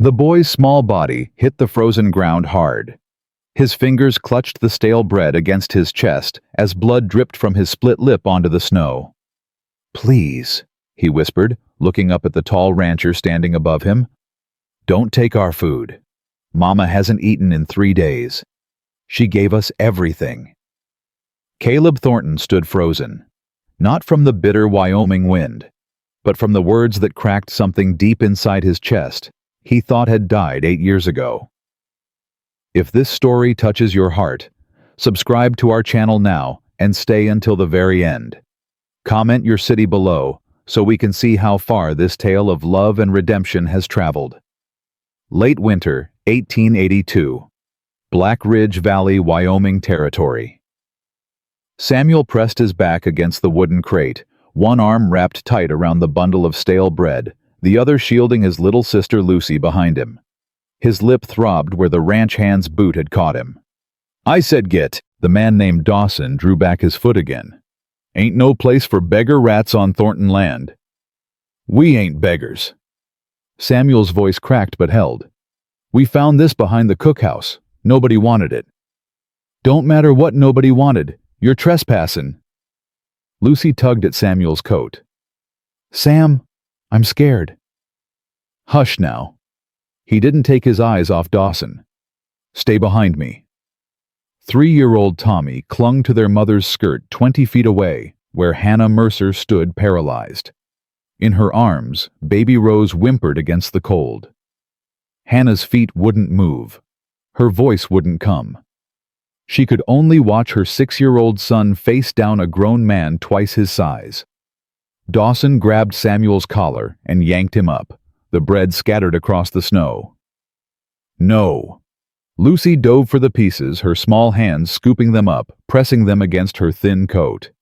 The boy's small body hit the frozen ground hard. His fingers clutched the stale bread against his chest as blood dripped from his split lip onto the snow. "Please," he whispered, looking up at the tall rancher standing above him. "Don't take our food. Mama hasn't eaten in 3 days. She gave us everything." Caleb Thornton stood frozen, not from the bitter Wyoming wind, but from the words that cracked something deep inside his chest he thought had died 8 years ago. If this story touches your heart, subscribe to our channel now and stay until the very end. Comment your city below so we can see how far this tale of love and redemption has traveled. Late winter, 1882. Black Ridge Valley, Wyoming Territory. Samuel pressed his back against the wooden crate, one arm wrapped tight around the bundle of stale bread, the other shielding his little sister Lucy behind him. His lip throbbed where the ranch hand's boot had caught him. "I said get." The man named Dawson drew back his foot again. "Ain't no place for beggar rats on Thornton land." "We ain't beggars." Samuel's voice cracked but held. "We found this behind the cookhouse. Nobody wanted it." "Don't matter what nobody wanted. You're trespassing." Lucy tugged at Samuel's coat. "Sam, I'm scared." "Hush now." He didn't take his eyes off Dawson. "Stay behind me." 3-year-old Tommy clung to their mother's skirt 20 feet away, where Hannah Mercer stood paralyzed. In her arms, baby Rose whimpered against the cold. Hannah's feet wouldn't move. Her voice wouldn't come. She could only watch her 6-year-old son face down a grown man twice his size. Dawson grabbed Samuel's collar and yanked him up. The bread scattered across the snow. "No." Lucy dove for the pieces, her small hands scooping them up, pressing them against her thin coat.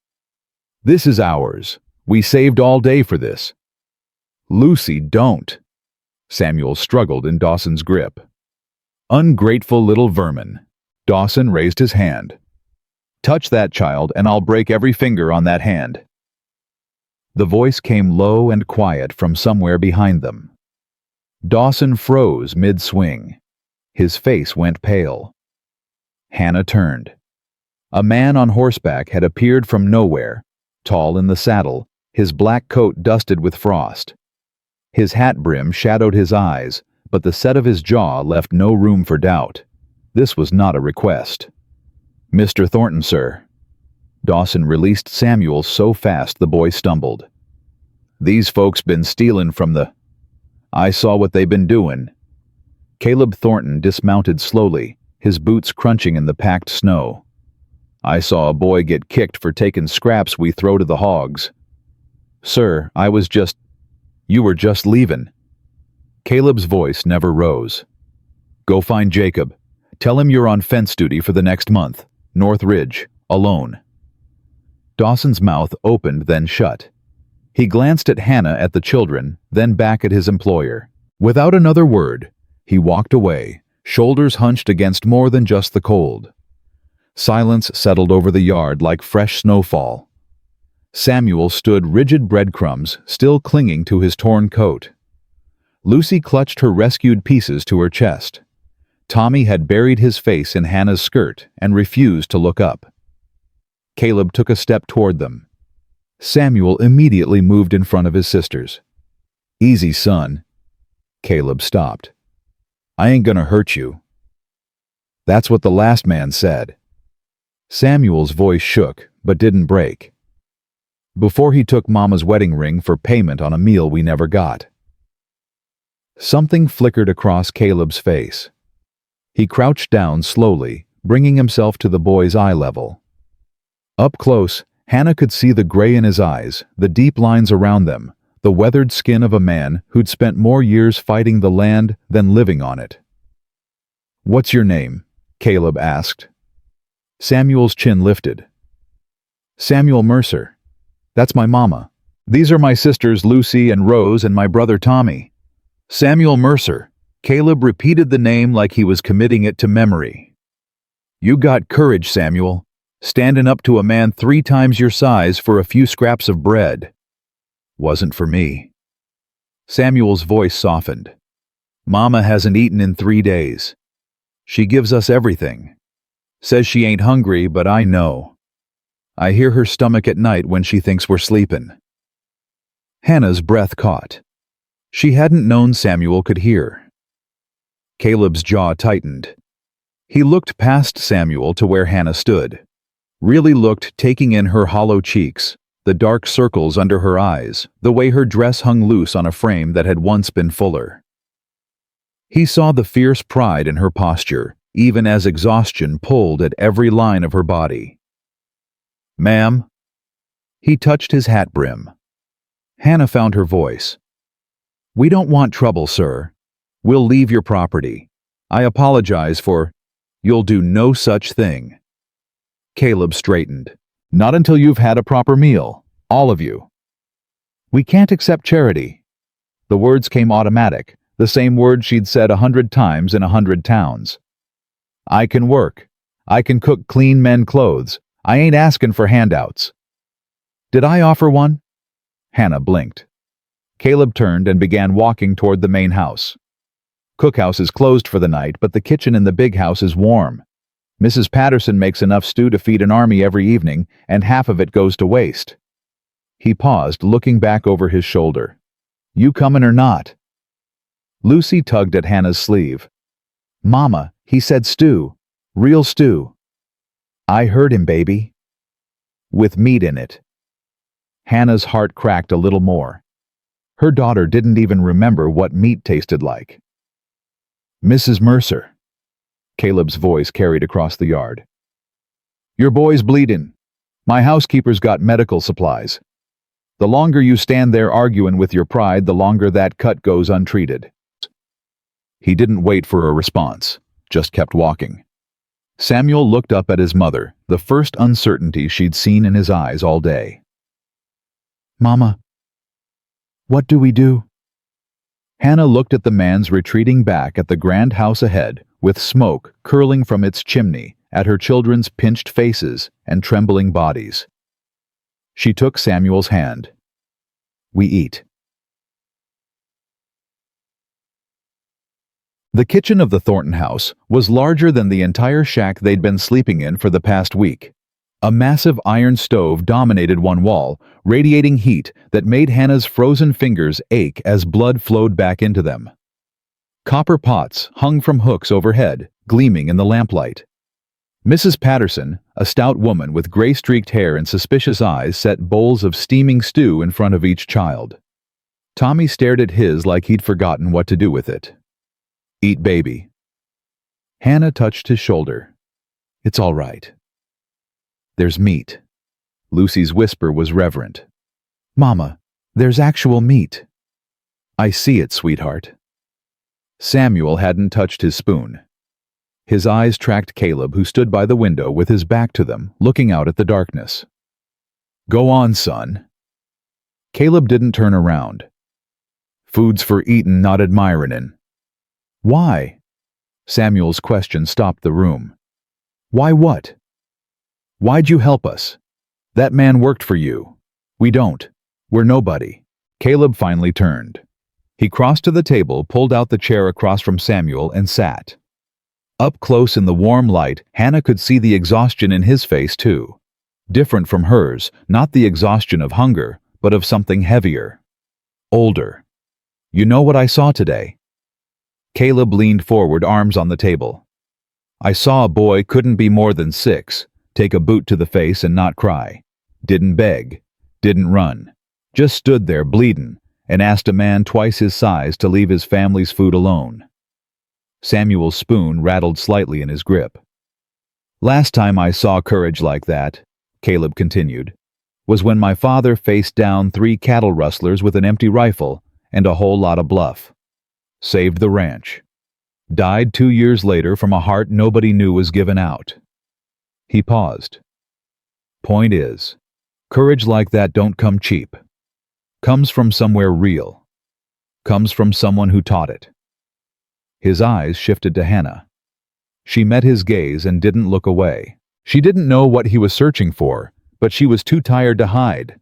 "This is ours. We saved all day for this." "Lucy, don't." Samuel struggled in Dawson's grip. "Ungrateful little vermin." Dawson raised his hand. "Touch that child and I'll break every finger on that hand." The voice came low and quiet from somewhere behind them. Dawson froze mid-swing. His face went pale. Hannah turned. A man on horseback had appeared from nowhere, tall in the saddle, his black coat dusted with frost. His hat brim shadowed his eyes, but the set of his jaw left no room for doubt. This was not a request. "Mr. Thornton, sir." Dawson released Samuel so fast the boy stumbled. "These folks been stealing from the—" "I saw what they been doing." Caleb Thornton dismounted slowly, his boots crunching in the packed snow. "I saw a boy get kicked for taking scraps we throw to the hogs." "Sir, I was just—" "You were just leaving." Caleb's voice never rose. "Go find Jacob. Tell him you're on fence duty for the next month. North Ridge, alone." Dawson's mouth opened, then shut. He glanced at Hannah, at the children, then back at his employer. Without another word, he walked away, shoulders hunched against more than just the cold. Silence settled over the yard like fresh snowfall. Samuel stood rigid breadcrumbs, still clinging to his torn coat. Lucy clutched her rescued pieces to her chest. Tommy had buried his face in Hannah's skirt and refused to look up. Caleb took a step toward them. Samuel immediately moved in front of his sisters. "Easy, son." Caleb stopped. "I ain't gonna hurt you." "That's what the last man said." Samuel's voice shook, but didn't break. "Before he took Mama's wedding ring for payment on a meal we never got." Something flickered across Caleb's face. He crouched down slowly, bringing himself to the boy's eye level. Up close, Hannah could see the gray in his eyes, the deep lines around them, the weathered skin of a man who'd spent more years fighting the land than living on it. "What's your name?" Caleb asked. Samuel's chin lifted. "Samuel Mercer. That's my mama. These are my sisters Lucy and Rose and my brother Tommy." "Samuel Mercer." Caleb repeated the name like he was committing it to memory. "You got courage, Samuel. Standing up to a man 3 times your size for a few scraps of bread." "Wasn't for me." Samuel's voice softened. Mama hasn't eaten in 3 days. She gives us everything. Says she ain't hungry, but I know. I hear her stomach at night when she thinks we're sleepin'." Hannah's breath caught. She hadn't known Samuel could hear. Caleb's jaw tightened. He looked past Samuel to where Hannah stood. Really looked, taking in her hollow cheeks, the dark circles under her eyes, the way her dress hung loose on a frame that had once been fuller. He saw the fierce pride in her posture, even as exhaustion pulled at every line of her body. "Ma'am?" He touched his hat brim. Hannah found her voice. "We don't want trouble, sir. We'll leave your property. I apologize for—" "You'll do no such thing." Caleb straightened. "Not until you've had a proper meal, all of you. We can't accept charity." The words came automatic, the same words she'd said 100 times in 100 towns. "I can work. I can cook clean men clothes. I ain't asking for handouts." "Did I offer one?" Hannah blinked. Caleb turned and began walking toward the main house. "Cookhouse is closed for the night, but the kitchen in the big house is warm. Mrs. Patterson makes enough stew to feed an army every evening, and half of it goes to waste." He paused, looking back over his shoulder. "You comin' or not?" Lucy tugged at Hannah's sleeve. "Mama, he said stew. Real stew." "I heard him, baby." "With meat in it." Hannah's heart cracked a little more. Her daughter didn't even remember what meat tasted like. "Mrs. Mercer." Caleb's voice carried across the yard. "Your boy's bleedin'. My housekeeper's got medical supplies. The longer you stand there arguing with your pride, the longer that cut goes untreated." He didn't wait for a response, just kept walking. Samuel looked up at his mother, the first uncertainty she'd seen in his eyes all day. "Mama, what do we do?" Hannah looked at the man's retreating back at the grand house ahead, with smoke curling from its chimney, at her children's pinched faces and trembling bodies. She took Samuel's hand. "We eat." The kitchen of the Thornton house was larger than the entire shack they'd been sleeping in for the past week. A massive iron stove dominated one wall, radiating heat that made Hannah's frozen fingers ache as blood flowed back into them. Copper pots hung from hooks overhead, gleaming in the lamplight. Mrs. Patterson, a stout woman with gray-streaked hair and suspicious eyes, set bowls of steaming stew in front of each child. Tommy stared at his like he'd forgotten what to do with it. "Eat, baby." Hannah touched his shoulder. "It's all right. There's meat." Lucy's whisper was reverent. "Mama, there's actual meat." "I see it, sweetheart." Samuel hadn't touched his spoon. His eyes tracked Caleb, who stood by the window with his back to them, looking out at the darkness. "Go on, son." Caleb didn't turn around. "Food's for eatin', not admirin' in." "Why?" Samuel's question stopped the room. "Why what? Why'd you help us? That man worked for you. We don't. We're nobody." Caleb finally turned. He crossed to the table, pulled out the chair across from Samuel, and sat. Up close in the warm light, Hannah could see the exhaustion in his face too. Different from hers, not the exhaustion of hunger, but of something heavier. Older. "You know what I saw today?" Caleb leaned forward, arms on the table. "I saw a boy, couldn't be more than 6, take a boot to the face and not cry. Didn't beg. Didn't run. Just stood there bleedin' and asked a man twice his size to leave his family's food alone." Samuel's spoon rattled slightly in his grip. "Last time I saw courage like that," Caleb continued, "was when my father faced down 3 cattle rustlers with an empty rifle and a whole lot of bluff. Saved the ranch. Died 2 years later from a heart nobody knew was given out." He paused. "Point is, courage like that don't come cheap. Comes from somewhere real. Comes from someone who taught it." His eyes shifted to Hannah. She met his gaze and didn't look away. She didn't know what he was searching for, but she was too tired to hide.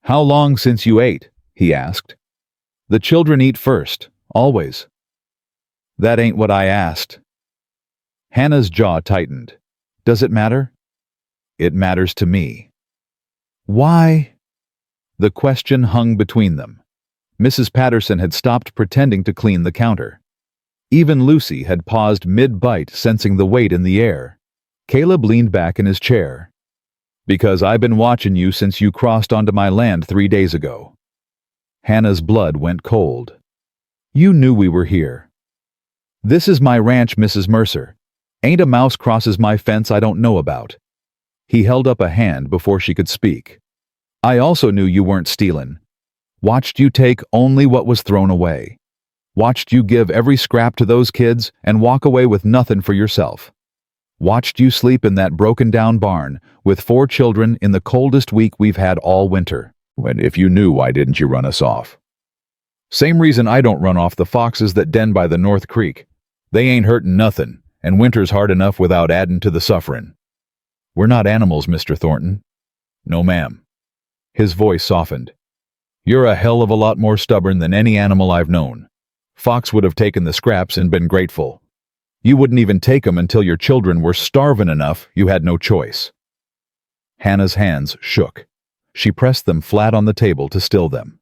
"How long since you ate?" he asked. "The children eat first, always." That ain't what I asked. Hannah's jaw tightened. Does it matter? It matters to me. Why? The question hung between them. Mrs. Patterson had stopped pretending to clean the counter. Even Lucy had paused mid-bite, sensing the weight in the air. Caleb leaned back in his chair. Because I've been watching you since you crossed onto my land 3 days ago. Hannah's blood went cold. You knew we were here. This is my ranch, Mrs. Mercer. Ain't a mouse crosses my fence I don't know about. He held up a hand before she could speak. I also knew you weren't stealing. Watched you take only what was thrown away. Watched you give every scrap to those kids and walk away with nothing for yourself. Watched you sleep in that broken-down barn with 4 children in the coldest week we've had all winter. When if you knew, why didn't you run us off? Same reason I don't run off the foxes that den by the North Creek. They ain't hurtin' nothing, and winter's hard enough without addin' to the sufferin'. We're not animals, Mr. Thornton. No, ma'am. His voice softened. You're a hell of a lot more stubborn than any animal I've known. Fox would have taken the scraps and been grateful. You wouldn't even take 'em until your children were starvin' enough you had no choice. Hannah's hands shook. She pressed them flat on the table to still them.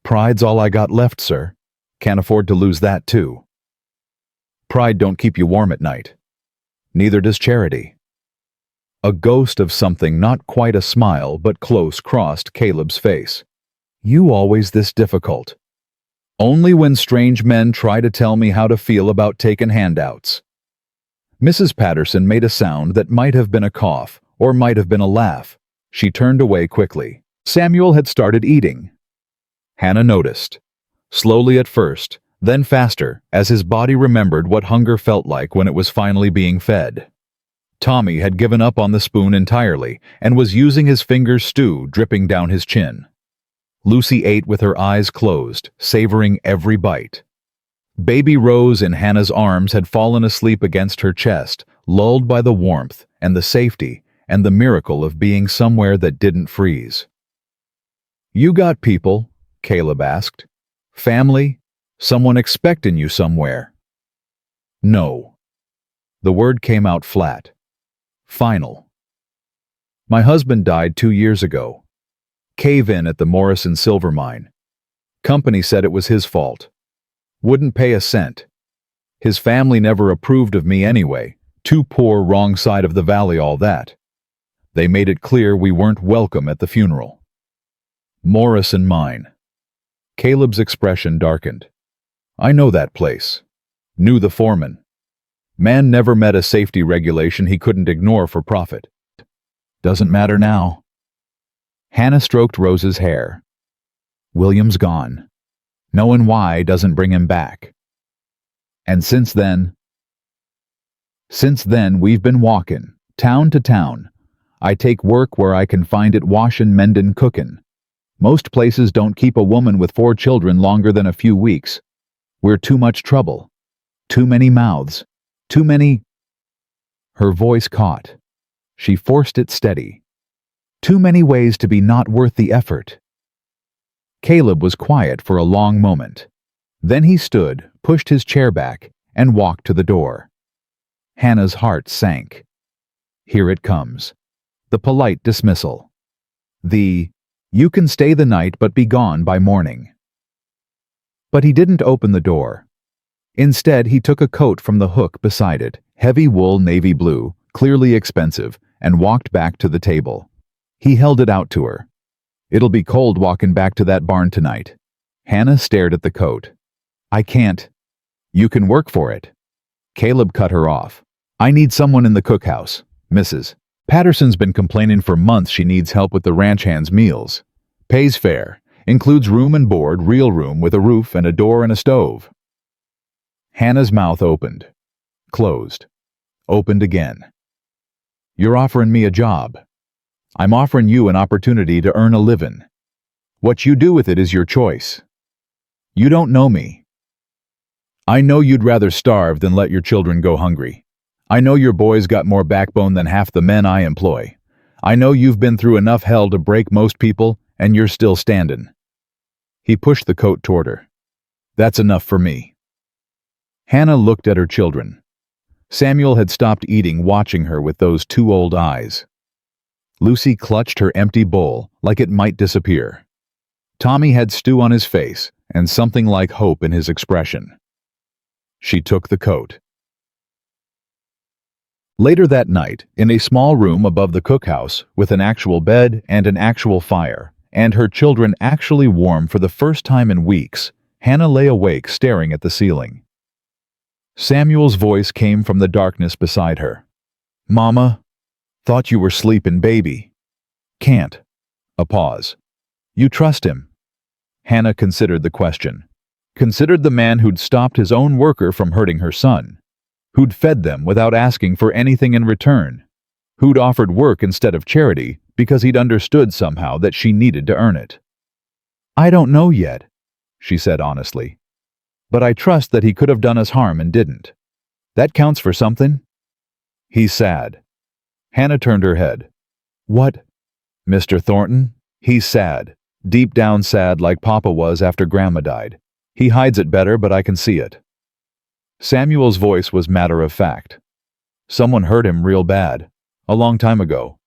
Pride's all I got left, sir. Can't afford to lose that, too. Pride don't keep you warm at night. Neither does charity. A ghost of something not quite a smile but close crossed Caleb's face. You always this difficult. Only when strange men try to tell me how to feel about taking handouts. Mrs. Patterson made a sound that might have been a cough or might have been a laugh. She turned away quickly. Samuel had started eating. Hannah noticed. Slowly at first, then faster, as his body remembered what hunger felt like when it was finally being fed. Tommy had given up on the spoon entirely and was using his fingers' stew dripping down his chin. Lucy ate with her eyes closed, savoring every bite. Baby Rose in Hannah's arms had fallen asleep against her chest, lulled by the warmth and the safety and the miracle of being somewhere that didn't freeze. You got people? Caleb asked. Family? Someone expecting you somewhere? No. The word came out flat. Final. My husband died 2 years ago. Cave-in at the Morrison silver mine. Company said it was his fault. Wouldn't pay a cent. His family never approved of me anyway. Too poor, wrong side of the valley, all that. They made it clear we weren't welcome at the funeral. Morrison Mine. Caleb's expression darkened. I know that place. Knew the foreman. Man never met a safety regulation he couldn't ignore for profit. Doesn't matter now. Hannah stroked Rose's hair. William's gone. Knowing why doesn't bring him back. And since then we've been walking, town to town. I take work where I can find it washin', mendin', cookin'. Most places don't keep a woman with 4 children longer than a few weeks. We're too much trouble. Too many mouths. Too many... Her voice caught. She forced it steady. Too many ways to be not worth the effort. Caleb was quiet for a long moment. Then he stood, pushed his chair back, and walked to the door. Hannah's heart sank. Here it comes. The polite dismissal. You can stay the night but be gone by morning. But he didn't open the door. Instead, he took a coat from the hook beside it, heavy wool navy blue, clearly expensive, and walked back to the table. He held it out to her. It'll be cold walking back to that barn tonight. Hannah stared at the coat. I can't. You can work for it. Caleb cut her off. I need someone in the cookhouse, Mrs. Patterson's been complaining for months she needs help with the ranch hands' meals. Pays fair. Includes room and board, real room with a roof and a door and a stove. Hannah's mouth opened. Closed. Opened again. You're offering me a job. I'm offering you an opportunity to earn a living. What you do with it is your choice. You don't know me. I know you'd rather starve than let your children go hungry. I know your boys got more backbone than half the men I employ. I know you've been through enough hell to break most people, and you're still standing. He pushed the coat toward her. That's enough for me. Hannah looked at her children. Samuel had stopped eating, watching her with those two old eyes. Lucy clutched her empty bowl like it might disappear. Tommy had stew on his face and something like hope in his expression. She took the coat. Later that night, in a small room above the cookhouse, with an actual bed and an actual fire, and her children actually warm for the first time in weeks, Hannah lay awake staring at the ceiling. Samuel's voice came from the darkness beside her. "Mama, thought you were sleeping, baby." "Can't." A pause. "You trust him?" Hannah considered the question. Considered the man who'd stopped his own worker from hurting her son, who'd fed them without asking for anything in return, who'd offered work instead of charity because he'd understood somehow that she needed to earn it. "I don't know yet," she said honestly. "But I trust that he could have done us harm and didn't. That counts for something." "He's sad." Hannah turned her head. "What?" "Mr. Thornton? He's sad. Deep down sad, like Papa was after Grandma died. He hides it better, but I can see it." Samuel's voice was matter of fact. "Someone hurt him real bad. A long time ago."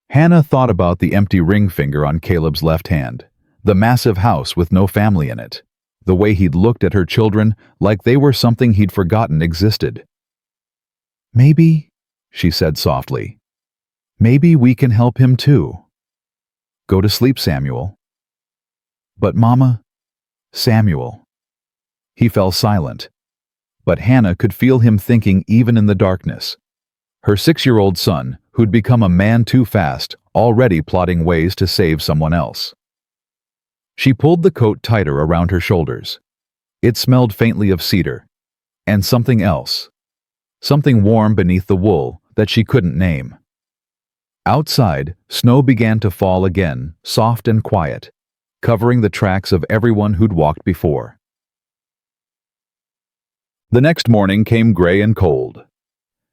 Hannah thought about the empty ring finger on Caleb's left hand, the massive house with no family in it, the way he'd looked at her children like they were something he'd forgotten existed. "Maybe," she said softly, "maybe we can help him too." "Go to sleep, Samuel." "But Mama..." "Samuel." He fell silent, but Hannah could feel him thinking even in the darkness. Her 6-year-old son, who'd become a man too fast, already plotting ways to save someone else. She pulled the coat tighter around her shoulders. It smelled faintly of cedar, and something else. Something warm beneath the wool that she couldn't name. Outside, snow began to fall again, soft and quiet, covering the tracks of everyone who'd walked before. The next morning came gray and cold.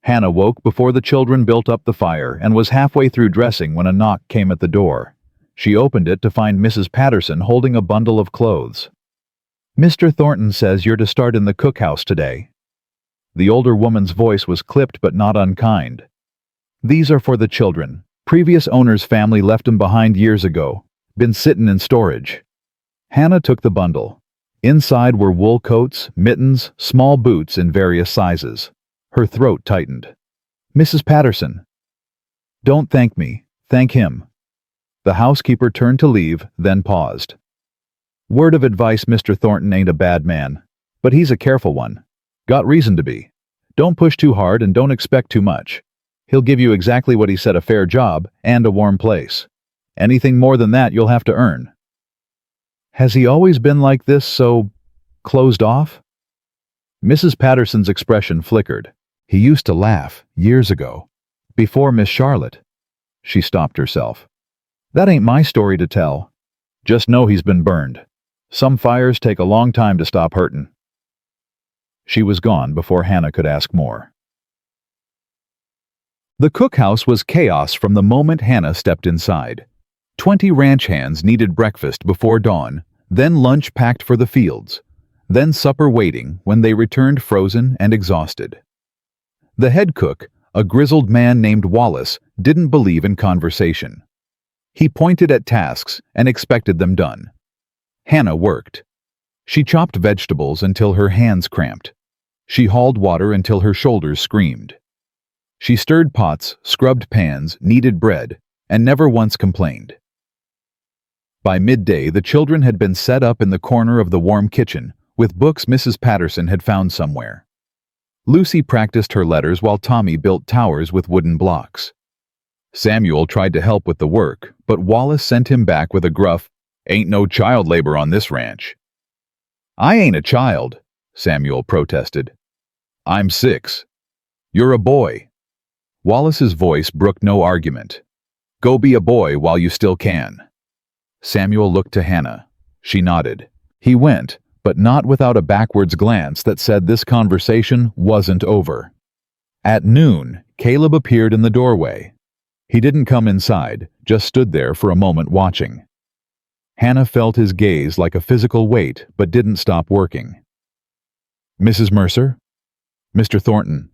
Hannah woke before the children built up the fire and was halfway through dressing when a knock came at the door. She opened it to find Mrs. Patterson holding a bundle of clothes. "Mr. Thornton says you're to start in the cookhouse today." The older woman's voice was clipped but not unkind. "These are for the children. Previous owner's family left them behind years ago. Been sittin' in storage." Hannah took the bundle. Inside were wool coats, mittens, small boots in various sizes. Her throat tightened. "Mrs. Patterson." "Don't thank me. Thank him." The housekeeper turned to leave, then paused. "Word of advice, Mr. Thornton ain't a bad man, but he's a careful one. Got reason to be. Don't push too hard and don't expect too much. He'll give you exactly what he said, a fair job and a warm place. Anything more than that you'll have to earn." "Has he always been like this, so closed off?" Mrs. Patterson's expression flickered. "He used to laugh, years ago. Before Miss Charlotte." She stopped herself. "That ain't my story to tell. Just know he's been burned. Some fires take a long time to stop hurtin'." She was gone before Hannah could ask more. The cookhouse was chaos from the moment Hannah stepped inside. 20 ranch hands needed breakfast before dawn, then lunch packed for the fields, then supper waiting when they returned frozen and exhausted. The head cook, a grizzled man named Wallace, didn't believe in conversation. He pointed at tasks and expected them done. Hannah worked. She chopped vegetables until her hands cramped. She hauled water until her shoulders screamed. She stirred pots, scrubbed pans, kneaded bread, and never once complained. By midday, the children had been set up in the corner of the warm kitchen with books Mrs. Patterson had found somewhere. Lucy practiced her letters while Tommy built towers with wooden blocks. Samuel tried to help with the work, but Wallace sent him back with a gruff, "Ain't no child labor on this ranch." "I ain't a child," Samuel protested. "I'm 6. You're a boy." Wallace's voice brooked no argument. "Go be a boy while you still can." Samuel looked to Hannah. She nodded. He went, but not without a backwards glance that said this conversation wasn't over. At noon, Caleb appeared in the doorway. He didn't come inside, just stood there for a moment watching. Hannah felt his gaze like a physical weight, but didn't stop working. Mrs. Mercer? Mr. Thornton.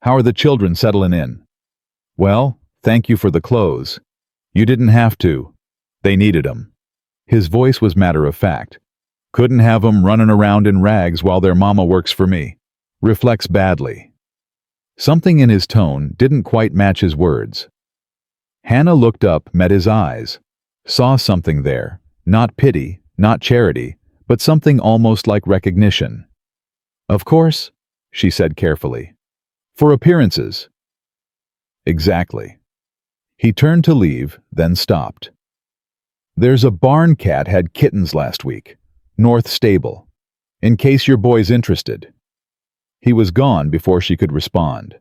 How are the children settling in? Well, thank you for the clothes. You didn't have to. They needed 'em. His voice was matter of fact. Couldn't have 'em running around in rags while their mama works for me. Reflects badly. Something in his tone didn't quite match his words. Hannah looked up, met his eyes. Saw something there. Not pity, not charity, but something almost like recognition. Of course, she said carefully. For appearances. Exactly. He turned to leave, then stopped. There's a barn cat had kittens last week. North Stable. In case your boy's interested. He was gone before she could respond.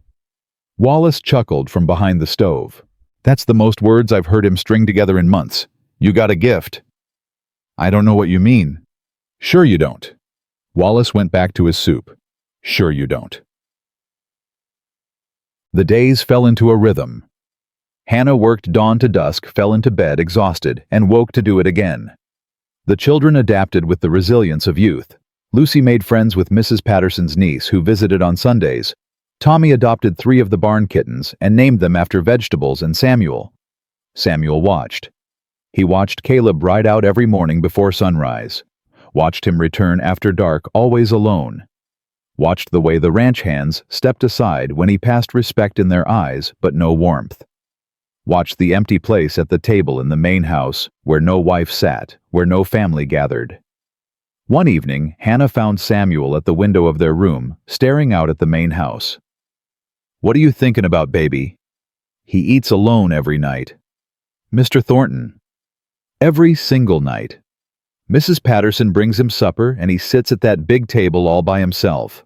Wallace chuckled from behind the stove. That's the most words I've heard him string together in months. You got a gift. I don't know what you mean. Sure you don't. Wallace went back to his soup. Sure you don't. The days fell into a rhythm. Hannah worked dawn to dusk, fell into bed exhausted, and woke to do it again. The children adapted with the resilience of youth. Lucy made friends with Mrs. Patterson's niece, who visited on Sundays. Tommy adopted 3 of the barn kittens and named them after vegetables and Samuel. Samuel watched. He watched Caleb ride out every morning before sunrise. Watched him return after dark, always alone. Watched the way the ranch hands stepped aside when he passed respect in their eyes, but no warmth. Watched the empty place at the table in the main house, where no wife sat, where no family gathered. One evening, Hannah found Samuel at the window of their room, staring out at the main house. What are you thinking about, baby? He eats alone every night. Mr. Thornton. Every single night. Mrs. Patterson brings him supper, and he sits at that big table all by himself.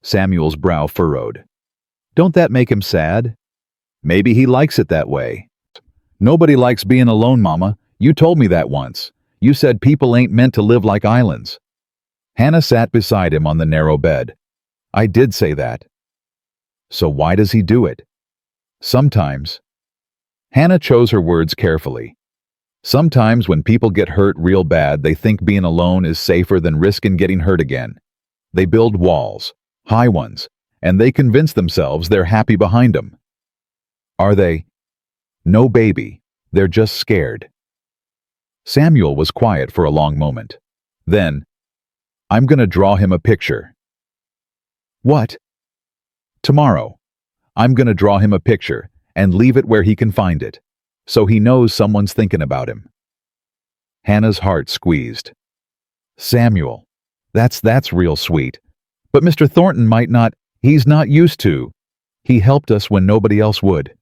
Samuel's brow furrowed. Don't that make him sad? Maybe he likes it that way. Nobody likes being alone, Mama. You told me that once. You said people ain't meant to live like islands. Hannah sat beside him on the narrow bed. I did say that. So why does he do it? Sometimes. Hannah chose her words carefully. Sometimes when people get hurt real bad, they think being alone is safer than risking getting hurt again. They build walls, high ones, and they convince themselves they're happy behind them. Are they? No, baby. They're just scared. Samuel was quiet for a long moment. Then, I'm gonna draw him a picture. What? Tomorrow. I'm gonna draw him a picture and leave it where he can find it, so he knows someone's thinking about him. Hannah's heart squeezed. Samuel, that's real sweet. But Mr. Thornton might not, he's not used to. He helped us when nobody else would.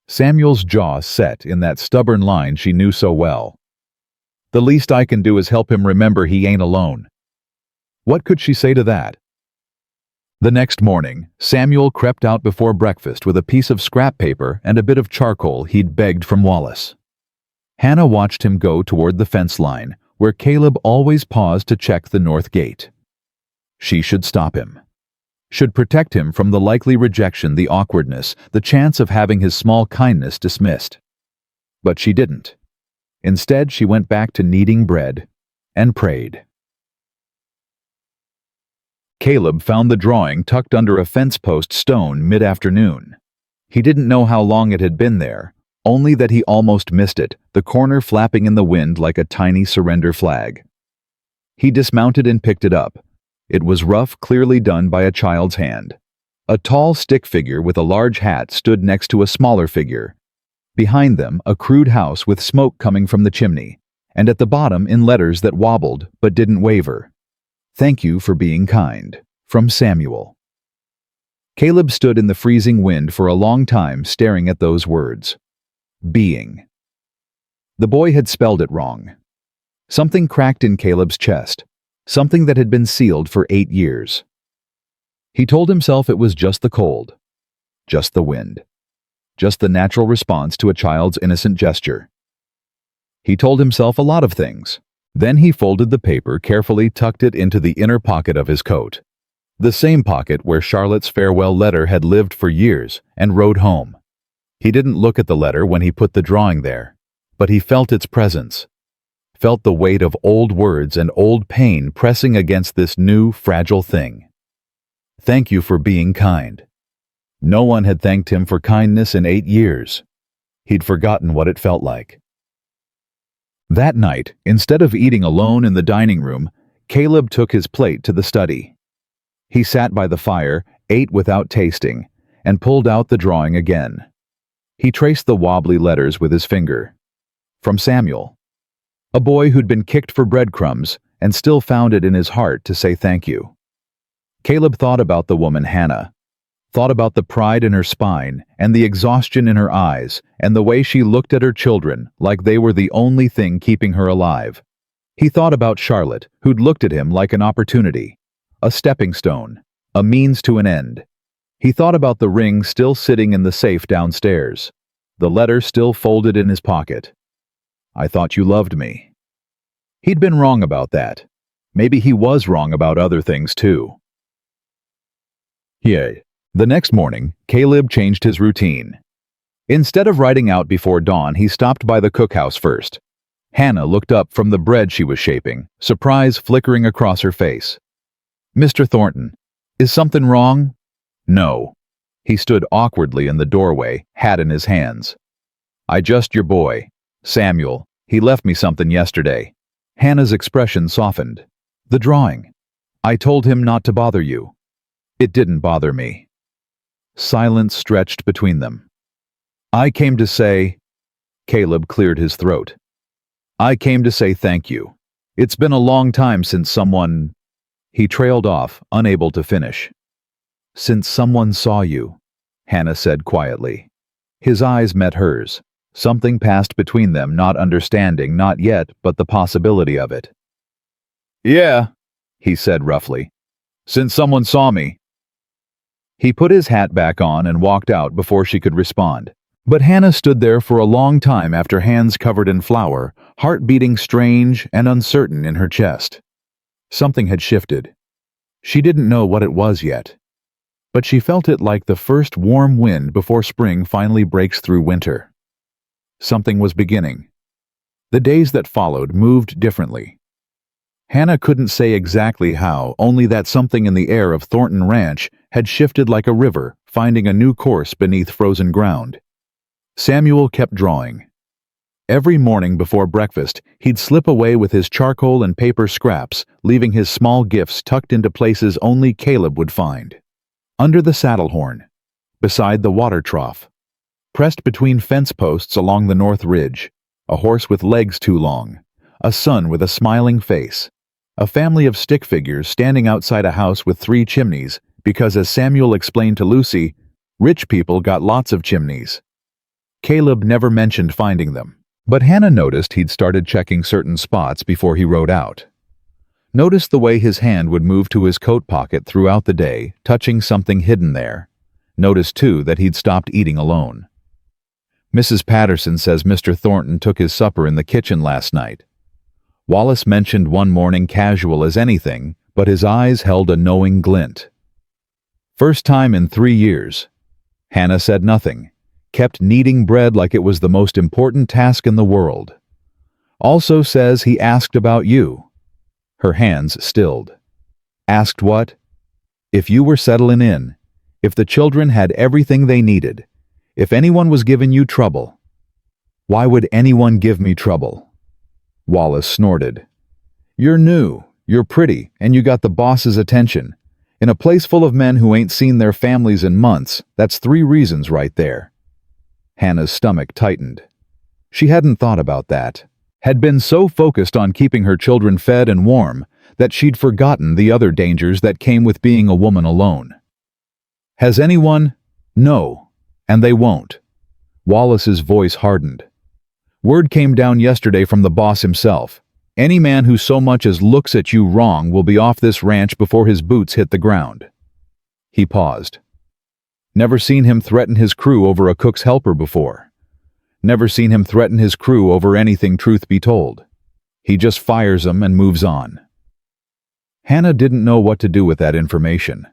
Samuel's jaw set in that stubborn line she knew so well. The least I can do is help him remember he ain't alone. What could she say to that? The next morning, Samuel crept out before breakfast with a piece of scrap paper and a bit of charcoal he'd begged from Wallace. Hannah watched him go toward the fence line, where Caleb always paused to check the north gate. She should stop him. Should protect him from the likely rejection, the awkwardness, the chance of having his small kindness dismissed. But she didn't. Instead, she went back to kneading bread and prayed. Caleb found the drawing tucked under a fence post stone mid-afternoon. He didn't know how long it had been there, only that he almost missed it, the corner flapping in the wind like a tiny surrender flag. He dismounted and picked it up. It was rough, clearly done by a child's hand. A tall stick figure with a large hat stood next to a smaller figure. Behind them, a crude house with smoke coming from the chimney, and at the bottom, in letters that wobbled but didn't waver, "Thank you for being kind. From Samuel." Caleb stood in the freezing wind for a long time staring at those words. Being. The boy had spelled it wrong. Something cracked in Caleb's chest, something that had been sealed for 8 years. He told himself it was just the cold, just the wind, just the natural response to a child's innocent gesture. He told himself a lot of things. Then he folded the paper, carefully tucked it into the inner pocket of his coat, the same pocket where Charlotte's farewell letter had lived for years, and rode home. He didn't look at the letter when he put the drawing there, but he felt its presence. felt the weight of old words and old pain pressing against this new, fragile thing. Thank you for being kind. No one had thanked him for kindness in 8 years. He'd forgotten what it felt like. That night, instead of eating alone in the dining room, Caleb took his plate to the study. He sat by the fire, ate without tasting, and pulled out the drawing again. He traced the wobbly letters with his finger. From Samuel. A boy who'd been kicked for breadcrumbs and still found it in his heart to say thank you. Caleb thought about the woman Hannah, thought about the pride in her spine and the exhaustion in her eyes and the way she looked at her children like they were the only thing keeping her alive. He thought about Charlotte, who'd looked at him like an opportunity, a stepping stone, a means to an end. He thought about the ring still sitting in the safe downstairs, the letter still folded in his pocket. I thought you loved me. He'd been wrong about that. Maybe he was wrong about other things too. The next morning, Caleb changed his routine. Instead of riding out before dawn, he stopped by the cookhouse first. Hannah looked up from the bread she was shaping, surprise flickering across her face. Mr. Thornton, is something wrong? No. He stood awkwardly in the doorway, hat in his hands. I just your boy, Samuel. He left me something yesterday. Hannah's expression softened. The drawing. I told him not to bother you. It didn't bother me. Silence stretched between them. I came to say... Caleb cleared his throat. I came to say thank you. It's been a long time since someone... He trailed off, unable to finish. Since someone saw you, Hannah said quietly. His eyes met hers. Something passed between them, not understanding, not yet, but the possibility of it. Yeah, he said roughly. Since someone saw me. He put his hat back on and walked out before she could respond. But Hannah stood there for a long time after hands covered in flour, heart beating strange and uncertain in her chest. Something had shifted. She didn't know what it was yet. But she felt it like the first warm wind before spring finally breaks through winter. Something was beginning. The days that followed moved differently. Hannah couldn't say exactly how, only that something in the air of Thornton Ranch had shifted like a river, finding a new course beneath frozen ground. Samuel kept drawing. Every morning before breakfast, he'd slip away with his charcoal and paper scraps, leaving his small gifts tucked into places only Caleb would find. Under the saddle horn, beside the water trough, pressed between fence posts along the north ridge, a horse with legs too long, a son with a smiling face, a family of stick figures standing outside a house with 3 chimneys, because as Samuel explained to Lucy, rich people got lots of chimneys. Caleb never mentioned finding them, but Hannah noticed he'd started checking certain spots before he rode out. Noticed the way his hand would move to his coat pocket throughout the day, touching something hidden there. Noticed, too, that he'd stopped eating alone. Mrs. Patterson says Mr. Thornton took his supper in the kitchen last night. Wallace mentioned one morning casual as anything, but his eyes held a knowing glint. First time in 3 years. Hannah said nothing, kept kneading bread like it was the most important task in the world. Also says he asked about you. Her hands stilled. Asked what? If you were settling in, if the children had everything they needed, if anyone was giving you trouble. Why would anyone give me trouble? Wallace snorted. You're new, you're pretty, and you got the boss's attention. In a place full of men who ain't seen their families in months, that's 3 reasons right there. Hannah's stomach tightened. She hadn't thought about that. Had been so focused on keeping her children fed and warm that she'd forgotten the other dangers that came with being a woman alone. Has anyone? No, and they won't. Wallace's voice hardened. Word came down yesterday from the boss himself. Any man who so much as looks at you wrong will be off this ranch before his boots hit the ground. He paused. Never seen him threaten his crew over a cook's helper before. Never seen him threaten his crew over anything, truth be told. He just fires them and moves on. Hannah didn't know what to do with that information.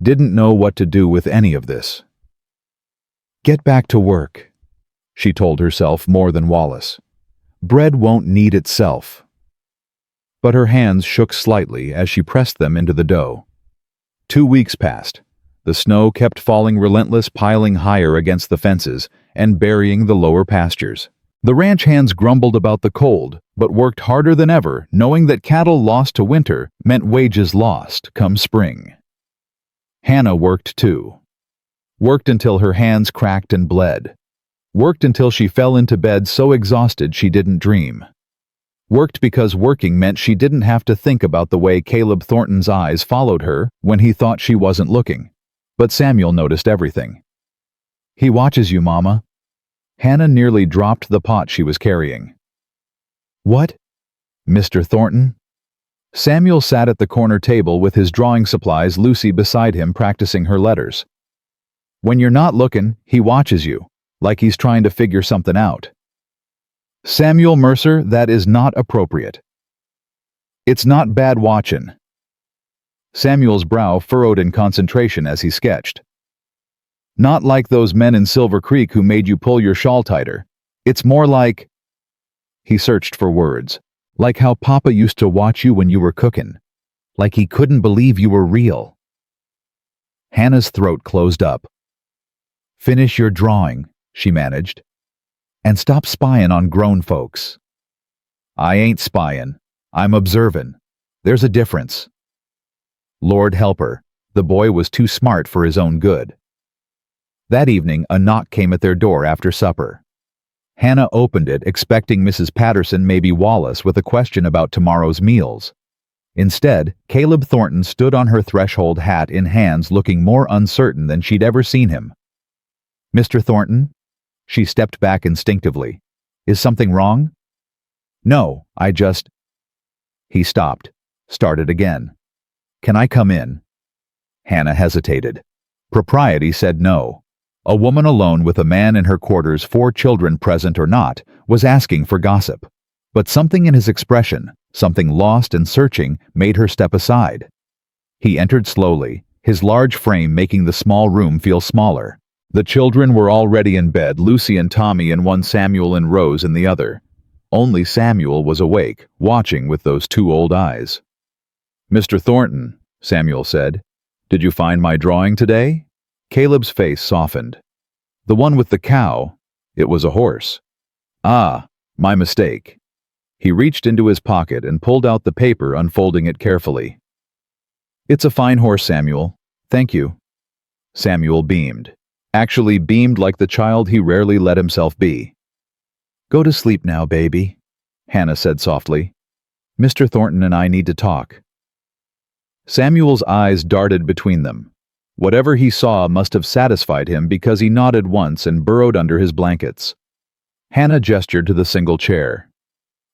Didn't know what to do with any of this. Get back to work, she told herself more than Wallace. Bread won't knead itself. But her hands shook slightly as she pressed them into the dough. 2 weeks passed. The snow kept falling relentless, piling higher against the fences and burying the lower pastures. The ranch hands grumbled about the cold, but worked harder than ever, knowing that cattle lost to winter meant wages lost come spring. Hannah worked too. Worked until her hands cracked and bled. Worked until she fell into bed so exhausted she didn't dream. Worked because working meant she didn't have to think about the way Caleb Thornton's eyes followed her when he thought she wasn't looking. But Samuel noticed everything. "He watches you, Mama." Hannah nearly dropped the pot she was carrying. "What? Mr. Thornton?" Samuel sat at the corner table with his drawing supplies, Lucy beside him practicing her letters. "When you're not looking, he watches you, like he's trying to figure something out." "Samuel Mercer, that is not appropriate." "It's not bad watchin'." Samuel's brow furrowed in concentration as he sketched. "Not like those men in Silver Creek who made you pull your shawl tighter. It's more like—" He searched for words. "Like how Papa used to watch you when you were cooking. Like he couldn't believe you were real." Hannah's throat closed up. "Finish your drawing," she managed. "And stop spying on grown folks." "I ain't spying. I'm observin'. There's a difference." Lord help her, the boy was too smart for his own good. That evening, a knock came at their door after supper. Hannah opened it, expecting Mrs. Patterson, maybe Wallace, with a question about tomorrow's meals. Instead, Caleb Thornton stood on her threshold, hat in hands, looking more uncertain than she'd ever seen him. "Mr. Thornton?" She stepped back instinctively. "Is something wrong?" "No, I just—" He stopped, started again. "Can I come in?" Hannah hesitated. Propriety said no. A woman alone with a man in her quarters, 4 children present or not, was asking for gossip. But something in his expression, something lost and searching, made her step aside. He entered slowly, his large frame making the small room feel smaller. The children were already in bed, Lucy and Tommy in one, Samuel and Rose in the other. Only Samuel was awake, watching with those 2 old eyes. "Mr. Thornton," Samuel said, "did you find my drawing today?" Caleb's face softened. "The one with the cow? It was a horse." "Ah, my mistake." He reached into his pocket and pulled out the paper, unfolding it carefully. "It's a fine horse, Samuel. Thank you." Samuel beamed. Actually beamed like the child he rarely let himself be. "Go to sleep now, baby," Hannah said softly. "Mr. Thornton and I need to talk." Samuel's eyes darted between them. Whatever he saw must have satisfied him because he nodded once and burrowed under his blankets. Hannah gestured to the single chair.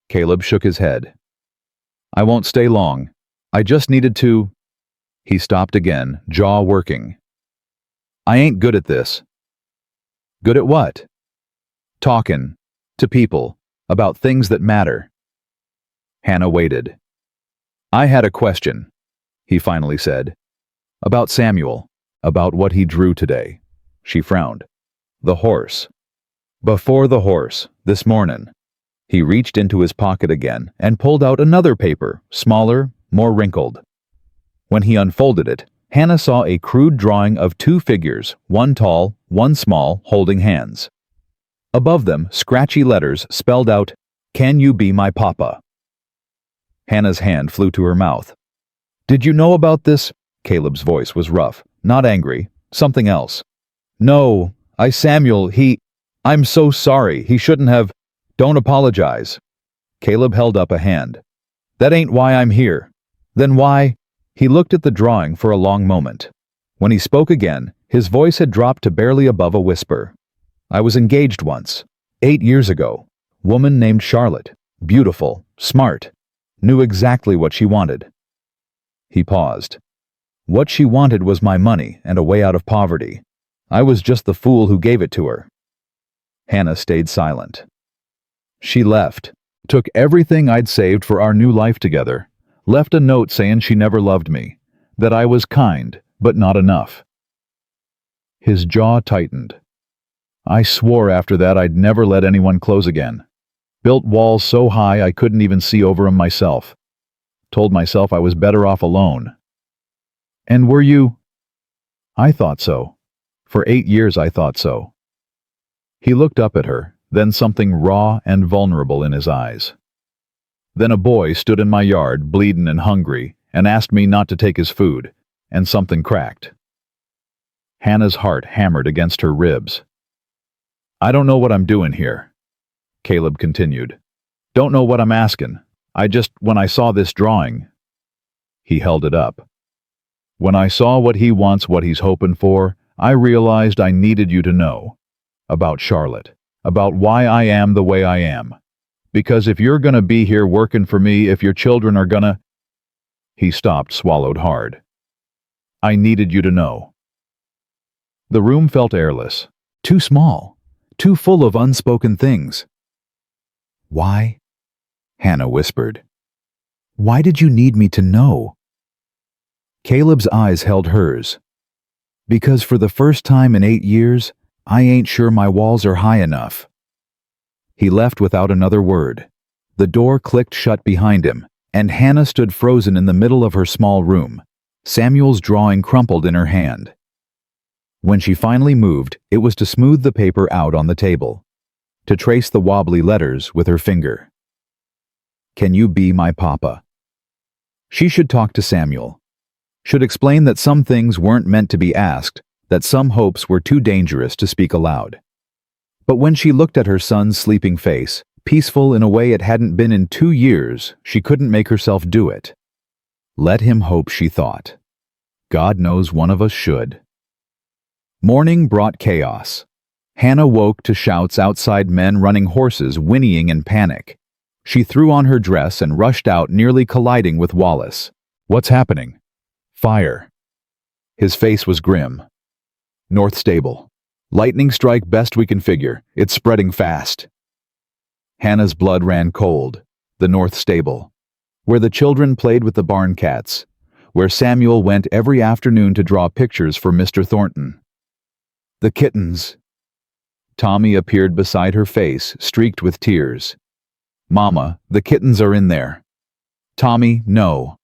Caleb shook his head. "I won't stay long. I just needed to—" He stopped again, jaw working. "I ain't good at this." "Good at what?" "Talkin' to people about things that matter." Hannah waited. "I had a question," he finally said. "About Samuel, about what he drew today." She frowned. "The horse." "Before the horse, this mornin'." He reached into his pocket again and pulled out another paper, smaller, more wrinkled. When he unfolded it, Hannah saw a crude drawing of 2 figures, one tall, one small, holding hands. Above them, scratchy letters spelled out, "Can you be my papa?" Hannah's hand flew to her mouth. "Did you know about this?" Caleb's voice was rough, not angry, something else. "No, Samuel, I'm so sorry, he shouldn't have—" "Don't apologize." Caleb held up a hand. "That ain't why I'm here." "Then why—" He looked at the drawing for a long moment. When he spoke again, his voice had dropped to barely above a whisper. "I was engaged once, 8 years ago. Woman named Charlotte. Beautiful, smart. Knew exactly what she wanted." He paused. "What she wanted was my money and a way out of poverty. I was just the fool who gave it to her." Hannah stayed silent. "She left. Took everything I'd saved for our new life together. Left a note saying she never loved me. That I was kind, but not enough." His jaw tightened. "I swore after that I'd never let anyone close again. Built walls so high I couldn't even see over 'em myself. Told myself I was better off alone. And were you? I thought so. For 8 years I thought so. He looked up at her, then something raw and vulnerable in his eyes. Then a boy stood in my yard, bleedin' and hungry, and asked me not to take his food, and something cracked. Hannah's heart hammered against her ribs. I don't know what I'm doing here, Caleb continued. Don't know what I'm asking. When I saw this drawing. He held it up. When I saw what he wants, what he's hoping for, I realized I needed you to know. About Charlotte. About why I am the way I am. Because if you're gonna be here working for me, if your children are gonna... He stopped, swallowed hard. I needed you to know. The room felt airless. Too small. Too full of unspoken things. Why? Hannah whispered. Why did you need me to know? Caleb's eyes held hers. Because for the first time in 8 years, I ain't sure my walls are high enough. He left without another word. The door clicked shut behind him, and Hannah stood frozen in the middle of her small room, Samuel's drawing crumpled in her hand. When she finally moved, it was to smooth the paper out on the table, to trace the wobbly letters with her finger. Can you be my papa? She should talk to Samuel. Should explain that some things weren't meant to be asked, that some hopes were too dangerous to speak aloud. But when she looked at her son's sleeping face, peaceful in a way it hadn't been in 2 years, she couldn't make herself do it. Let him hope, she thought. God knows one of us should. Morning brought chaos. Hannah woke to shouts outside, men running horses, whinnying in panic. She threw on her dress and rushed out, nearly colliding with Wallace. What's happening? Fire. His face was grim. North Stable. Lightning strike, best we can figure. It's spreading fast. Hannah's blood ran cold. The North Stable. Where the children played with the barn cats. Where Samuel went every afternoon to draw pictures for Mr. Thornton. The kittens. Tommy appeared beside her face, streaked with tears. Mama, the kittens are in there. Tommy, no.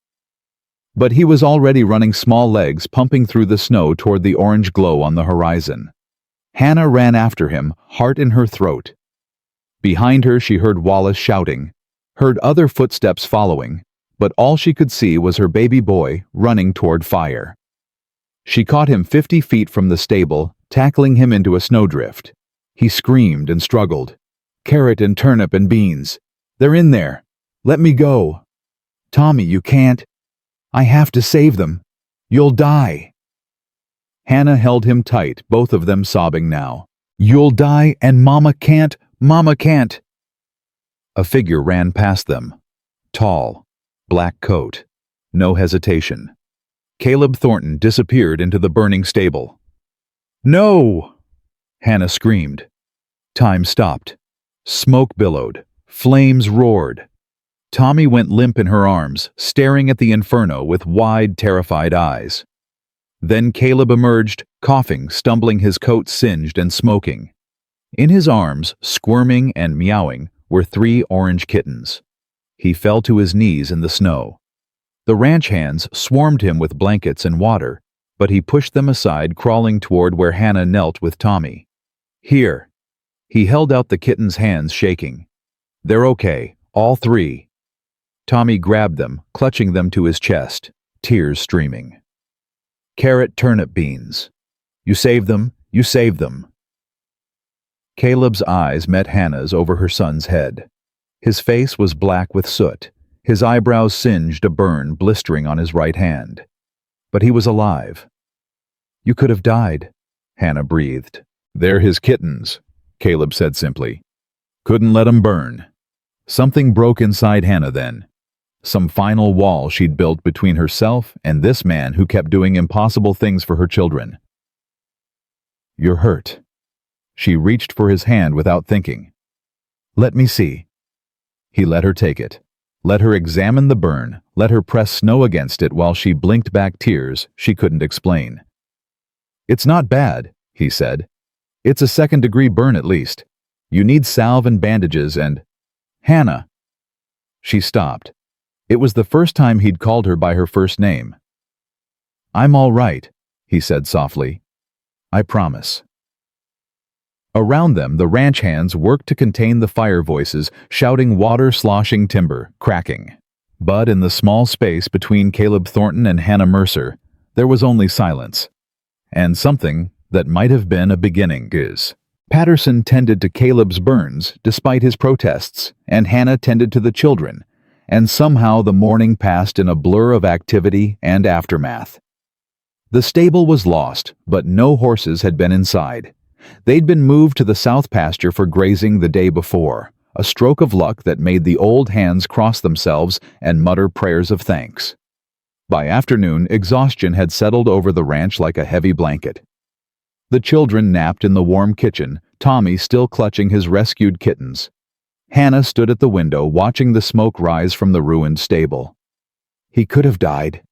But he was already running small legs, pumping through the snow toward the orange glow on the horizon. Hannah ran after him, heart in her throat. Behind her she heard Wallace shouting, heard other footsteps following, but all she could see was her baby boy running toward fire. She caught him 50 feet from the stable, tackling him into a snowdrift. He screamed and struggled. Carrot and turnip and beans. They're in there. Let me go. Tommy, you can't. I have to save them. You'll die. Hannah held him tight, both of them sobbing now. You'll die and Mama can't. Mama can't. A figure ran past them. Tall. Black coat. No hesitation. Caleb Thornton disappeared into the burning stable. No! Hannah screamed. Time stopped. Smoke billowed. Flames roared. Tommy went limp in her arms, staring at the inferno with wide, terrified eyes. Then Caleb emerged, coughing, stumbling, his coat singed and smoking. In his arms, squirming and meowing, were 3 orange kittens. He fell to his knees in the snow. The ranch hands swarmed him with blankets and water, but he pushed them aside, crawling toward where Hannah knelt with Tommy. Here. He held out the kittens' hands, shaking. They're okay, all 3. Tommy grabbed them, clutching them to his chest, tears streaming. Carrot, turnip, beans. You saved them, you saved them. Caleb's eyes met Hannah's over her son's head. His face was black with soot, his eyebrows singed, a burn blistering on his right hand. But he was alive. You could have died, Hannah breathed. They're his kittens, Caleb said simply. Couldn't let 'em burn. Something broke inside Hannah then. Some final wall she'd built between herself and this man who kept doing impossible things for her children. You're hurt. She reached for his hand without thinking. Let me see. He let her take it. Let her examine the burn, let her press snow against it while she blinked back tears she couldn't explain. It's not bad, he said. It's a 2nd-degree burn at least. You need salve and bandages and... Hannah. She stopped. It was the first time he'd called her by her first name. I'm all right, he said softly. I promise. Around them, the ranch hands worked to contain the fire voices, shouting water sloshing timber, cracking. But in the small space between Caleb Thornton and Hannah Mercer, there was only silence. And something that might have been a beginning is. Patterson tended to Caleb's burns despite his protests, and Hannah tended to the children, and somehow the morning passed in a blur of activity and aftermath. The stable was lost, but no horses had been inside. They'd been moved to the south pasture for grazing the day before, a stroke of luck that made the old hands cross themselves and mutter prayers of thanks. By afternoon, exhaustion had settled over the ranch like a heavy blanket. The children napped in the warm kitchen, Tommy still clutching his rescued kittens. Hannah stood at the window watching the smoke rise from the ruined stable. He could have died.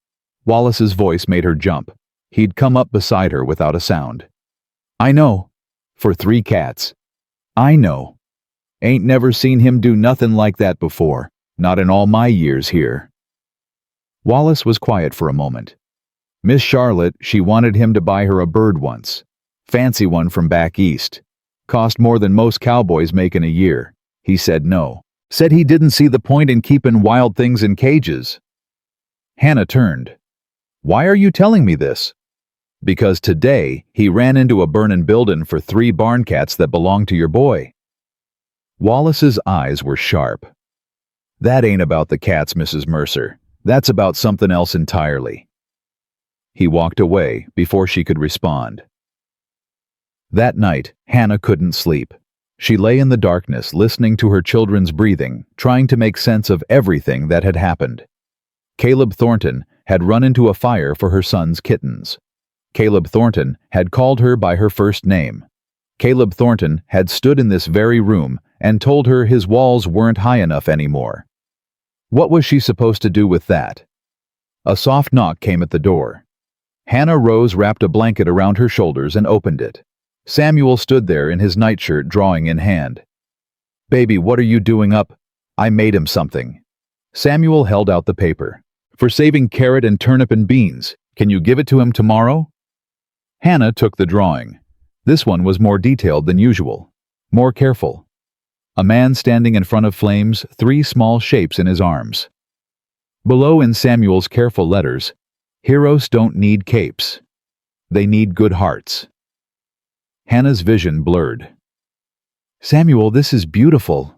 Wallace's voice made her jump. He'd come up beside her without a sound. I know. For 3 cats. I know. Ain't never seen him do nothing like that before, not in all my years here. Wallace was quiet for a moment. Miss Charlotte, she wanted him to buy her a bird once. Fancy one from back east. Cost more than most cowboys make in a year. He said no. Said he didn't see the point in keeping wild things in cages. Hannah turned. Why are you telling me this? Because today he ran into a burnin' buildin' for 3 barn cats that belonged to your boy. Wallace's eyes were sharp. That ain't about the cats, Mrs. Mercer. That's about something else entirely. He walked away before she could respond. That night, Hannah couldn't sleep. She lay in the darkness, listening to her children's breathing, trying to make sense of everything that had happened. Caleb Thornton had run into a fire for her son's kittens. Caleb Thornton had called her by her first name. Caleb Thornton had stood in this very room and told her his walls weren't high enough anymore. What was she supposed to do with that? A soft knock came at the door. Hannah rose, wrapped a blanket around her shoulders, and opened it. Samuel stood there in his nightshirt, drawing in hand. Baby, what are you doing up? I made him something. Samuel held out the paper. For saving carrot and turnip and beans. Can you give it to him tomorrow? Hannah took the drawing. This one was more detailed than usual. More careful. A man standing in front of flames, 3 small shapes in his arms. Below in Samuel's careful letters, heroes don't need capes. They need good hearts. Hannah's vision blurred. Samuel, this is beautiful.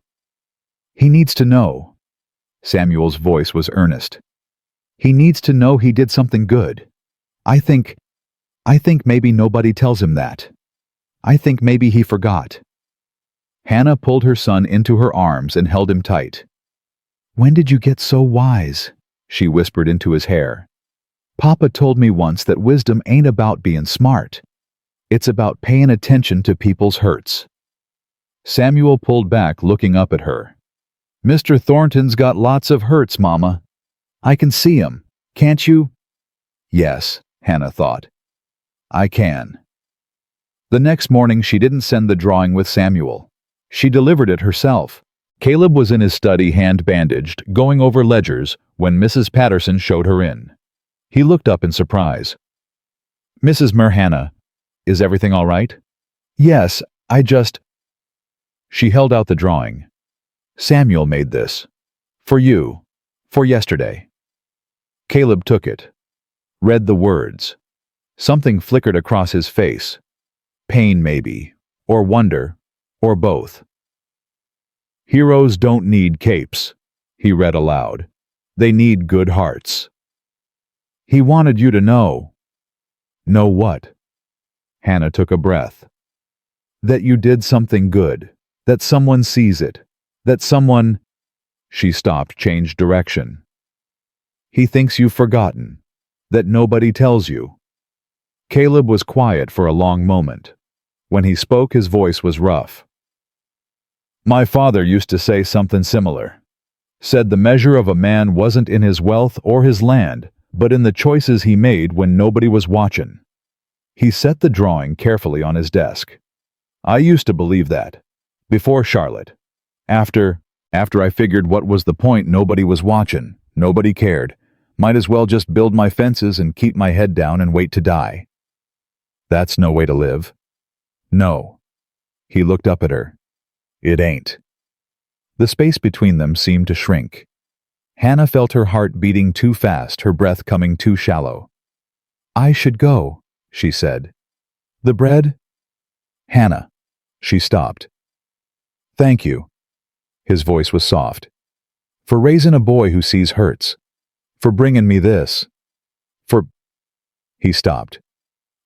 He needs to know. Samuel's voice was earnest. He needs to know he did something good. I think maybe nobody tells him that. I think maybe he forgot. Hannah pulled her son into her arms and held him tight. When did you get so wise? She whispered into his hair. Papa told me once that wisdom ain't about being smart. It's about paying attention to people's hurts. Samuel pulled back, looking up at her. Mr. Thornton's got lots of hurts, Mama. I can see 'em, can't you? Yes, Hannah thought. I can. The next morning she didn't send the drawing with Samuel. She delivered it herself. Caleb was in his study, hand bandaged, going over ledgers, when Mrs. Patterson showed her in. He looked up in surprise. Mrs. Hannah, is everything all right? Yes, I just... She held out the drawing. Samuel made this. For you. For yesterday. Caleb took it. Read the words. Something flickered across his face. Pain, maybe. Or wonder. Or both. Heroes don't need capes, he read aloud. They need good hearts. He wanted you to know. Know what? Hannah took a breath. That you did something good. That someone sees it. That someone... She stopped, changed direction. He thinks you've forgotten. That nobody tells you. Caleb was quiet for a long moment. When he spoke, his voice was rough. My father used to say something similar. Said the measure of a man wasn't in his wealth or his land, but in the choices he made when nobody was watching. He set the drawing carefully on his desk. I used to believe that. Before Charlotte. After After I figured what was the point, nobody was watching, nobody cared. Might as well just build my fences and keep my head down and wait to die. That's no way to live. No. He looked up at her. It ain't. The space between them seemed to shrink. Hannah felt her heart beating too fast, her breath coming too shallow. I should go, she said. The bread? Hannah. She stopped. Thank you. His voice was soft. For raising a boy who sees hurts. For bringing me this. He stopped.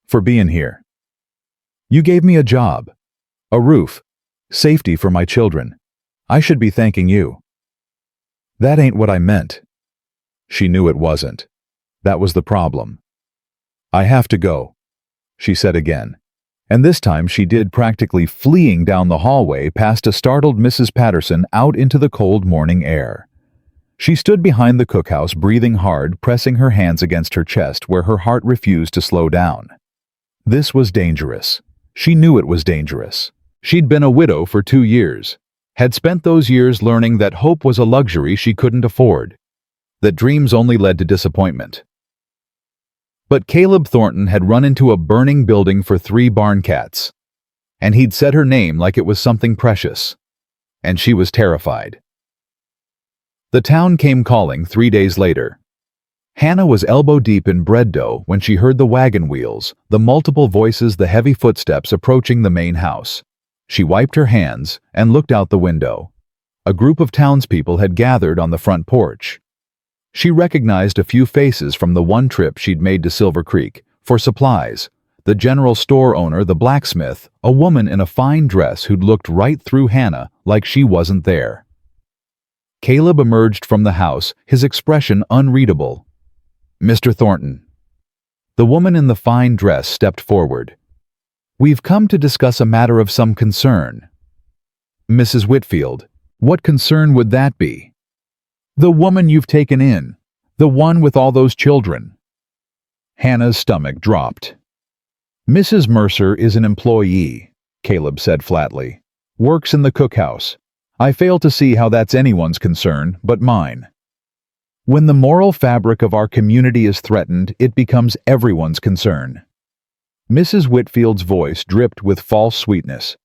For being here. You gave me a job. A roof. Safety for my children. I should be thanking you. That ain't what I meant. She knew it wasn't. That was the problem. I have to go, she said again. And this time she did, practically fleeing down the hallway past a startled Mrs. Patterson out into the cold morning air. She stood behind the cookhouse, breathing hard, pressing her hands against her chest where her heart refused to slow down. This was dangerous. She knew it was dangerous. She'd been a widow for 2 years, had spent those years learning that hope was a luxury she couldn't afford, that dreams only led to disappointment. But Caleb Thornton had run into a burning building for 3 barn cats, and he'd said her name like it was something precious, and she was terrified. The town came calling 3 days later. Hannah was elbow-deep in bread dough when she heard the wagon wheels, the multiple voices, the heavy footsteps approaching the main house. She wiped her hands and looked out the window. A group of townspeople had gathered on the front porch. She recognized a few faces from the one trip she'd made to Silver Creek for supplies. The general store owner, the blacksmith, a woman in a fine dress who'd looked right through Hannah like she wasn't there. Caleb emerged from the house, his expression unreadable. Mr. Thornton. The woman in the fine dress stepped forward. We've come to discuss a matter of some concern. Mrs. Whitfield, what concern would that be? The woman you've taken in, the one with all those children. Hannah's stomach dropped. Mrs. Mercer is an employee, Caleb said flatly. Works in the cookhouse. I fail to see how that's anyone's concern but mine. When the moral fabric of our community is threatened, it becomes everyone's concern. Mrs. Whitfield's voice dripped with false sweetness.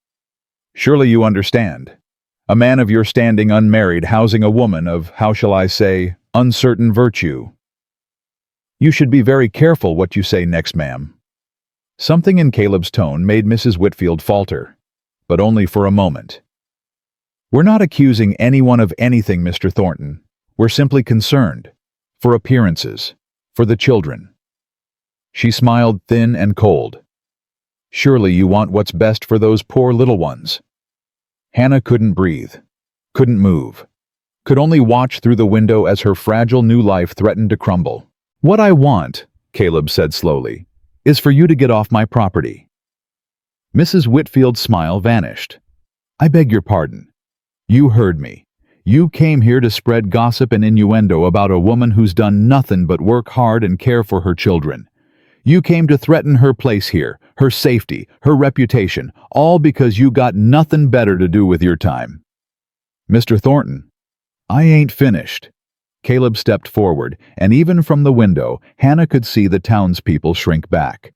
Surely you understand. A man of your standing, unmarried, housing a woman of, how shall I say, uncertain virtue. You should be very careful what you say next, ma'am. Something in Caleb's tone made Mrs. Whitfield falter, but only for a moment. We're not accusing anyone of anything, Mr. Thornton. We're simply concerned. For appearances. For the children. She smiled thin and cold. Surely you want what's best for those poor little ones. Hannah couldn't breathe, couldn't move, could only watch through the window as her fragile new life threatened to crumble. What I want, Caleb said slowly, is for you to get off my property. Mrs. Whitfield's smile vanished. I beg your pardon. You heard me. You came here to spread gossip and innuendo about a woman who's done nothing but work hard and care for her children. You came to threaten her place here, her safety, her reputation, all because you got nothing better to do with your time. Mr. Thornton, I ain't finished. Caleb stepped forward, and even from the window, Hannah could see the townspeople shrink back.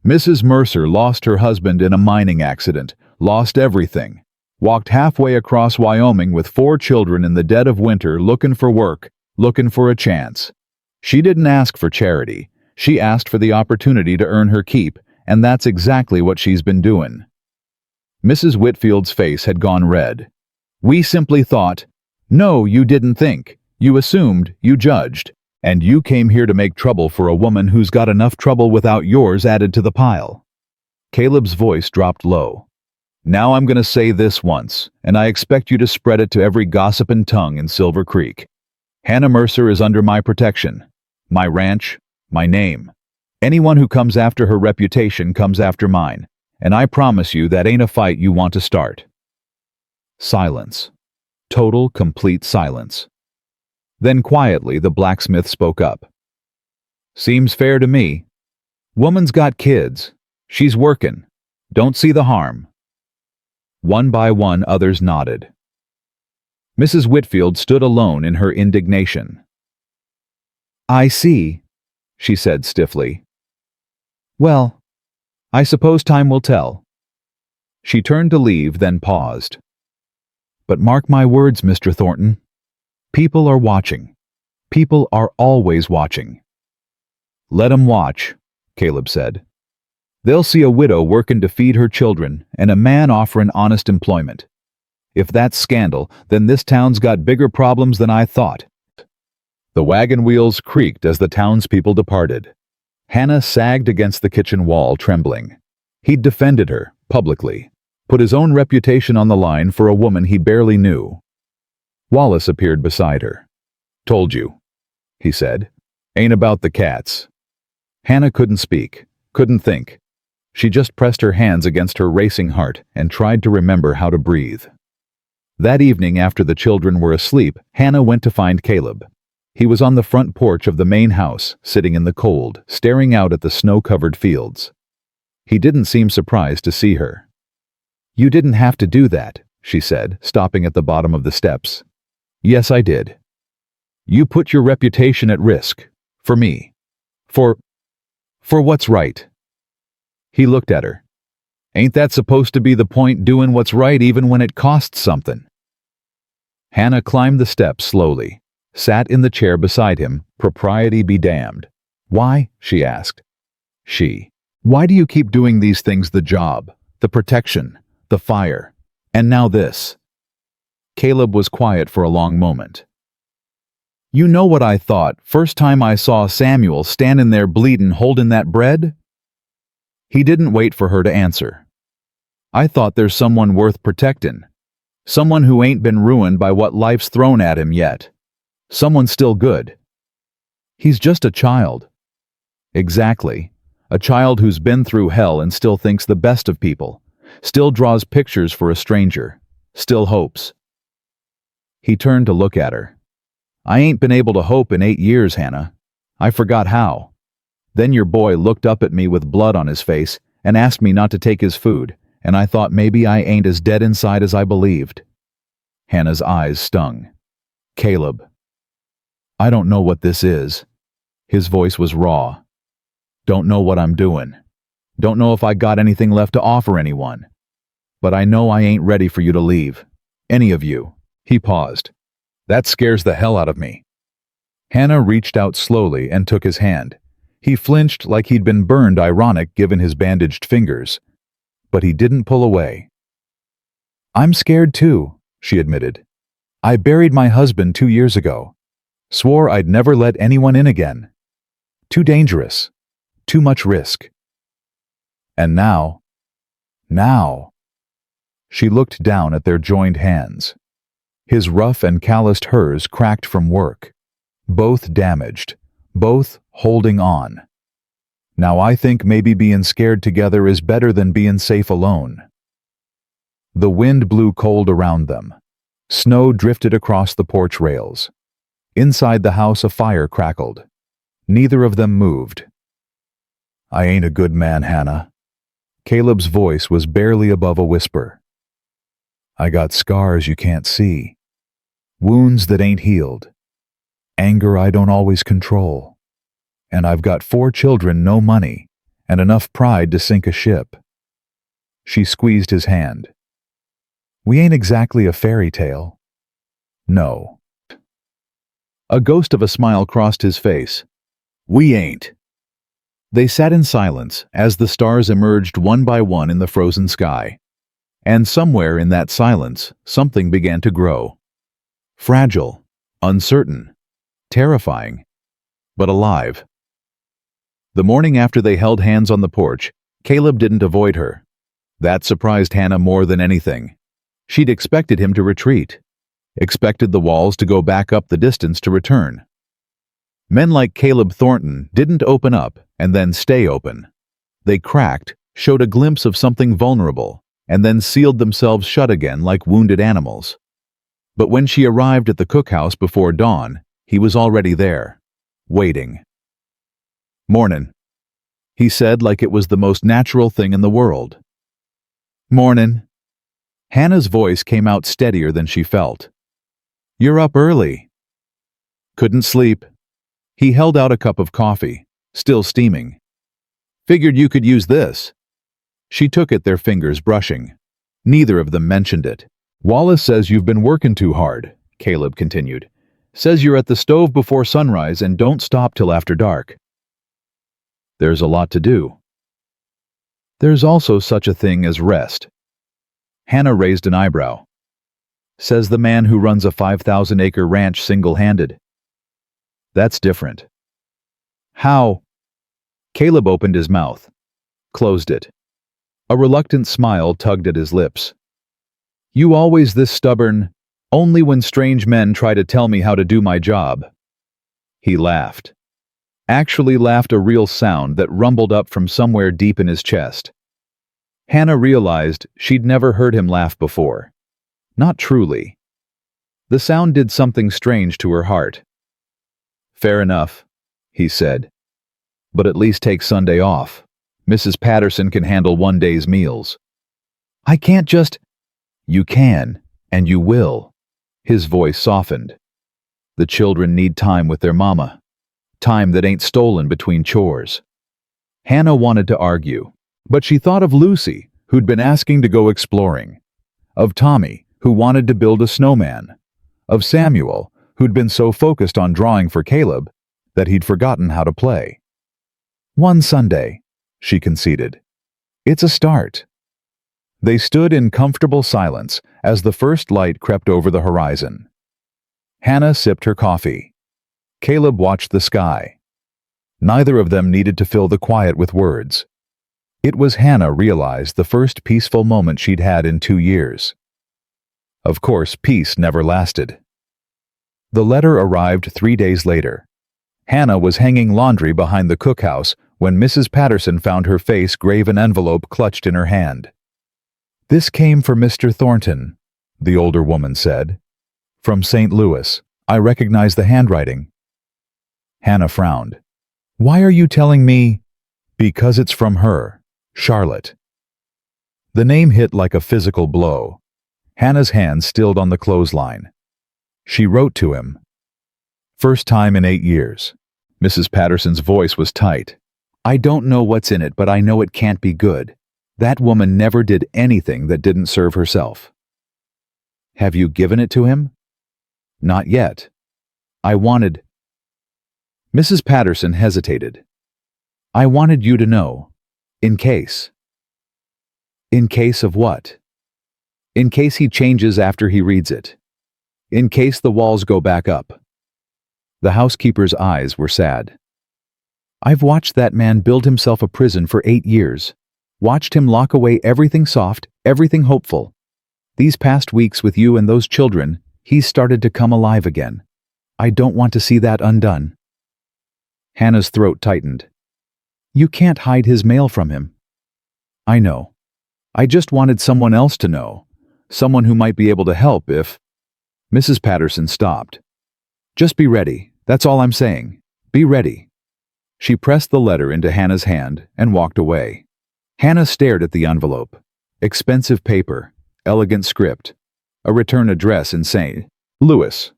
Mrs. Mercer lost her husband in a mining accident, lost everything, walked halfway across Wyoming with 4 children in the dead of winter looking for work, looking for a chance. She didn't ask for charity. She asked for the opportunity to earn her keep, and that's exactly what she's been doing. Mrs. Whitfield's face had gone red. We simply thought, no, you didn't think. You assumed, you judged, and you came here to make trouble for a woman who's got enough trouble without yours added to the pile. Caleb's voice dropped low. Now I'm going to say this once, and I expect you to spread it to every gossiping tongue in Silver Creek. Hannah Mercer is under my protection. My ranch, my name. Anyone who comes after her reputation comes after mine, and I promise you that ain't a fight you want to start. Silence. Total, complete silence. Then quietly the blacksmith spoke up. Seems fair to me. Woman's got kids. She's working. Don't see the harm. One by one others nodded. Mrs. Whitfield stood alone in her indignation. "I see," she said stiffly. "Well, I suppose time will tell." She turned to leave, then paused. "But mark my words, Mr. Thornton. People are watching. People are always watching." "Let 'em watch," Caleb said. "They'll see a widow working to feed her children and a man offering honest employment. If that's scandal, then this town's got bigger problems than I thought." The wagon wheels creaked as the townspeople departed. Hannah sagged against the kitchen wall, trembling. He'd defended her, publicly, put his own reputation on the line for a woman he barely knew. Wallace appeared beside her. "Told you," he said. "Ain't about the cats." Hannah couldn't speak, couldn't think. She just pressed her hands against her racing heart and tried to remember how to breathe. That evening, after the children were asleep, Hannah went to find Caleb. He was on the front porch of the main house, sitting in the cold, staring out at the snow-covered fields. He didn't seem surprised to see her. "You didn't have to do that," she said, stopping at the bottom of the steps. "Yes, I did. You put your reputation at risk. For me. For what's right." He looked at her. "Ain't that supposed to be the point, doing what's right even when it costs something?" Hannah climbed the steps slowly, sat in the chair beside him, propriety be damned. "Why?" she asked. Why do you keep doing these things, the job, the protection, the fire, and now this?" Caleb was quiet for a long moment. "You know what I thought first time I saw Samuel standing there bleedin' holding that bread?" He didn't wait for her to answer. "I thought there's someone worth protectin'. Someone who ain't been ruined by what life's thrown at him yet. Someone still good." "He's just a child." "Exactly. A child who's been through hell and still thinks the best of people, still draws pictures for a stranger, still hopes." He turned to look at her. "I ain't been able to hope in 8 years, Hannah. I forgot how. Then your boy looked up at me with blood on his face and asked me not to take his food, and I thought maybe I ain't as dead inside as I believed." Hannah's eyes stung. "Caleb, I don't know what this is." His voice was raw. "Don't know what I'm doing. Don't know if I got anything left to offer anyone. But I know I ain't ready for you to leave. Any of you." He paused. "That scares the hell out of me." Hannah reached out slowly and took his hand. He flinched like he'd been burned, ironic given his bandaged fingers. But he didn't pull away. "I'm scared too," she admitted. "I buried my husband 2 years ago. Swore I'd never let anyone in again. Too dangerous. Too much risk. And now. She looked down at their joined hands. His rough and calloused hers cracked from work. Both damaged. Both holding on. Now I think maybe being scared together is better than being safe alone." The wind blew cold around them. Snow drifted across the porch rails. Inside the house a fire crackled. Neither of them moved. "I ain't a good man, Hannah." Caleb's voice was barely above a whisper. "I got scars you can't see. Wounds that ain't healed. Anger I don't always control. And I've got 4 children, no money, and enough pride to sink a ship." She squeezed his hand. "We ain't exactly a fairy tale." "No." A ghost of a smile crossed his face. "We ain't." They sat in silence as the stars emerged one by one in the frozen sky. And somewhere in that silence, something began to grow. Fragile, uncertain, terrifying, but alive. The morning after they held hands on the porch, Caleb didn't avoid her. That surprised Hannah more than anything. She'd expected him to retreat, expected the walls to go back up the distance to return. Men like Caleb Thornton didn't open up and then stay open. They cracked, showed a glimpse of something vulnerable, and then sealed themselves shut again like wounded animals. But when she arrived at the cookhouse before dawn, he was already there, waiting. "Mornin'," he said like it was the most natural thing in the world. "Mornin'." Hannah's voice came out steadier than she felt. You're up early. Couldn't sleep. He held out a cup of coffee, still steaming. Figured you could use this. She took it, their fingers brushing. Neither of them mentioned it. Wallace says you've been working too hard, Caleb continued. Says you're at the stove before sunrise and don't stop till after dark. There's a lot to do. There's also such a thing as rest. Hannah raised an eyebrow. Says the man who runs a 5,000-acre ranch single-handed. That's different. How? Caleb opened his mouth, closed it. A reluctant smile tugged at his lips. You always this stubborn, only when strange men try to tell me how to do my job. He laughed. Actually laughed, a real sound that rumbled up from somewhere deep in his chest. Hannah realized she'd never heard him laugh before. Not truly. The sound did something strange to her heart. Fair enough, he said. But at least take Sunday off. Mrs. Patterson can handle one day's meals. I can't just... You can, and you will. His voice softened. The children need time with their mama. Time that ain't stolen between chores. Hannah wanted to argue, but she thought of Lucy, who'd been asking to go exploring. Of Tommy, who wanted to build a snowman. Of Samuel, who'd been so focused on drawing for Caleb that he'd forgotten how to play. One Sunday, she conceded. It's a start. They stood in comfortable silence as the first light crept over the horizon. Hannah sipped her coffee. Caleb watched the sky. Neither of them needed to fill the quiet with words. It was, Hannah realized, the first peaceful moment she'd had in 2 years. Of course, peace never lasted. The letter arrived 3 days later. Hannah was hanging laundry behind the cookhouse when Mrs. Patterson found her face grave an envelope clutched in her hand. This came for Mr. Thornton, the older woman said. From St. Louis. I recognize the handwriting. Hannah frowned. Why are you telling me? Because it's from her, Charlotte. The name hit like a physical blow. Hannah's hand stilled on the clothesline. She wrote to him. First time in 8 years. Mrs. Patterson's voice was tight. I don't know what's in it, but I know it can't be good. That woman never did anything that didn't serve herself. Have you given it to him? Not yet. I wanted... Mrs. Patterson hesitated. I wanted you to know. In case. In case of what? In case he changes after he reads it. In case the walls go back up. The housekeeper's eyes were sad. I've watched that man build himself a prison for 8 years. Watched him lock away everything soft, everything hopeful. These past weeks with you and those children, he's started to come alive again. I don't want to see that undone. Hannah's throat tightened. You can't hide his mail from him. I know. I just wanted someone else to know. Someone who might be able to help if... Mrs. Patterson stopped. Just be ready. That's all I'm saying. Be ready. She pressed the letter into Hannah's hand and walked away. Hannah stared at the envelope. Expensive paper, elegant script, a return address in St. Louis,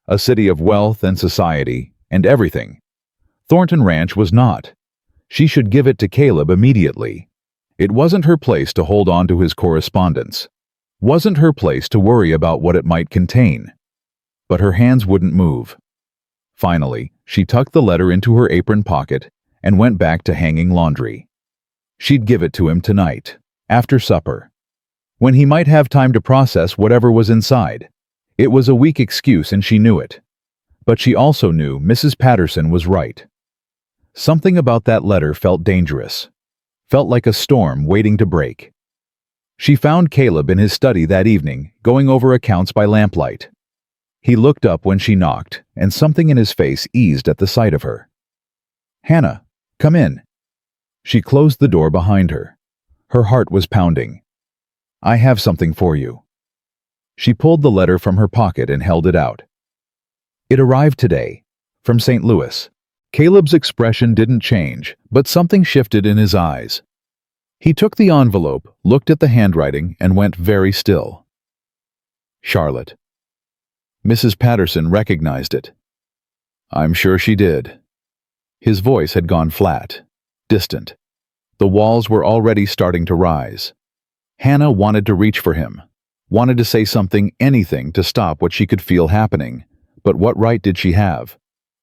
a city of wealth and society and everything. Thornton Ranch was not. She should give it to Caleb immediately. It wasn't her place to hold on to his correspondence. Wasn't her place to worry about what it might contain. But her hands wouldn't move. Finally, she tucked the letter into her apron pocket and went back to hanging laundry. She'd give it to him tonight, after supper, when he might have time to process whatever was inside. It was a weak excuse and she knew it. But she also knew Mrs. Patterson was right. Something about that letter felt dangerous. Felt like a storm waiting to break. She found Caleb in his study that evening, going over accounts by lamplight. He looked up when she knocked, and something in his face eased at the sight of her. Hannah, come in. She closed the door behind her. Her heart was pounding. I have something for you. She pulled the letter from her pocket and held it out. It arrived today, from St. Louis. Caleb's expression didn't change, but something shifted in his eyes. He took the envelope, looked at the handwriting, and went very still. Charlotte. Mrs. Patterson recognized it. I'm sure she did. His voice had gone flat, distant. The walls were already starting to rise. Hannah wanted to reach for him, wanted to say something, anything, to stop what she could feel happening. But what right did she have?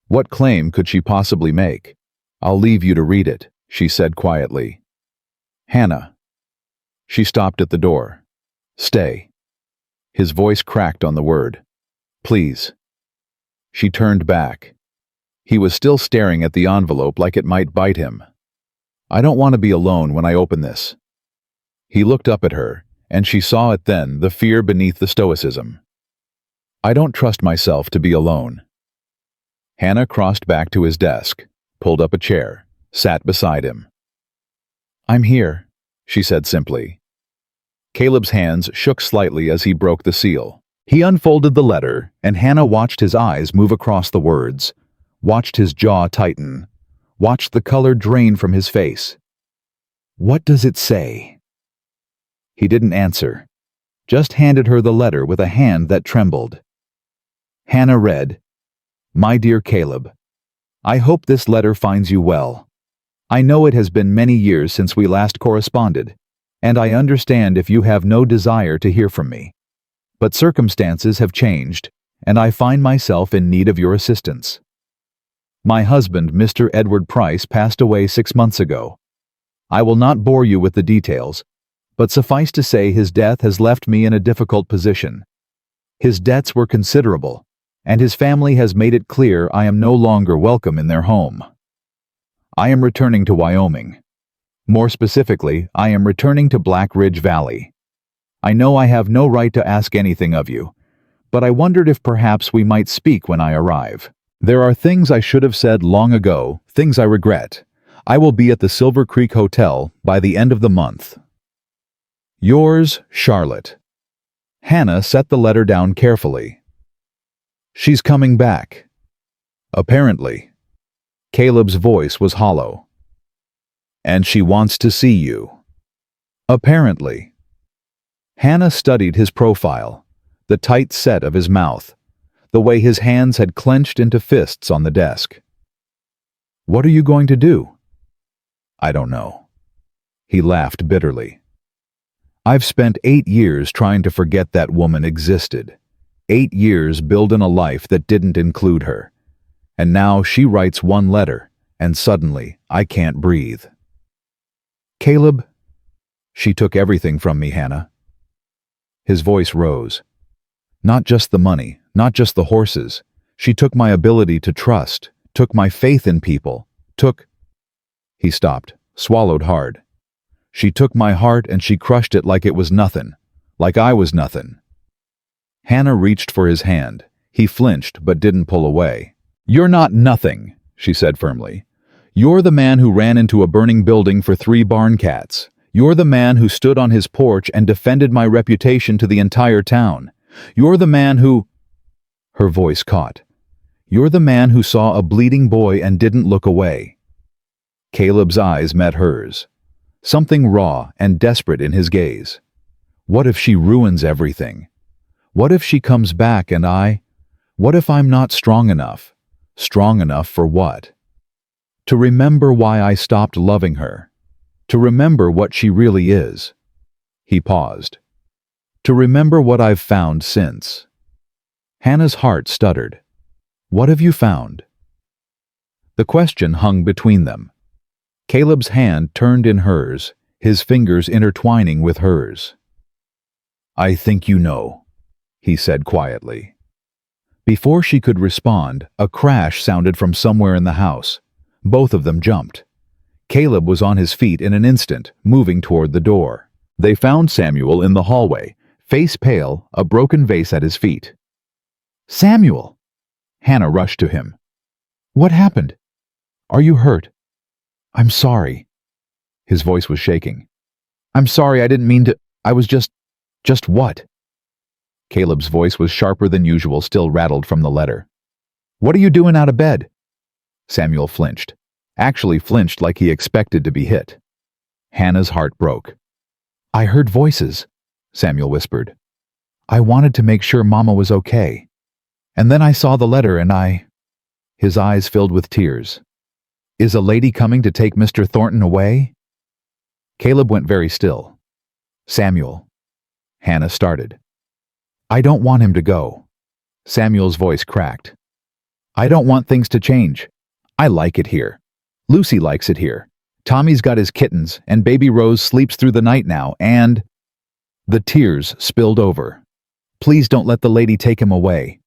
What claim could she possibly make? I'll leave you to read it, she said quietly. Hannah. She stopped at the door. Stay. His voice cracked on the word. Please. She turned back. He was still staring at the envelope like it might bite him. I don't want to be alone when I open this. He looked up at her, and she saw it then, the fear beneath the stoicism. I don't trust myself to be alone. Hannah crossed back to his desk, pulled up a chair, sat beside him. I'm here, she said simply. Caleb's hands shook slightly as he broke the seal. He unfolded the letter, and Hannah watched his eyes move across the words, watched his jaw tighten, watched the color drain from his face. What does it say? He didn't answer, just handed her the letter with a hand that trembled. Hannah read, My dear Caleb, I hope this letter finds you well. I know it has been many years since we last corresponded, and I understand if you have no desire to hear from me. But circumstances have changed, and I find myself in need of your assistance. My husband, Mr. Edward Price, passed away 6 months ago. I will not bore you with the details, but suffice to say his death has left me in a difficult position. His debts were considerable, and his family has made it clear I am no longer welcome in their home. I am returning to Wyoming. More specifically, I am returning to Black Ridge Valley. I know I have no right to ask anything of you, but I wondered if perhaps we might speak when I arrive. There are things I should have said long ago, things I regret. I will be at the Silver Creek Hotel by the end of the month. Yours, Charlotte. Hannah set the letter down carefully. She's coming back. Apparently. Caleb's voice was hollow. And she wants to see you. Apparently. Hannah studied his profile, the tight set of his mouth, the way his hands had clenched into fists on the desk. What are you going to do? I don't know. He laughed bitterly. I've spent 8 years trying to forget that woman existed. 8 years building a life that didn't include her. And now she writes one letter, and suddenly I can't breathe. Caleb, she took everything from me, Hannah. His voice rose. Not just the money, not just the horses. She took my ability to trust, took my faith in people, took... He stopped, swallowed hard. She took my heart and she crushed it like it was nothing, like I was nothing. Hannah reached for his hand. He flinched but didn't pull away. You're not nothing, she said firmly. You're the man who ran into a burning building for 3 barn cats. You're the man who stood on his porch and defended my reputation to the entire town. You're the man who... Her voice caught. You're the man who saw a bleeding boy and didn't look away. Caleb's eyes met hers. Something raw and desperate in his gaze. What if she ruins everything? What if she comes back and what if I'm not strong enough? Strong enough for what? To remember why I stopped loving her. To remember what she really is. He paused. To remember what I've found since. Hannah's heart stuttered. What have you found? The question hung between them. Caleb's hand turned in hers, his fingers intertwining with hers. I think you know, he said quietly. Before she could respond, a crash sounded from somewhere in the house. Both of them jumped. Caleb was on his feet in an instant, moving toward the door. They found Samuel in the hallway, face pale, a broken vase at his feet. Samuel! Hannah rushed to him. What happened? Are you hurt? I'm sorry. His voice was shaking. I'm sorry, I didn't mean to... I was just what? Caleb's voice was sharper than usual, still rattled from the letter. What are you doing out of bed? Samuel flinched. Actually flinched like he expected to be hit. Hannah's heart broke. I heard voices, Samuel whispered. I wanted to make sure Mama was okay. And then I saw the letter and His eyes filled with tears. Is a lady coming to take Mr. Thornton away? Caleb went very still. Samuel. Hannah started. I don't want him to go. Samuel's voice cracked. I don't want things to change. I like it here. Lucy likes it here. Tommy's got his kittens, and baby Rose sleeps through the night now, and… The tears spilled over. Please don't let the lady take him away.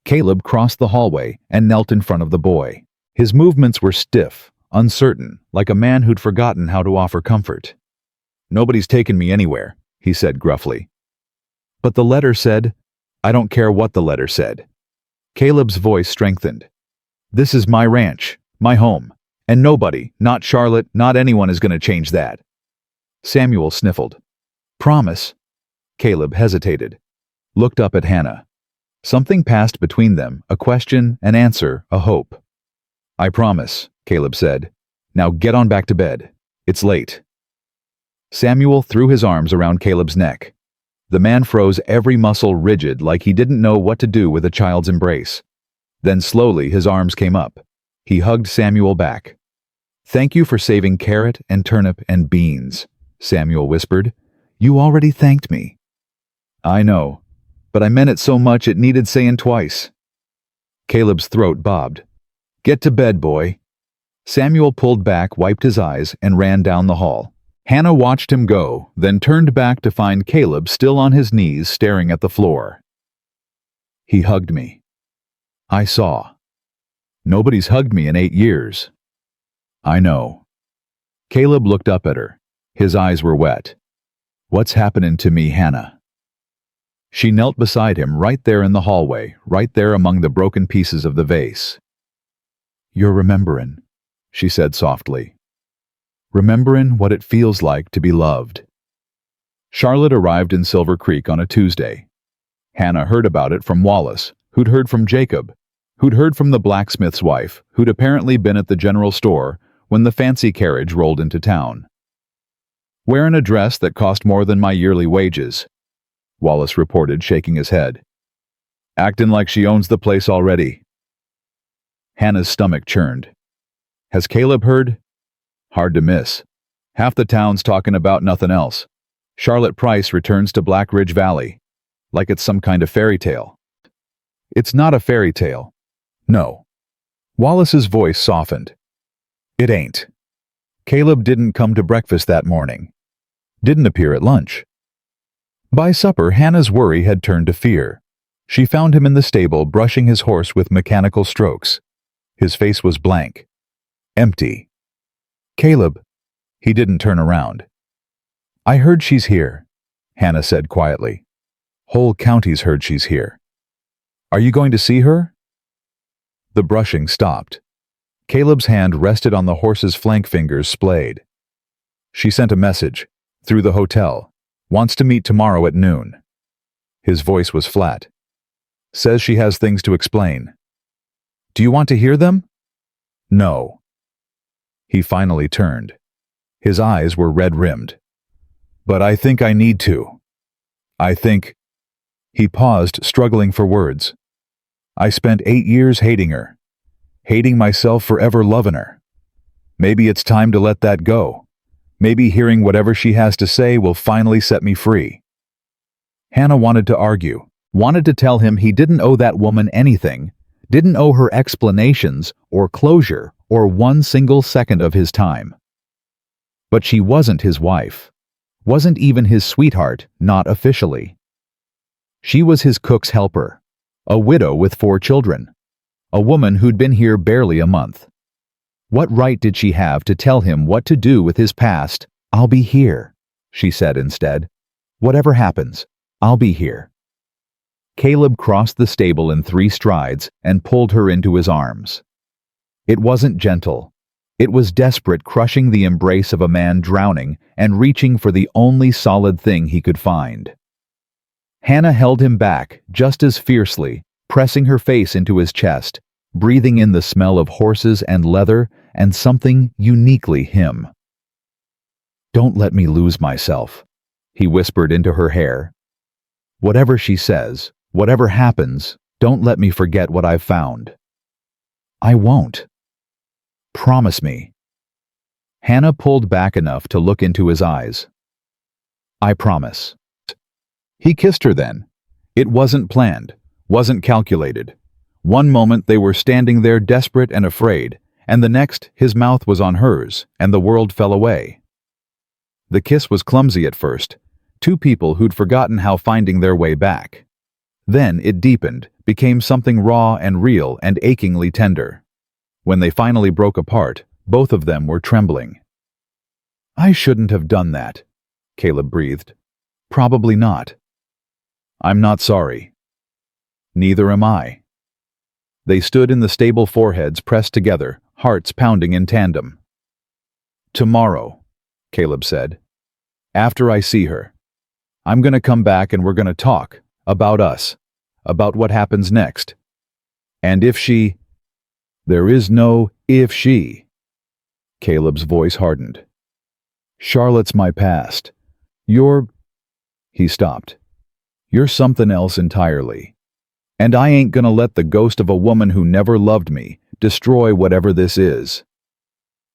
Caleb crossed the hallway and knelt in front of the boy. His movements were stiff, uncertain, like a man who'd forgotten how to offer comfort. Nobody's taken me anywhere, he said gruffly. But the letter said… I don't care what the letter said. Caleb's voice strengthened. This is my ranch, my home, and nobody, not Charlotte, not anyone is going to change that. Samuel sniffled. Promise. Caleb hesitated, looked up at Hannah. Something passed between them, a question, an answer, a hope. I promise, Caleb said. Now get on back to bed. It's late. Samuel threw his arms around Caleb's neck. The man froze, every muscle rigid, like he didn't know what to do with a child's embrace. Then slowly his arms came up. He hugged Samuel back. Thank you for saving carrot and turnip and beans, Samuel whispered. You already thanked me. I know, but I meant it so much it needed saying twice. Caleb's throat bobbed. Get to bed, boy. Samuel pulled back, wiped his eyes, and ran down the hall. Hannah watched him go, then turned back to find Caleb still on his knees staring at the floor. He hugged me. I saw. Nobody's hugged me in 8 years. I know. Caleb looked up at her. His eyes were wet. What's happening to me, Hannah? She knelt beside him right there in the hallway, right there among the broken pieces of the vase. You're rememberin', she said softly. Rememberin' what it feels like to be loved. Charlotte arrived in Silver Creek on a Tuesday. Hannah heard about it from Wallace, who'd heard from Jacob, who'd heard from the blacksmith's wife, who'd apparently been at the general store when the fancy carriage rolled into town. Wearing a dress that cost more than my yearly wages, Wallace reported, shaking his head. Acting like she owns the place already. Hannah's stomach churned. Has Caleb heard? Hard to miss. Half the town's talking about nothing else. Charlotte Price returns to Black Ridge Valley. Like it's some kind of fairy tale. It's not a fairy tale. No. Wallace's voice softened. It ain't. Caleb didn't come to breakfast that morning. Didn't appear at lunch. By supper, Hannah's worry had turned to fear. She found him in the stable brushing his horse with mechanical strokes. His face was blank. Empty. Caleb. He didn't turn around. I heard she's here, Hannah said quietly. Whole county's heard she's here. Are you going to see her? The brushing stopped. Caleb's hand rested on the horse's flank fingers splayed. She sent a message. Through the hotel. Wants to meet tomorrow at noon. His voice was flat. Says she has things to explain. Do you want to hear them? No. He finally turned. His eyes were red-rimmed. But I think I need to. I think… He paused, struggling for words. I spent 8 years hating her. Hating myself for ever loving her. Maybe it's time to let that go. Maybe hearing whatever she has to say will finally set me free. Hannah wanted to argue, wanted to tell him he didn't owe that woman anything, didn't owe her explanations or closure or one single second of his time. But she wasn't his wife, wasn't even his sweetheart, not officially. She was his cook's helper, a widow with 4 children, a woman who'd been here barely a month. What right did she have to tell him what to do with his past? I'll be here, she said instead. Whatever happens, I'll be here. Caleb crossed the stable in 3 strides and pulled her into his arms. It wasn't gentle. It was desperate, crushing the embrace of a man drowning and reaching for the only solid thing he could find. Hannah held him back just as fiercely, pressing her face into his chest, breathing in the smell of horses and leather and something uniquely him. Don't let me lose myself, he whispered into her hair. Whatever she says, whatever happens, Don't let me forget what I've found." "I won't." "Promise me." Hannah pulled back enough to look into his eyes. "I promise." He kissed her then. It wasn't planned, wasn't calculated. One moment they were standing there desperate and afraid, and the next his mouth was on hers, and the world fell away. The kiss was clumsy at first, two people who'd forgotten how finding their way back. Then it deepened, became something raw and real and achingly tender. When they finally broke apart, both of them were trembling. "I shouldn't have done that," Caleb breathed. "Probably not." "I'm not sorry." "Neither am I." They stood in the stable, foreheads pressed together, hearts pounding in tandem. "Tomorrow," Caleb said. "After I see her. I'm gonna come back and we're gonna talk. About us. About what happens next. And if she—" "There is no if she." Caleb's voice hardened. "Charlotte's my past. You're—" He stopped. "You're something else entirely. And I ain't gonna let the ghost of a woman who never loved me destroy whatever this is."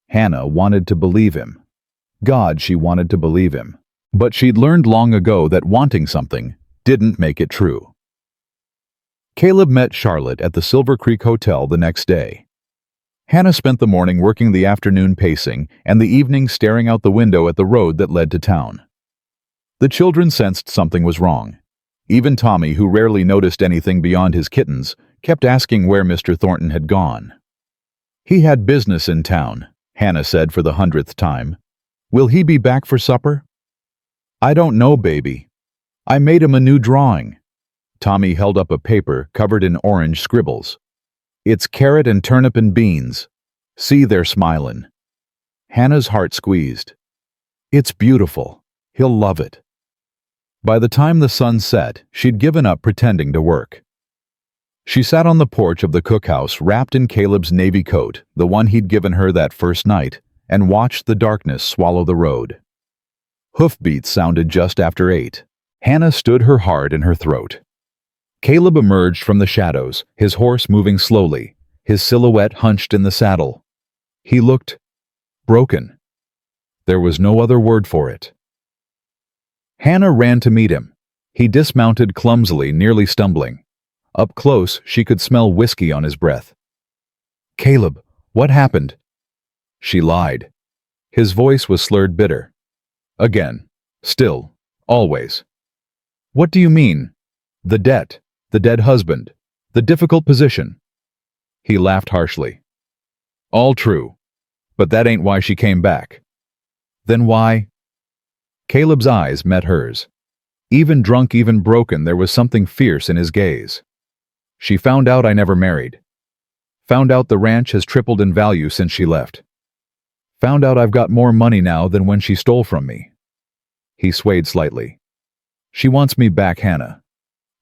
Hannah wanted to believe him. God, she wanted to believe him. But she'd learned long ago that wanting something didn't make it true. Caleb met Charlotte at the Silver Creek Hotel the next day. Hannah spent the morning working, the afternoon pacing, and the evening staring out the window at the road that led to town. The children sensed something was wrong. Even Tommy, who rarely noticed anything beyond his kittens, kept asking where Mr. Thornton had gone. "He had business in town," Hannah said for the 100th time. "Will he be back for supper?" "I don't know, baby. I made him a new drawing." Tommy held up a paper covered in orange scribbles. "It's carrot and turnip and beans. See, they're smilin'." Hannah's heart squeezed. "It's beautiful. He'll love it." By the time the sun set, she'd given up pretending to work. She sat on the porch of the cookhouse wrapped in Caleb's navy coat, the one he'd given her that first night, and watched the darkness swallow the road. Hoofbeats sounded just after 8. Hannah stood, her heart in her throat. Caleb emerged from the shadows, his horse moving slowly, his silhouette hunched in the saddle. He looked broken. There was no other word for it. Hannah ran to meet him. He dismounted clumsily, nearly stumbling. Up close, she could smell whiskey on his breath. "Caleb, what happened?" She lied. His voice was slurred, bitter. "Again. Still. Always." "What do you mean? The debt. The dead husband. The difficult position." He laughed harshly. "All true. But that ain't why she came back." "Then why?" Caleb's eyes met hers. Even drunk, even broken, there was something fierce in his gaze. "She found out I never married. Found out the ranch has tripled in value since she left. Found out I've got more money now than when she stole from me." He swayed slightly. "She wants me back, Hannah.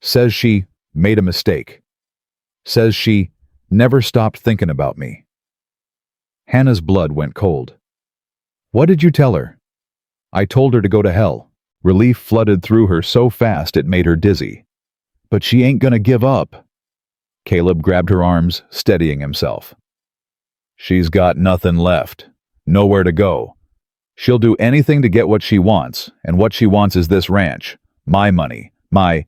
Says she made a mistake. Says she never stopped thinking about me." Hannah's blood went cold. "What did you tell her?" "I told her to go to hell." Relief flooded through her so fast it made her dizzy. "But she ain't gonna give up." Caleb grabbed her arms, steadying himself. "She's got nothing left. Nowhere to go. She'll do anything to get what she wants, and what she wants is this ranch. My money. My—"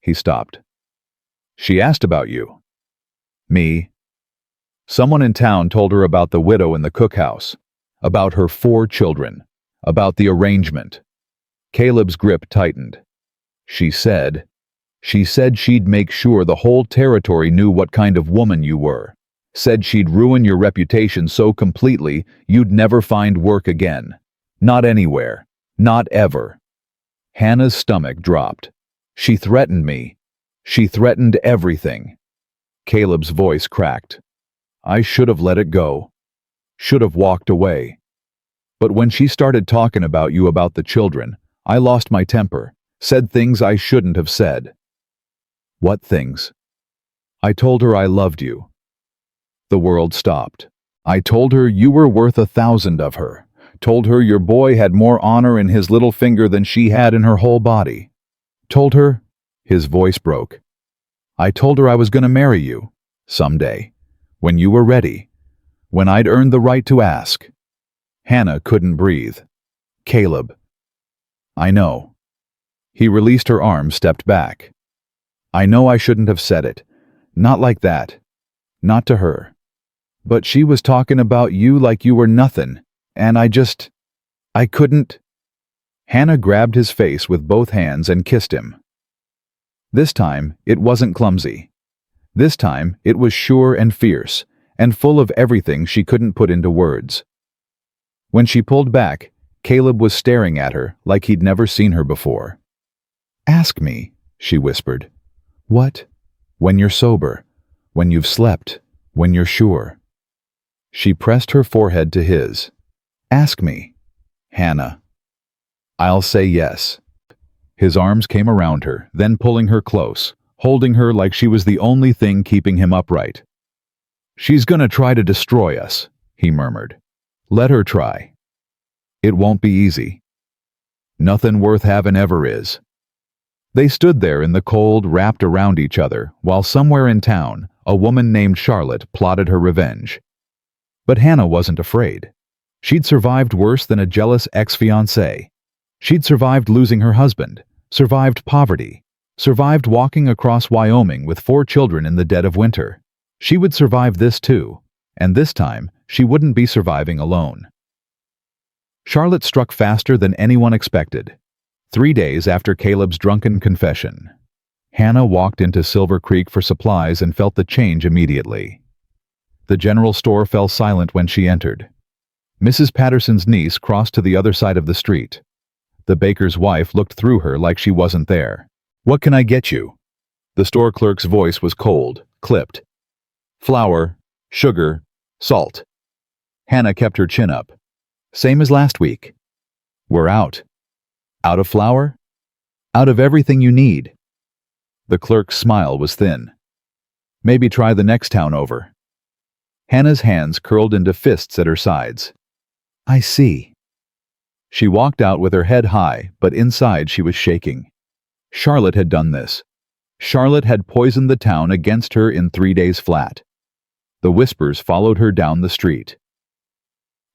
He stopped. "She asked about you." "Me?" "Someone in town told her about the widow in the cookhouse. About her 4 children. About the arrangement." Caleb's grip tightened. She said she'd make sure the whole territory knew what kind of woman you were. Said she'd ruin your reputation so completely you'd never find work again. Not anywhere. Not ever." Hannah's stomach dropped. "She threatened me. She threatened everything." Caleb's voice cracked. "I should have let it go. Should have walked away. But when she started talking about you, about the children, I lost my temper, said things I shouldn't have said." "What things?" "I told her I loved you." The world stopped. "I told her you were worth 1,000 of her. Told her your boy had more honor in his little finger than she had in her whole body. Told her—" His voice broke. I told her I was going to marry you. Someday. When you were ready. When I'd earned the right to ask. Hannah couldn't breathe. Caleb. I know. He released her arm, stepped back. I know I shouldn't have said it. Not like that. Not to her. But she was talking about you like you were nothing, and I couldn't. Hannah grabbed his face with both hands and kissed him. This time, it wasn't clumsy. This time, it was sure and fierce, and full of everything she couldn't put into words. When she pulled back, Caleb was staring at her like he'd never seen her before. Ask me, she whispered. What? When you're sober. When you've slept. When you're sure. She pressed her forehead to his. Ask me, Hannah. I'll say yes. His arms came around her, then pulling her close, holding her like she was the only thing keeping him upright. She's gonna try to destroy us, he murmured. Let her try. It won't be easy. Nothing worth having ever is. They stood there in the cold, wrapped around each other, while somewhere in town, a woman named Charlotte plotted her revenge. But Hannah wasn't afraid. She'd survived worse than a jealous ex-fiancé. She'd survived losing her husband, survived poverty, survived walking across Wyoming with 4 children in the dead of winter. She would survive this too, and this time she wouldn't be surviving alone. Charlotte struck faster than anyone expected. 3 days after Caleb's drunken confession, Hannah walked into Silver Creek for supplies and felt the change immediately. The general store fell silent when she entered. Mrs. Patterson's niece crossed to the other side of the street. The baker's wife looked through her like she wasn't there. What can I get you? The store clerk's voice was cold, clipped. Flour, sugar, salt. Hannah kept her chin up. Same as last week. We're out. Out of flour? Out of everything you need. The clerk's smile was thin. Maybe try the next town over. Hannah's hands curled into fists at her sides. I see. She walked out with her head high, but inside she was shaking. Charlotte had done this. Charlotte had poisoned the town against her in 3 days flat. The whispers followed her down the street.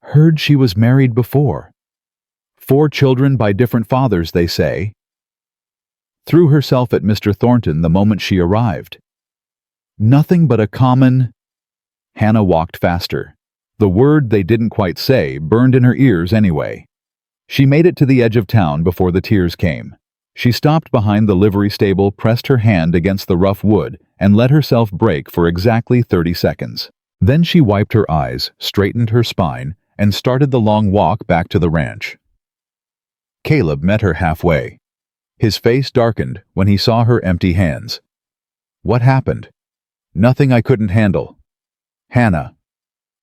Heard she was married before. 4 children by different fathers, they say. Threw herself at Mr. Thornton the moment she arrived. Nothing but a common... Hannah walked faster. The word they didn't quite say burned in her ears anyway. She made it to the edge of town before the tears came. She stopped behind the livery stable, pressed her hand against the rough wood, and let herself break for exactly 30 seconds. Then she wiped her eyes, straightened her spine, and started the long walk back to the ranch. Caleb met her halfway. His face darkened when he saw her empty hands. What happened? Nothing I couldn't handle. Hannah.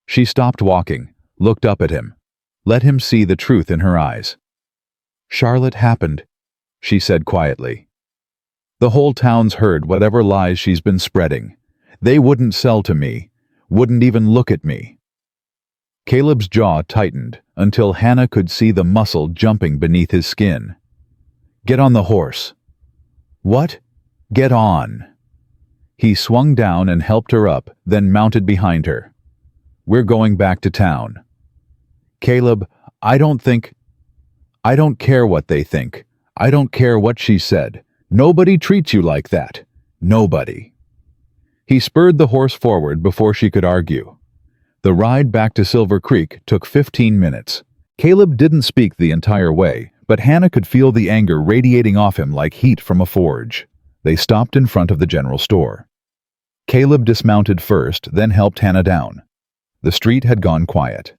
She stopped walking, looked up at him, let him see the truth in her eyes. Charlotte happened, she said quietly. The whole town's heard whatever lies she's been spreading. They wouldn't sell to me, wouldn't even look at me. Caleb's jaw tightened until Hannah could see the muscle jumping beneath his skin. Get on the horse. What? Get on. He swung down and helped her up, then mounted behind her. We're going back to town. Caleb, I don't care what they think. I don't care what she said. Nobody treats you like that. Nobody. He spurred the horse forward before she could argue. The ride back to Silver Creek took 15 minutes. Caleb didn't speak the entire way, but Hannah could feel the anger radiating off him like heat from a forge. They stopped in front of the general store. Caleb dismounted first, then helped Hannah down. The street had gone quiet.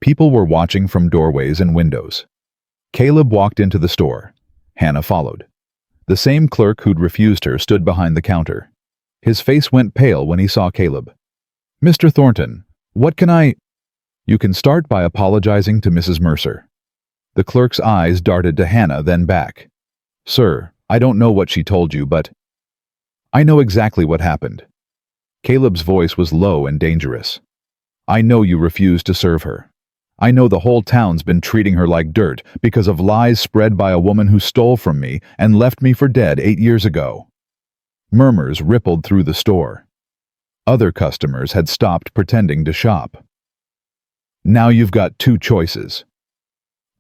People were watching from doorways and windows. Caleb walked into the store. Hannah followed. The same clerk who'd refused her stood behind the counter. His face went pale when he saw Caleb. Mr. Thornton, what can I... You can start by apologizing to Mrs. Mercer. The clerk's eyes darted to Hannah, then back. Sir, I don't know what she told you, but... I know exactly what happened. Caleb's voice was low and dangerous. I know you refused to serve her. I know the whole town's been treating her like dirt because of lies spread by a woman who stole from me and left me for dead 8 years ago. Murmurs rippled through the store. Other customers had stopped pretending to shop. Now you've got two choices.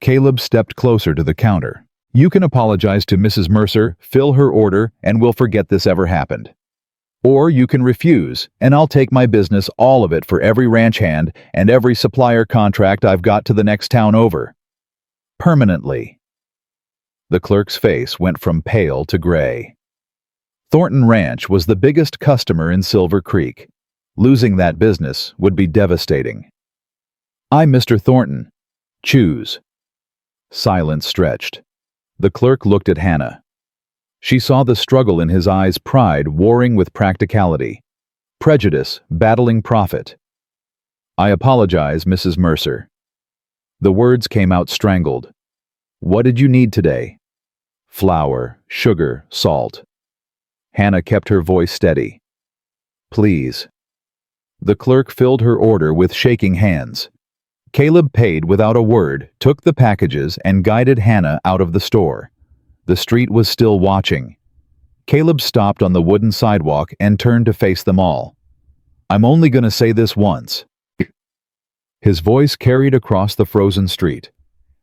Caleb stepped closer to the counter. You can apologize to Mrs. Mercer, fill her order, and we'll forget this ever happened. Or you can refuse, and I'll take my business, all of it, for every ranch hand and every supplier contract I've got to the next town over. Permanently. The clerk's face went from pale to gray. Thornton Ranch was the biggest customer in Silver Creek. Losing that business would be devastating. I'm Mr. Thornton. Choose. Silence stretched. The clerk looked at Hannah. She saw the struggle in his eyes, pride warring with practicality, prejudice battling profit. I apologize, Mrs. Mercer. The words came out strangled. What did you need today? Flour, sugar, salt. Hannah kept her voice steady. Please. The clerk filled her order with shaking hands. Caleb paid without a word, took the packages, and guided Hannah out of the store. The street was still watching. Caleb stopped on the wooden sidewalk and turned to face them all. I'm only going to say this once. His voice carried across the frozen street.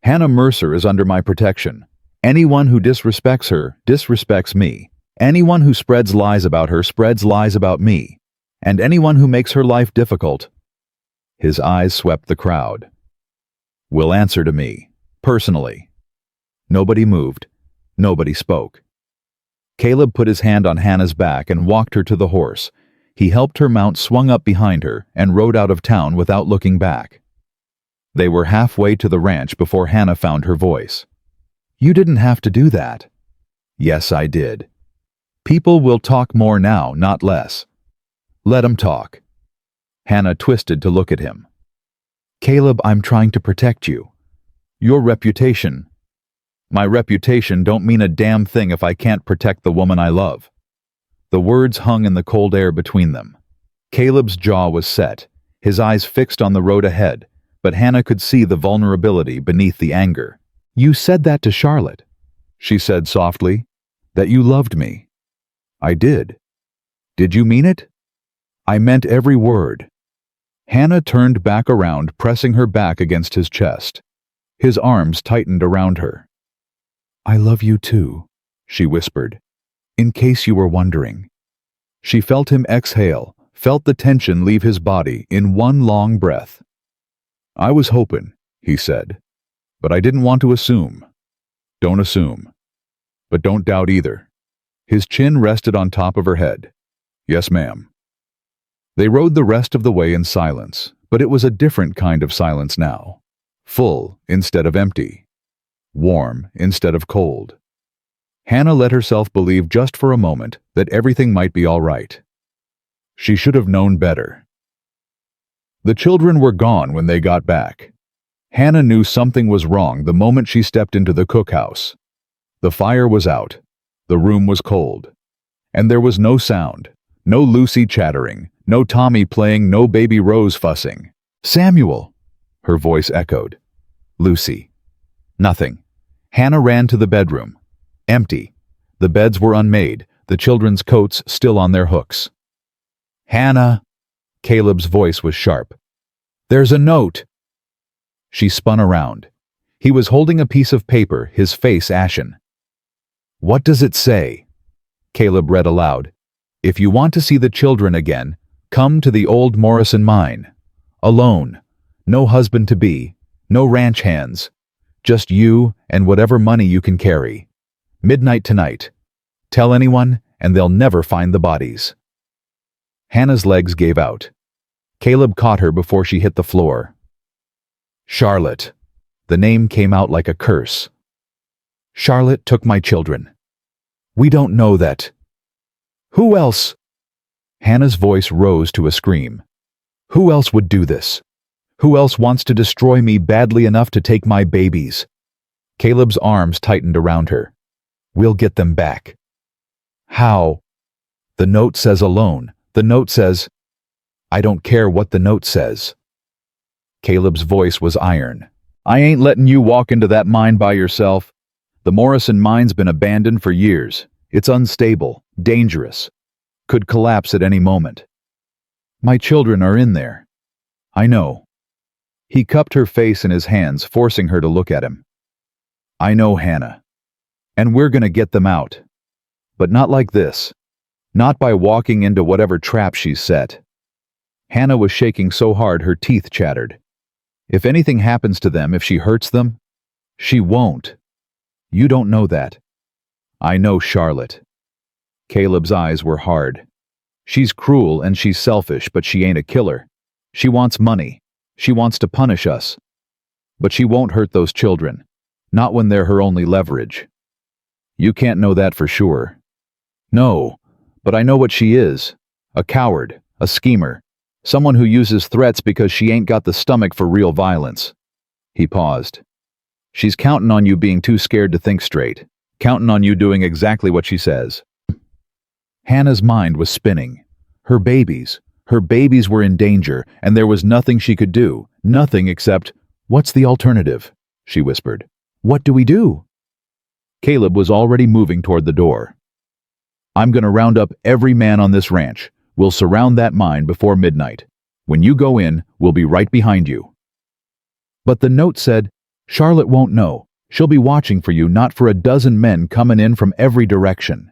Hannah Mercer is under my protection. Anyone who disrespects her disrespects me. Anyone who spreads lies about her spreads lies about me. And anyone who makes her life difficult. His eyes swept the crowd. Will answer to me, personally. Nobody moved. Nobody spoke. Caleb put his hand on Hannah's back and walked her to the horse. He helped her mount, swung up behind her, and rode out of town without looking back. They were halfway to the ranch before Hannah found her voice. You didn't have to do that. Yes, I did. People will talk more now, not less. Let 'em talk. Hannah twisted to look at him. Caleb, I'm trying to protect you. Your reputation. My reputation don't mean a damn thing if I can't protect the woman I love. The words hung in the cold air between them. Caleb's jaw was set, his eyes fixed on the road ahead, but Hannah could see the vulnerability beneath the anger. You said that to Charlotte, she said softly, that you loved me. I did. Did you mean it? I meant every word. Hannah turned back around, pressing her back against his chest. His arms tightened around her. I love you too, she whispered, in case you were wondering. She felt him exhale, felt the tension leave his body in one long breath. I was hoping, he said, but I didn't want to assume. Don't assume. But don't doubt either. His chin rested on top of her head. Yes, ma'am. They rode the rest of the way in silence, but it was a different kind of silence now. Full instead of empty. Warm instead of cold. Hannah let herself believe just for a moment that everything might be all right. She should have known better. The children were gone when they got back. Hannah knew something was wrong the moment she stepped into the cookhouse. The fire was out. The room was cold. And there was no sound, no Lucy chattering, no Tommy playing, no baby Rose fussing. Samuel, her voice echoed. Lucy. Nothing. Hannah ran to the bedroom. Empty. The beds were unmade, the children's coats still on their hooks. Hannah. Caleb's voice was sharp. There's a note. She spun around. He was holding a piece of paper, his face ashen. What does it say? Caleb read aloud. If you want to see the children again, come to the old Morrison mine. Alone. No husband-to-be. No ranch hands. Just you and whatever money you can carry. Midnight tonight. Tell anyone, and they'll never find the bodies. Hannah's legs gave out. Caleb caught her before she hit the floor. Charlotte. The name came out like a curse. Charlotte took my children. We don't know that. Who else? Hannah's voice rose to a scream. Who else would do this? Who else wants to destroy me badly enough to take my babies? Caleb's arms tightened around her. We'll get them back. How? The note says alone. The note says, I don't care what the note says. Caleb's voice was iron. I ain't letting you walk into that mine by yourself. The Morrison mine's been abandoned for years. It's unstable, dangerous. could collapse at any moment. My children are in there. I know. He cupped her face in his hands, forcing her to look at him. I know, Hannah. And we're gonna get them out. But not like this. Not by walking into whatever trap she's set. Hannah was shaking so hard her teeth chattered. If anything happens to them, if she hurts them, she won't. You don't know that. I know, Charlotte. Caleb's eyes were hard. She's cruel and she's selfish, but she ain't a killer. She wants money. She wants to punish us. But she won't hurt those children. Not when they're her only leverage. You can't know that for sure. No, but I know what she is. A coward, a schemer, someone who uses threats because she ain't got the stomach for real violence. He paused. She's counting on you being too scared to think straight, counting on you doing exactly what she says. Hannah's mind was spinning. Her babies were in danger, and there was nothing she could do, nothing except, "What's the alternative?" she whispered. "What do we do?" Caleb was already moving toward the door. "I'm gonna round up every man on this ranch. We'll surround that mine before midnight. When you go in, we'll be right behind you." But the note said, "Charlotte won't know. She'll be watching for you, not for a dozen men coming in from every direction."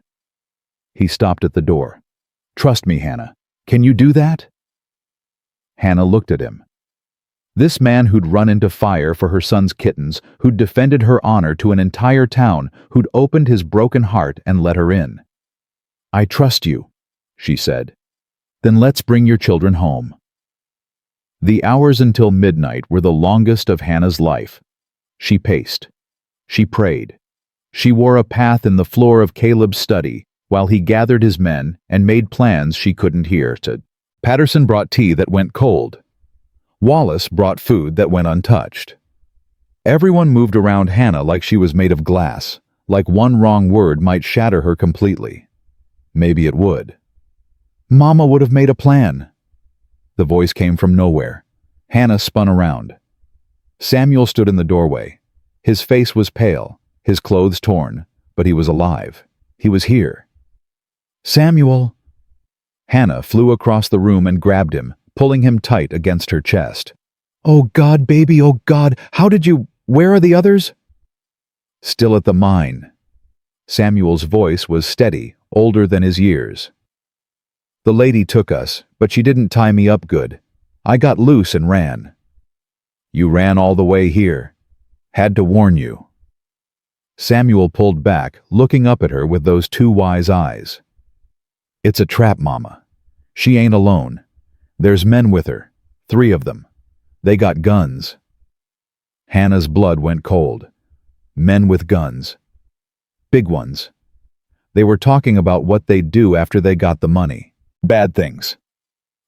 He stopped at the door. "Trust me, Hannah. Can you do that?" Hannah looked at him. This man who'd run into fire for her son's kittens, who'd defended her honor to an entire town, who'd opened his broken heart and let her in. "I trust you," she said. "Then let's bring your children home." The hours until midnight were the longest of Hannah's life. She paced. She prayed. She wore a path in the floor of Caleb's study while he gathered his men and made plans she couldn't hear. Patterson brought tea that went cold. Wallace brought food that went untouched. Everyone moved around Hannah like she was made of glass, like one wrong word might shatter her completely. Maybe it would. "Mama would have made a plan." The voice came from nowhere. Hannah spun around. Samuel stood in the doorway. His face was pale, his clothes torn, but he was alive. He was here. "Samuel!" Hannah flew across the room and grabbed him, pulling him tight against her chest. "Oh God, baby, oh God, how did you— Where are the others?" "Still at the mine." Samuel's voice was steady, older than his years. "The lady took us, but she didn't tie me up good. I got loose and ran." "You ran all the way here. Had to warn you." Samuel pulled back, looking up at her with those two wise eyes. "It's a trap, Mama. She ain't alone. There's men with her. 3 of them. They got guns." Hannah's blood went cold. Men with guns. Big ones. They were talking about what they'd do after they got the money. Bad things.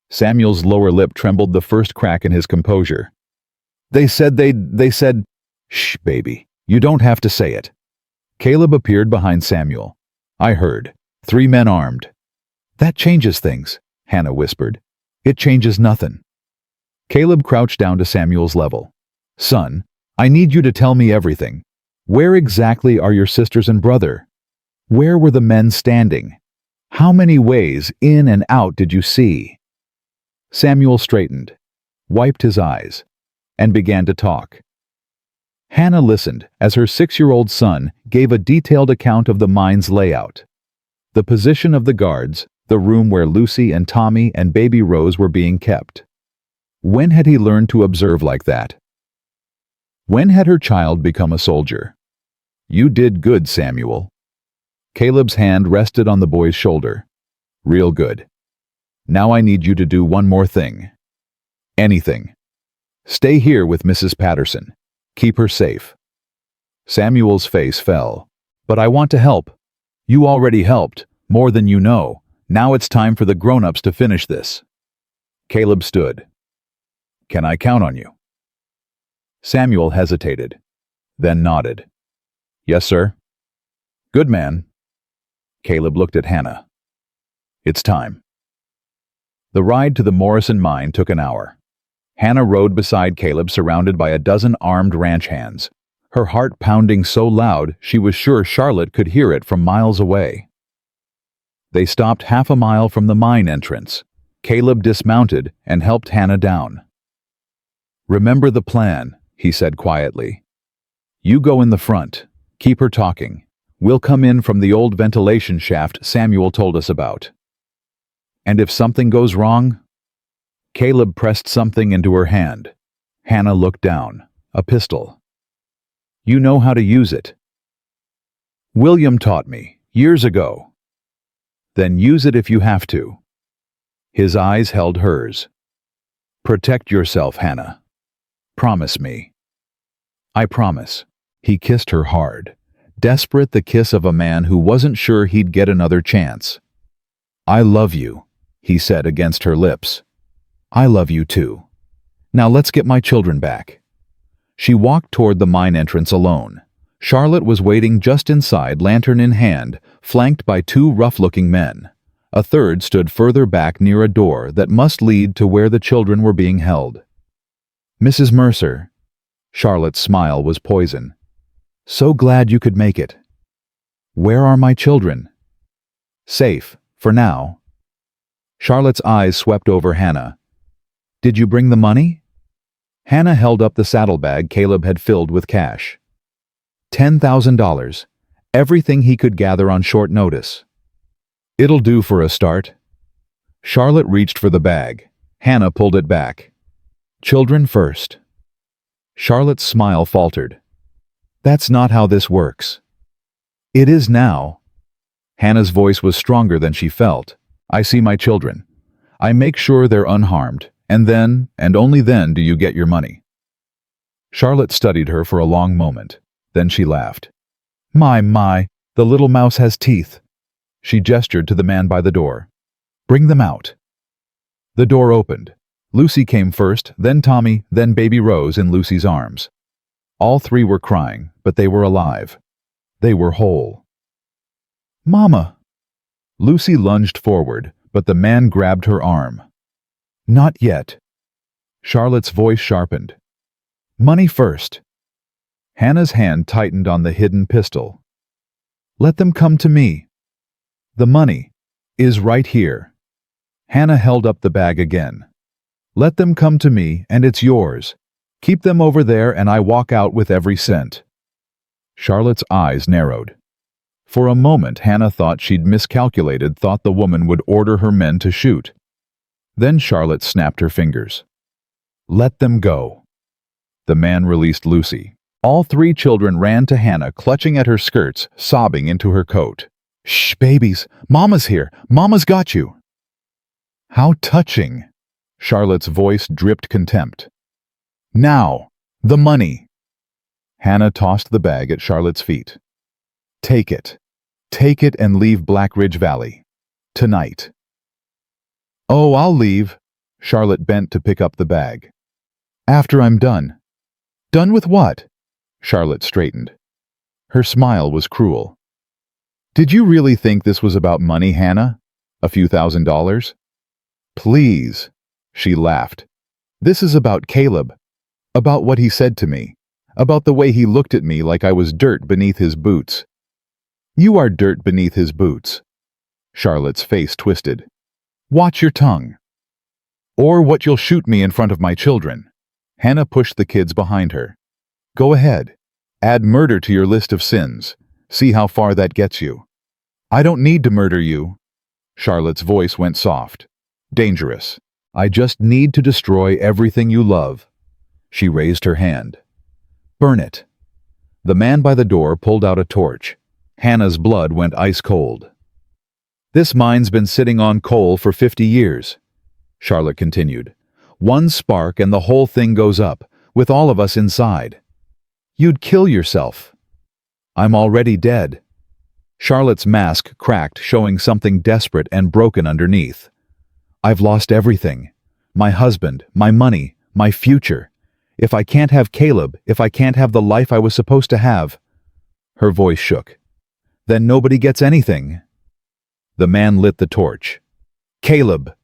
Samuel's lower lip trembled the first crack in his composure. They said, "Shh, baby. You don't have to say it." Caleb appeared behind Samuel. "I heard. 3 men armed." "That changes things," Hannah whispered. "It changes nothing." Caleb crouched down to Samuel's level. "Son, I need you to tell me everything. Where exactly are your sisters and brother? Where were the men standing? How many ways in and out did you see?" Samuel straightened, wiped his eyes, and began to talk. Hannah listened as her 6-year-old son gave a detailed account of the mine's layout. The position of the guards, the room where Lucy and Tommy and baby Rose were being kept. When had he learned to observe like that? When had her child become a soldier? "You did good, Samuel." Caleb's hand rested on the boy's shoulder. "Real good. Now I need you to do one more thing. Anything. Stay here with Mrs. Patterson. Keep her safe." Samuel's face fell. "But I want to help." "You already helped, more than you know. Now it's time for the grown-ups to finish this." Caleb stood. "Can I count on you?" Samuel hesitated, then nodded. "Yes, sir." "Good man." Caleb looked at Hannah. "It's time." The ride to the Morrison mine took an hour. Hannah rode beside Caleb, surrounded by a dozen armed ranch hands, her heart pounding so loud she was sure Charlotte could hear it from miles away. They stopped half a mile from the mine entrance. Caleb dismounted and helped Hannah down. "Remember the plan," he said quietly. "You go in the front. Keep her talking. We'll come in from the old ventilation shaft Samuel told us about. And if something goes wrong—" Caleb pressed something into her hand. Hannah looked down. A pistol. "You know how to use it." "William taught me, years ago." "Then use it if you have to." His eyes held hers. "Protect yourself, Hannah. Promise me." "I promise." He kissed her hard. Desperate, the kiss of a man who wasn't sure he'd get another chance. "I love you," he said against her lips. "I love you too. Now let's get my children back." She walked toward the mine entrance alone. Charlotte was waiting just inside, lantern in hand, flanked by two rough-looking men. A third stood further back near a door that must lead to where the children were being held. "Mrs. Mercer." Charlotte's smile was poison. "So glad you could make it." "Where are my children?" "Safe, for now." Charlotte's eyes swept over Hannah. "Did you bring the money?" Hannah held up the saddlebag Caleb had filled with cash. $10,000, everything he could gather on short notice. "It'll do for a start." Charlotte reached for the bag. Hannah pulled it back. "Children first." Charlotte's smile faltered. "That's not how this works." "It is now." Hannah's voice was stronger than she felt. "I see my children. I make sure they're unharmed, and then, and only then, do you get your money." Charlotte studied her for a long moment. Then she laughed. My, the little mouse has teeth." She gestured to the man by the door. "Bring them out." The door opened. Lucy came first, then Tommy, then baby Rose in Lucy's arms. All three were crying, but they were alive. They were whole. "Mama!" Lucy lunged forward, but the man grabbed her arm. "Not yet." Charlotte's voice sharpened. "Money first." Hannah's hand tightened on the hidden pistol. "Let them come to me. The money is right here." Hannah held up the bag again. "Let them come to me, and it's yours. Keep them over there, and I walk out with every cent." Charlotte's eyes narrowed. For a moment, Hannah thought she'd miscalculated, thought the woman would order her men to shoot. Then Charlotte snapped her fingers. "Let them go." The man released Lucy. All three children ran to Hannah, clutching at her skirts, sobbing into her coat. "Shh, babies! Mama's here! Mama's got you!" "How touching!" Charlotte's voice dripped contempt. "Now! The money!" Hannah tossed the bag at Charlotte's feet. "Take it. Take it and leave Black Ridge Valley. Tonight." "Oh, I'll leave." Charlotte bent to pick up the bag. "After I'm done." "Done with what?" Charlotte straightened. Her smile was cruel. "Did you really think this was about money, Hannah? A few $1,000s? Please." She laughed. "This is about Caleb. About what he said to me. About the way he looked at me like I was dirt beneath his boots." "You are dirt beneath his boots." Charlotte's face twisted. "Watch your tongue. Or what you'll shoot me in front of my children." Hannah pushed the kids behind her. "Go ahead. Add murder to your list of sins. See how far that gets you." "I don't need to murder you." Charlotte's voice went soft. "Dangerous. I just need to destroy everything you love." She raised her hand. "Burn it." The man by the door pulled out a torch. Hannah's blood went ice cold. "This mine's been sitting on coal for 50 years. Charlotte continued. "One spark and the whole thing goes up, with all of us inside. You'd kill yourself." "I'm already dead." Charlotte's mask cracked, showing something desperate and broken underneath. "I've lost everything. My husband, my money, my future. If I can't have Caleb, if I can't have the life I was supposed to have." Her voice shook. "Then nobody gets anything." The man lit the torch. "Caleb!"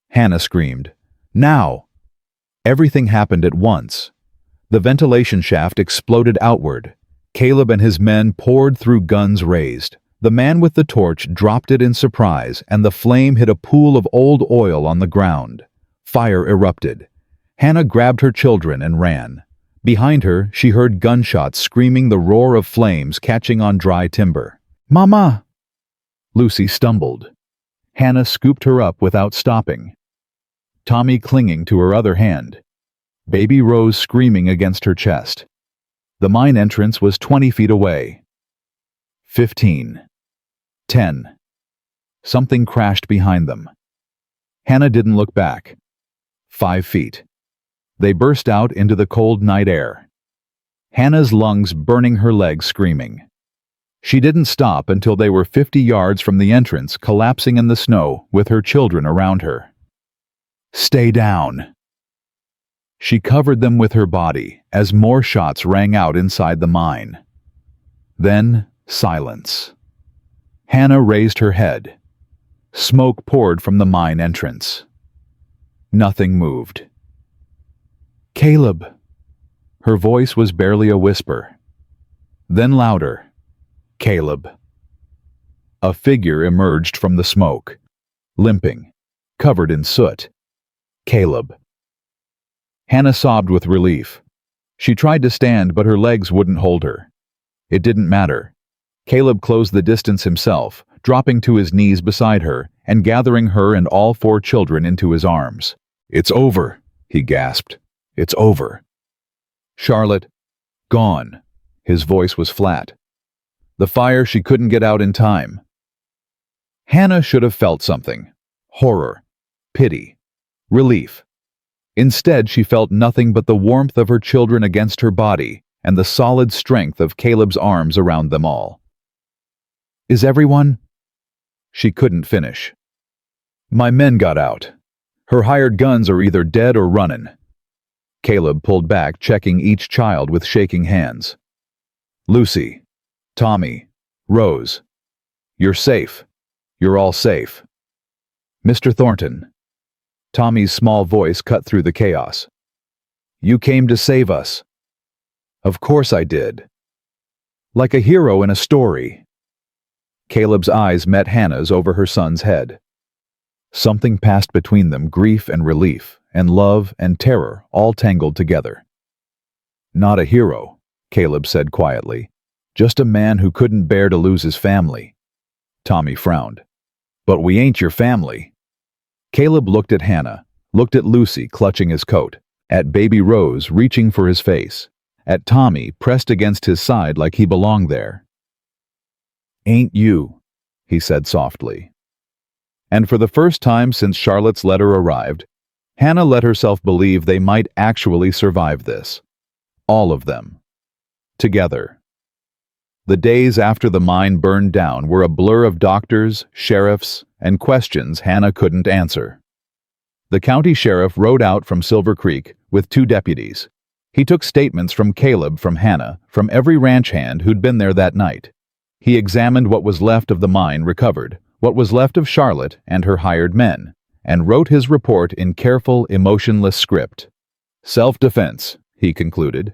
Hannah screamed. "Now!" Everything happened at once. The ventilation shaft exploded outward. Caleb and his men poured through, guns raised. The man with the torch dropped it in surprise, and the flame hit a pool of old oil on the ground. Fire erupted. Hannah grabbed her children and ran. Behind her, she heard gunshots screaming, the roar of flames catching on dry timber. "Mama!" Lucy stumbled. Hannah scooped her up without stopping, Tommy clinging to her other hand. Baby Rose screaming against her chest. The mine entrance was 20 feet away. 15. 10. Something crashed behind them. Hannah didn't look back. 5 feet. They burst out into the cold night air. Hannah's lungs burning, her legs screaming. She didn't stop until they were 50 yards from the entrance, collapsing in the snow with her children around her. "Stay down." She covered them with her body as more shots rang out inside the mine. Then silence. Hannah raised her head. Smoke poured from the mine entrance. Nothing moved. "Caleb." Her voice was barely a whisper. Then louder. "Caleb." A figure emerged from the smoke, limping, covered in soot. "Caleb." Hannah sobbed with relief. She tried to stand, but her legs wouldn't hold her. It didn't matter. Caleb closed the distance himself, dropping to his knees beside her and gathering her and all 4 children into his arms. "It's over," he gasped. "It's over." Charlotte, gone. His voice was flat. The fire she couldn't get out in time. Hannah should have felt something. Horror, pity, relief. Instead, she felt nothing but the warmth of her children against her body and the solid strength of Caleb's arms around them all. "Is everyone?" She couldn't finish. "My men got out. Her hired guns are either dead or runnin'." Caleb pulled back, checking each child with shaking hands. "Lucy, Tommy, Rose, you're safe. You're all safe." "Mr. Thornton." Tommy's small voice cut through the chaos. "You came to save us." "Of course I did. Like a hero in a story." Caleb's eyes met Hannah's over her son's head. Something passed between them, grief and relief, and love and terror all tangled together. "Not a hero," Caleb said quietly. "Just a man who couldn't bear to lose his family." Tommy frowned. "But we ain't your family." Caleb looked at Hannah, looked at Lucy clutching his coat, at Baby Rose reaching for his face, at Tommy pressed against his side like he belonged there. "Ain't you," he said softly. And for the first time since Charlotte's letter arrived, Hannah let herself believe they might actually survive this. All of them. Together. The days after the mine burned down were a blur of doctors, sheriffs, and questions Hannah couldn't answer. The county sheriff rode out from Silver Creek with 2 deputies. He took statements from Caleb, from Hannah, from every ranch hand who'd been there that night. He examined what was left of the mine recovered, what was left of Charlotte and her hired men, and wrote his report in careful, emotionless script. "Self-defense," he concluded.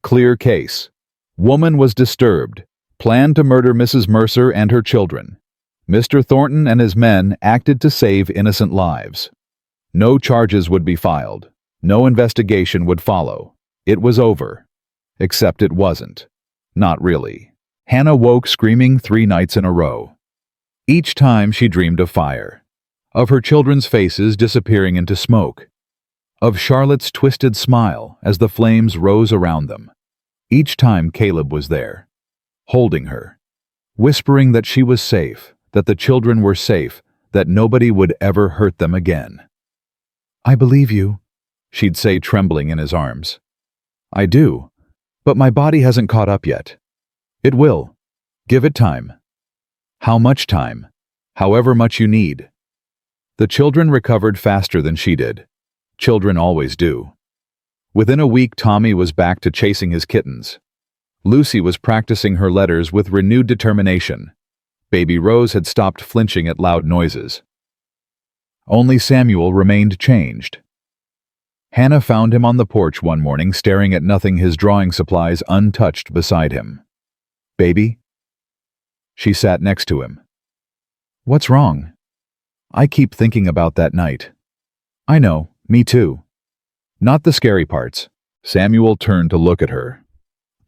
"Clear case. Woman was disturbed, planned to murder Mrs. Mercer and her children. Mr. Thornton and his men acted to save innocent lives. No charges would be filed. No investigation would follow. It was over. Except it wasn't. Not really." Hannah woke screaming 3 nights in a row. Each time she dreamed of fire, of her children's faces disappearing into smoke, of Charlotte's twisted smile as the flames rose around them. Each time Caleb was there, holding her, whispering that she was safe, that the children were safe, that nobody would ever hurt them again. "I believe you," she'd say, trembling in his arms. "I do, but my body hasn't caught up yet. It will. Give it time." "How much time?" "However much you need." The children recovered faster than she did. Children always do. Within a week, Tommy was back to chasing his kittens. Lucy was practicing her letters with renewed determination. Baby Rose had stopped flinching at loud noises. Only Samuel remained changed. Hannah found him on the porch one morning, staring at nothing, his drawing supplies untouched beside him. "Baby?" She sat next to him. What's wrong? I keep thinking about that night. I know, me too. Not the scary parts. Samuel turned to look at her.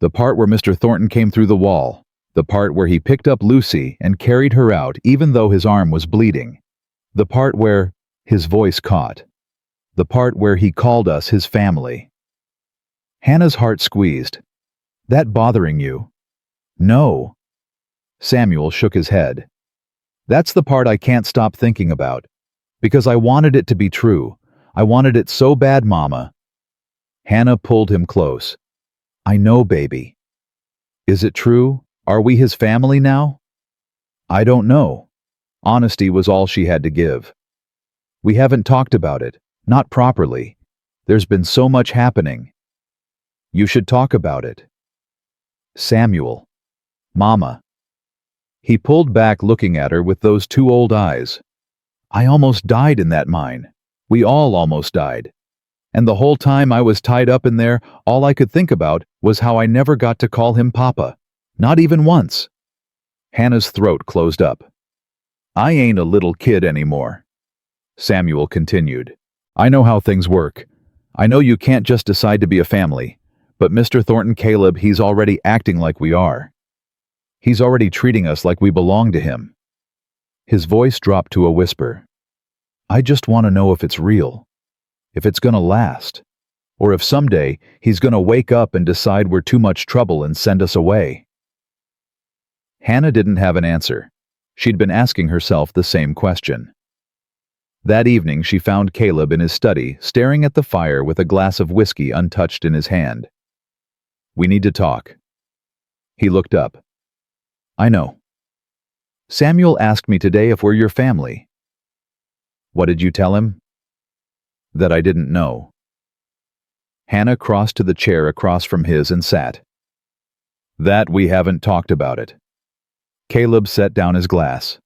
The part where Mr. Thornton came through the wall. The part where he picked up Lucy and carried her out even though his arm was bleeding. The part where his voice caught. The part where he called us his family. Hannah's heart squeezed. That bothering you? No. Samuel shook his head. That's the part I can't stop thinking about. Because I wanted it to be true. I wanted it so bad, Mama. Hannah pulled him close. I know, baby. Is it true? Are we his family now? I don't know. Honesty was all she had to give. We haven't talked about it, not properly. There's been so much happening. You should talk about it. Samuel. Mama. He pulled back looking at her with those two old eyes. I almost died in that mine. We all almost died. And the whole time I was tied up in there, all I could think about was how I never got to call him Papa. Not even once. Hannah's throat closed up. I ain't a little kid anymore. Samuel continued. I know how things work. I know you can't just decide to be a family. But Mr. Thornton Caleb, he's already acting like we are. He's already treating us like we belong to him. His voice dropped to a whisper. I just want to know if it's real. If it's gonna last. Or if someday he's gonna wake up and decide we're too much trouble and send us away. Hannah didn't have an answer. She'd been asking herself the same question. That evening she found Caleb in his study, staring at the fire with a glass of whiskey untouched in his hand. We need to talk. He looked up. I know. Samuel asked me today if we're your family. What did you tell him? That I didn't know. Hannah crossed to the chair across from his and sat. That we haven't talked about it. Caleb set down his glass.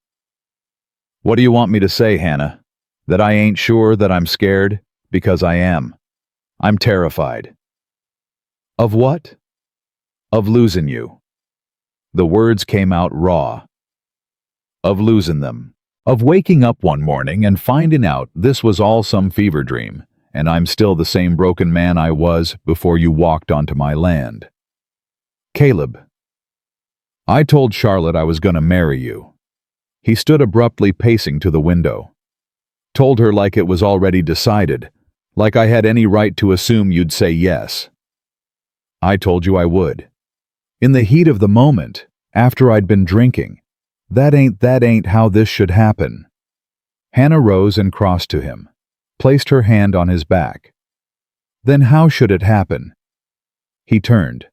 What do you want me to say, Hannah? That I ain't sure, that I'm scared? Because I am. I'm terrified. Of what? Of losing you. The words came out raw. Of losing them. Of waking up one morning and finding out this was all some fever dream, and I'm still the same broken man I was before you walked onto my land. Caleb. I told Charlotte I was gonna marry you. He stood abruptly pacing to the window. Told her like it was already decided, like I had any right to assume you'd say yes. I told you I would. In the heat of the moment, after I'd been drinking. That ain't how this should happen. Hannah rose and crossed to him, placed her hand on his back. Then how should it happen? He turned.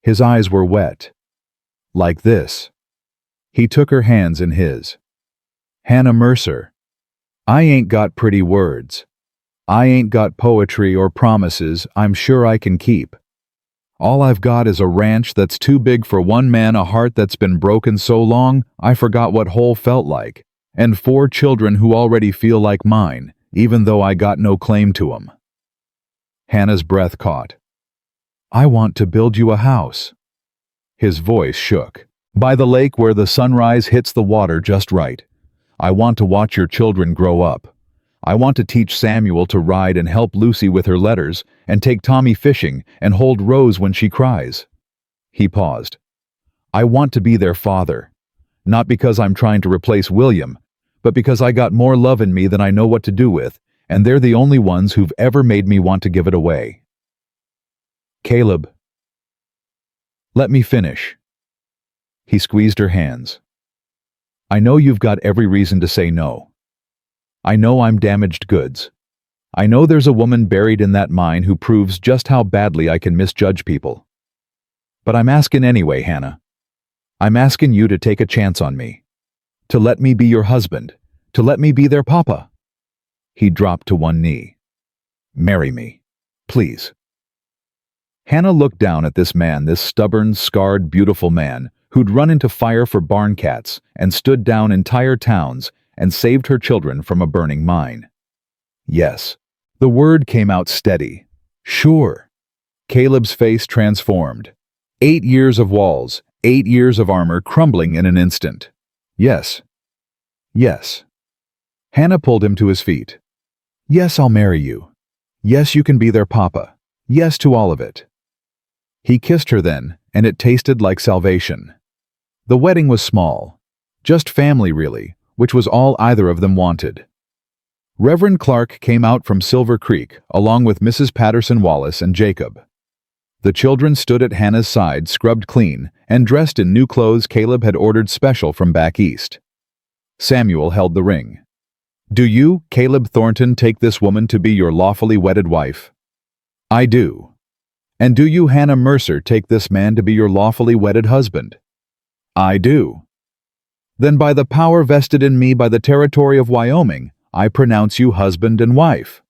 His eyes were wet. Like this. He took her hands in his. Hannah Mercer. I ain't got pretty words. I ain't got poetry or promises I'm sure I can keep. All I've got is a ranch that's too big for one man, a heart that's been broken so long I forgot what whole felt like, and 4 children who already feel like mine, even though I got no claim to 'em. Hannah's breath caught. I want to build you a house. His voice shook. By the lake where the sunrise hits the water just right. I want to watch your children grow up. I want to teach Samuel to ride and help Lucy with her letters and take Tommy fishing and hold Rose when she cries. He paused. I want to be their father. Not because I'm trying to replace William, but because I got more love in me than I know what to do with, and they're the only ones who've ever made me want to give it away. Caleb. Let me finish. He squeezed her hands. I know you've got every reason to say no. I know I'm damaged goods. I know there's a woman buried in that mine who proves just how badly I can misjudge people. But I'm asking anyway, Hannah. I'm asking you to take a chance on me. To let me be your husband. To let me be their papa. He dropped to one knee. Marry me. Please. Hannah looked down at this man, this stubborn, scarred, beautiful man, who'd run into fire for barn cats and stood down entire towns and saved her children from a burning mine. Yes. The word came out steady. Sure. Caleb's face transformed. 8 years of walls, 8 years of armor crumbling in an instant. Yes. Yes. Hannah pulled him to his feet. Yes, I'll marry you. Yes, you can be their papa. Yes to all of it. He kissed her then, and it tasted like salvation. The wedding was small. Just family, really, which was all either of them wanted. Reverend Clark came out from Silver Creek, along with Mrs. Patterson Wallace and Jacob. The children stood at Hannah's side, scrubbed clean, and dressed in new clothes Caleb had ordered special from back east. Samuel held the ring. Do you, Caleb Thornton, take this woman to be your lawfully wedded wife? I do. And do you, Hannah Mercer, take this man to be your lawfully wedded husband? I do. Then by the power vested in me by the territory of Wyoming, I pronounce you husband and wife.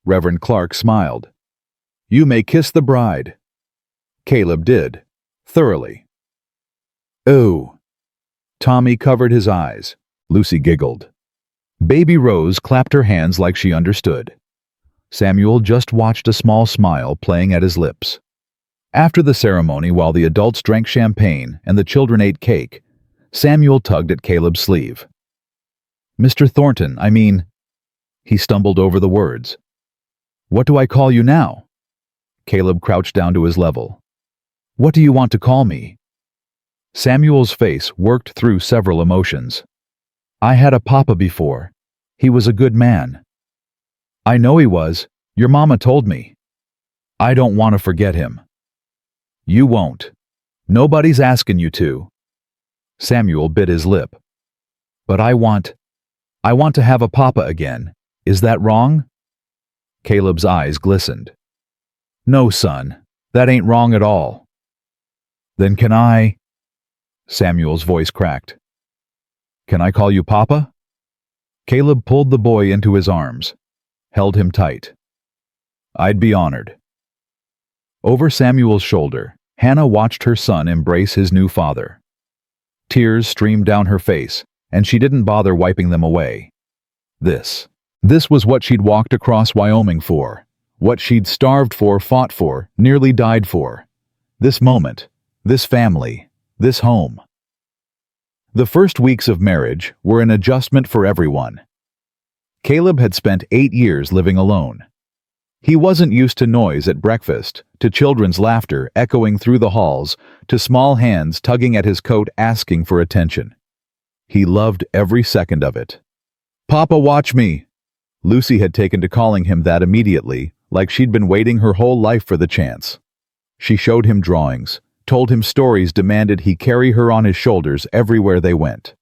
Reverend Clark smiled. You may kiss the bride. Caleb did, thoroughly. Ooh. Tommy covered his eyes. Lucy giggled. Baby Rose clapped her hands like she understood. Samuel just watched a small smile playing at his lips. After the ceremony, while the adults drank champagne and the children ate cake, Samuel tugged at Caleb's sleeve. Mr. Thornton, I mean... He stumbled over the words. What do I call you now? Caleb crouched down to his level. What do you want to call me? Samuel's face worked through several emotions. I had a papa before. He was a good man. I know he was. Your mama told me. I don't want to forget him. You won't. Nobody's asking you to. Samuel bit his lip. But I want to have a papa again. Is that wrong? Caleb's eyes glistened. No, son. That ain't wrong at all. Then can I... Samuel's voice cracked. Can I call you Papa? Caleb pulled the boy into his arms, held him tight. I'd be honored. Over Samuel's shoulder, Hannah watched her son embrace his new father. Tears streamed down her face, and she didn't bother wiping them away. This was what she'd walked across Wyoming for, what she'd starved for, fought for, nearly died for. This moment, this family, this home. The first weeks of marriage were an adjustment for everyone. Caleb had spent 8 years living alone. He wasn't used to noise at breakfast, to children's laughter echoing through the halls, to small hands tugging at his coat asking for attention. He loved every second of it. Papa, watch me! Lucy had taken to calling him that immediately, like she'd been waiting her whole life for the chance. She showed him drawings, told him stories, demanded he carry her on his shoulders everywhere they went.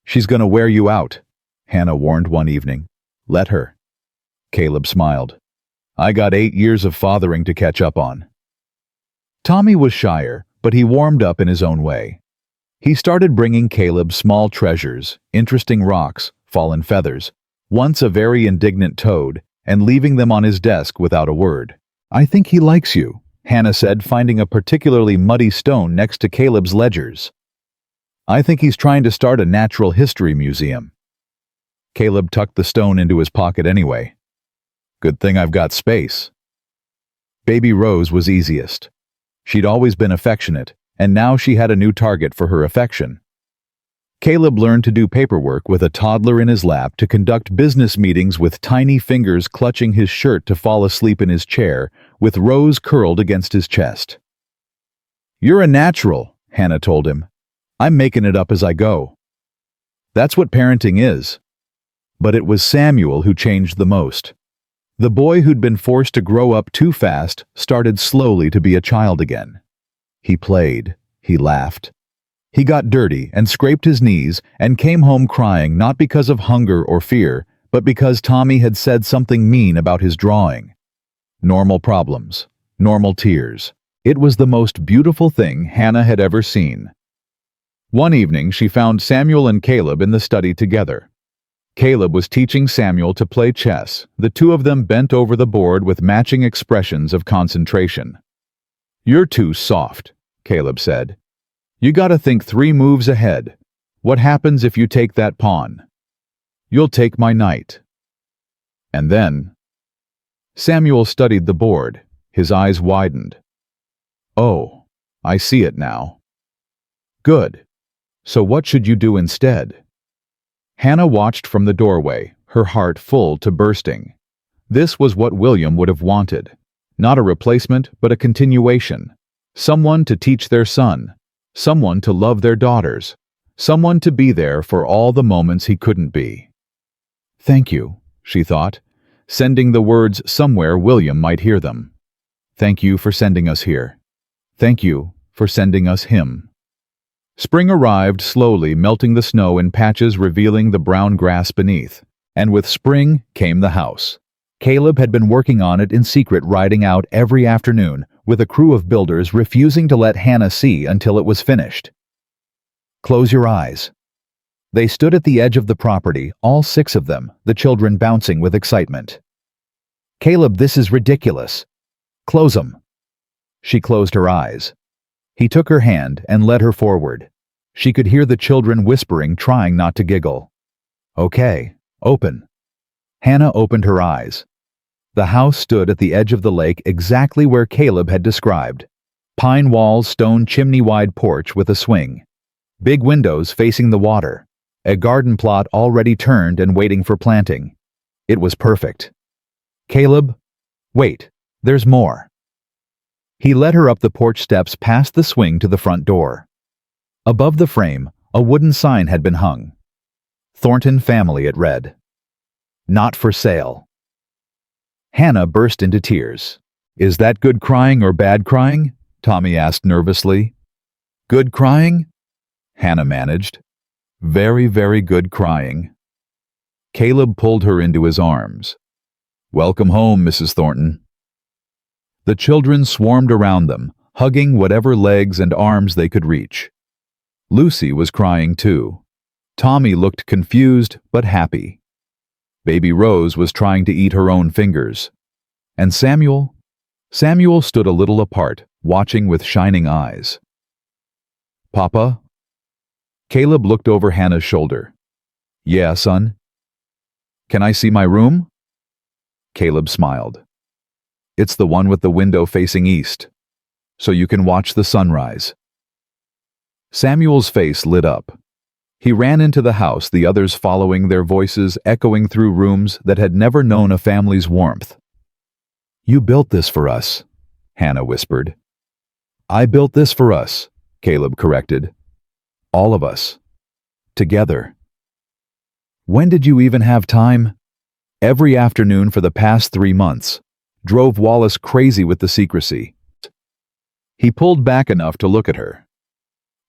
She's gonna wear you out, Hannah warned one evening. Let her. Caleb smiled. I got 8 years of fathering to catch up on. Tommy was shyer, but he warmed up in his own way. He started bringing Caleb small treasures, interesting rocks, fallen feathers, once a very indignant toad, and leaving them on his desk without a word. I think he likes you, Hannah said, finding a particularly muddy stone next to Caleb's ledgers. I think he's trying to start a natural history museum. Caleb tucked the stone into his pocket anyway. Good thing I've got space. Baby Rose was easiest. She'd always been affectionate, and now she had a new target for her affection. Caleb learned to do paperwork with a toddler in his lap, to conduct business meetings with tiny fingers clutching his shirt, to fall asleep in his chair, with Rose curled against his chest. You're a natural, Hannah told him. I'm making it up as I go. That's what parenting is. But it was Samuel who changed the most. The boy who'd been forced to grow up too fast started slowly to be a child again. He played, he laughed. He got dirty and scraped his knees and came home crying, not because of hunger or fear, but because Tommy had said something mean about his drawing. Normal problems, normal tears. It was the most beautiful thing Hannah had ever seen. One evening she found Samuel and Caleb in the study together. Caleb was teaching Samuel to play chess, the two of them bent over the board with matching expressions of concentration. You're too soft, Caleb said. You gotta think 3 moves ahead. What happens if you take that pawn? You'll take my knight. And then... Samuel studied the board. His eyes widened. Oh, I see it now. Good. So what should you do instead? Hannah watched from the doorway, her heart full to bursting. This was what William would have wanted. Not a replacement, but a continuation. Someone to teach their son. Someone to love their daughters. Someone to be there for all the moments he couldn't be. Thank you, she thought, sending the words somewhere William might hear them. Thank you for sending us here. Thank you for sending us him. Spring arrived slowly, melting the snow in patches, revealing the brown grass beneath. And with spring came the house. Caleb had been working on it in secret, riding out every afternoon, with a crew of builders refusing to let Hannah see until it was finished. Close your eyes. They stood at the edge of the property, all 6 of them, the children bouncing with excitement. Caleb, this is ridiculous. Close 'em. She closed her eyes. He took her hand and led her forward. She could hear the children whispering, trying not to giggle. Okay, open. Hannah opened her eyes. The house stood at the edge of the lake, exactly where Caleb had described. Pine walls, stone chimney-wide porch with a swing. Big windows facing the water. A garden plot already turned and waiting for planting. It was perfect. Caleb, wait, there's more. He led her up the porch steps past the swing to the front door. Above the frame, a wooden sign had been hung. Thornton Family, it read. Not for sale. Hannah burst into tears. Is that good crying or bad crying? Tommy asked nervously. Good crying? Hannah managed. Very, very good crying. Caleb pulled her into his arms. Welcome home, Mrs. Thornton. The children swarmed around them, hugging whatever legs and arms they could reach. Lucy was crying too. Tommy looked confused but happy. Baby Rose was trying to eat her own fingers. And Samuel stood a little apart, watching with shining eyes. Papa? Caleb looked over Hannah's shoulder. Yeah, son? Can I see my room? Caleb smiled. It's the one with the window facing east, so you can watch the sunrise. Samuel's face lit up. He ran into the house, the others following, their voices echoing through rooms that had never known a family's warmth. You built this for us, Hannah whispered. I built this for us, Caleb corrected. All of us. Together. When did you even have time? Every afternoon for the past 3 months. Drove Wallace crazy with the secrecy. He pulled back enough to look at her.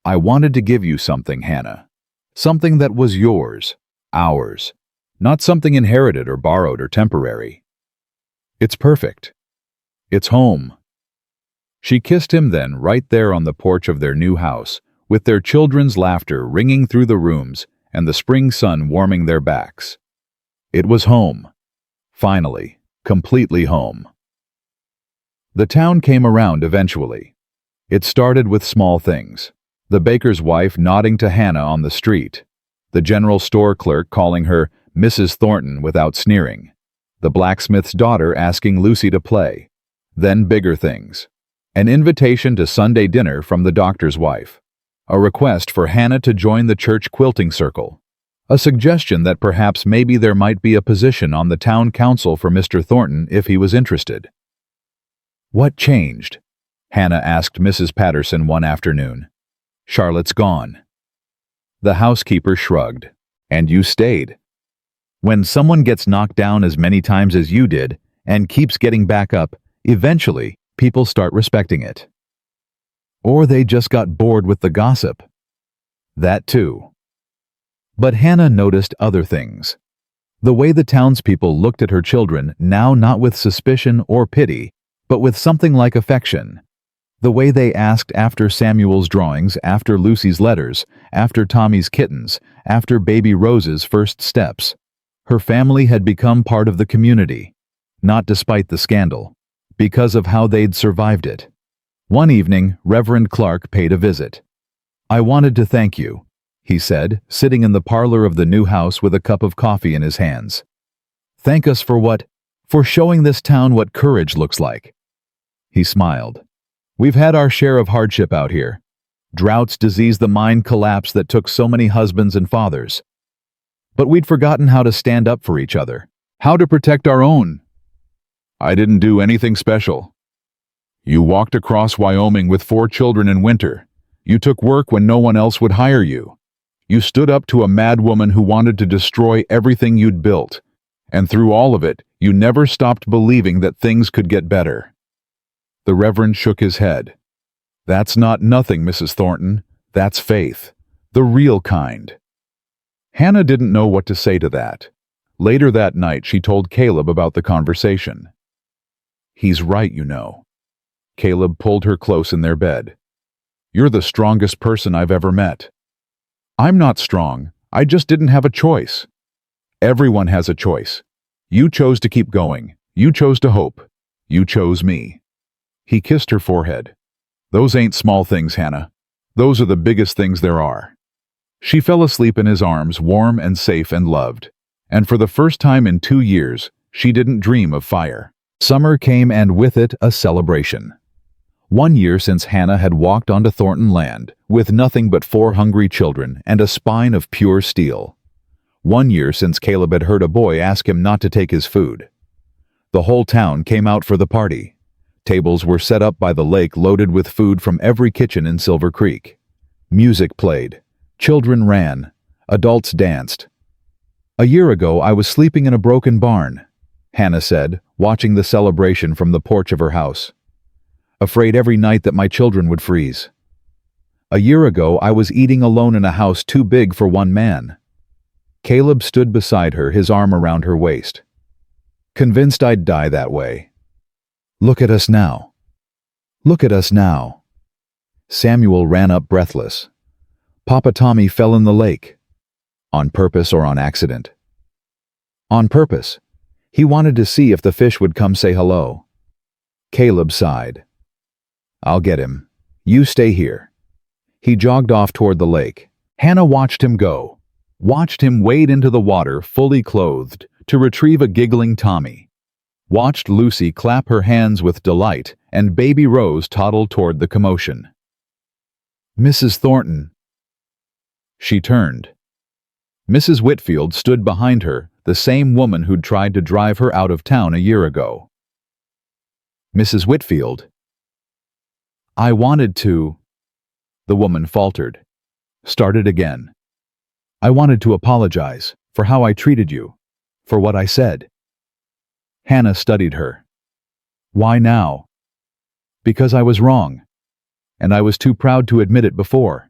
I wanted to give you something, Hannah. Something that was yours, ours. Not something inherited or borrowed or temporary. It's perfect. It's home. She kissed him then, right there on the porch of their new house, with their children's laughter ringing through the rooms and the spring sun warming their backs. It was home. Finally, completely home. The town came around eventually. It started with small things. The baker's wife nodding to Hannah on the street. The general store clerk calling her Mrs. Thornton without sneering. The blacksmith's daughter asking Lucy to play. Then bigger things. An invitation to Sunday dinner from the doctor's wife. A request for Hannah to join the church quilting circle. A suggestion that perhaps maybe there might be a position on the town council for Mr. Thornton if he was interested. What changed? Hannah asked Mrs. Patterson one afternoon. Charlotte's gone. The housekeeper shrugged. And you stayed. When someone gets knocked down as many times as you did and keeps getting back up, eventually people start respecting it. Or they just got bored with the gossip. That too. But Hannah noticed other things. The way the townspeople looked at her children, now not with suspicion or pity, but with something like affection. The way they asked after Samuel's drawings, after Lucy's letters, after Tommy's kittens, after baby Rose's first steps. Her family had become part of the community, not despite the scandal, because of how they'd survived it. One evening, Reverend Clark paid a visit. I wanted to thank you, he said, sitting in the parlor of the new house with a cup of coffee in his hands. Thank us for what? For showing this town what courage looks like. He smiled. We've had our share of hardship out here. Droughts diseased the mind collapse that took so many husbands and fathers. But we'd forgotten how to stand up for each other, how to protect our own. I didn't do anything special. You walked across Wyoming with 4 children in winter. You took work when no one else would hire you. You stood up to a mad woman who wanted to destroy everything you'd built. And through all of it, you never stopped believing that things could get better. The Reverend shook his head. That's not nothing, Mrs. Thornton. That's faith. The real kind. Hannah didn't know what to say to that. Later that night, she told Caleb about the conversation. He's right, you know. Caleb pulled her close in their bed. You're the strongest person I've ever met. I'm not strong. I just didn't have a choice. Everyone has a choice. You chose to keep going. You chose to hope. You chose me. He kissed her forehead. Those ain't small things, Hannah. Those are the biggest things there are. She fell asleep in his arms, warm and safe and loved. And for the first time in 2 years, she didn't dream of fire. Summer came and with it a celebration. 1 year since Hannah had walked onto Thornton land, with nothing but 4 hungry children and a spine of pure steel. 1 year since Caleb had heard a boy ask him not to take his food. The whole town came out for the party. Tables were set up by the lake loaded with food from every kitchen in Silver Creek. Music played. Children ran. Adults danced. A year ago, I was sleeping in a broken barn, Hannah said, watching the celebration from the porch of her house. Afraid every night that my children would freeze. A year ago, I was eating alone in a house too big for one man. Caleb stood beside her, his arm around her waist. Convinced I'd die that way. Look at us now. Look at us now. Samuel ran up breathless. Papa Tommy fell in the lake. On purpose or on accident? On purpose. He wanted to see if the fish would come say hello. Caleb sighed. I'll get him. You stay here. He jogged off toward the lake. Hannah watched him go. Watched him wade into the water, fully clothed, to retrieve a giggling Tommy. Watched Lucy clap her hands with delight, and baby Rose toddle toward the commotion. Mrs. Thornton. She turned. Mrs. Whitfield stood behind her, the same woman who'd tried to drive her out of town a year ago. Mrs. Whitfield. I wanted to. The woman faltered. Started again. I wanted to apologize for how I treated you, for what I said. Hannah studied her. Why now? Because I was wrong, and I was too proud to admit it before.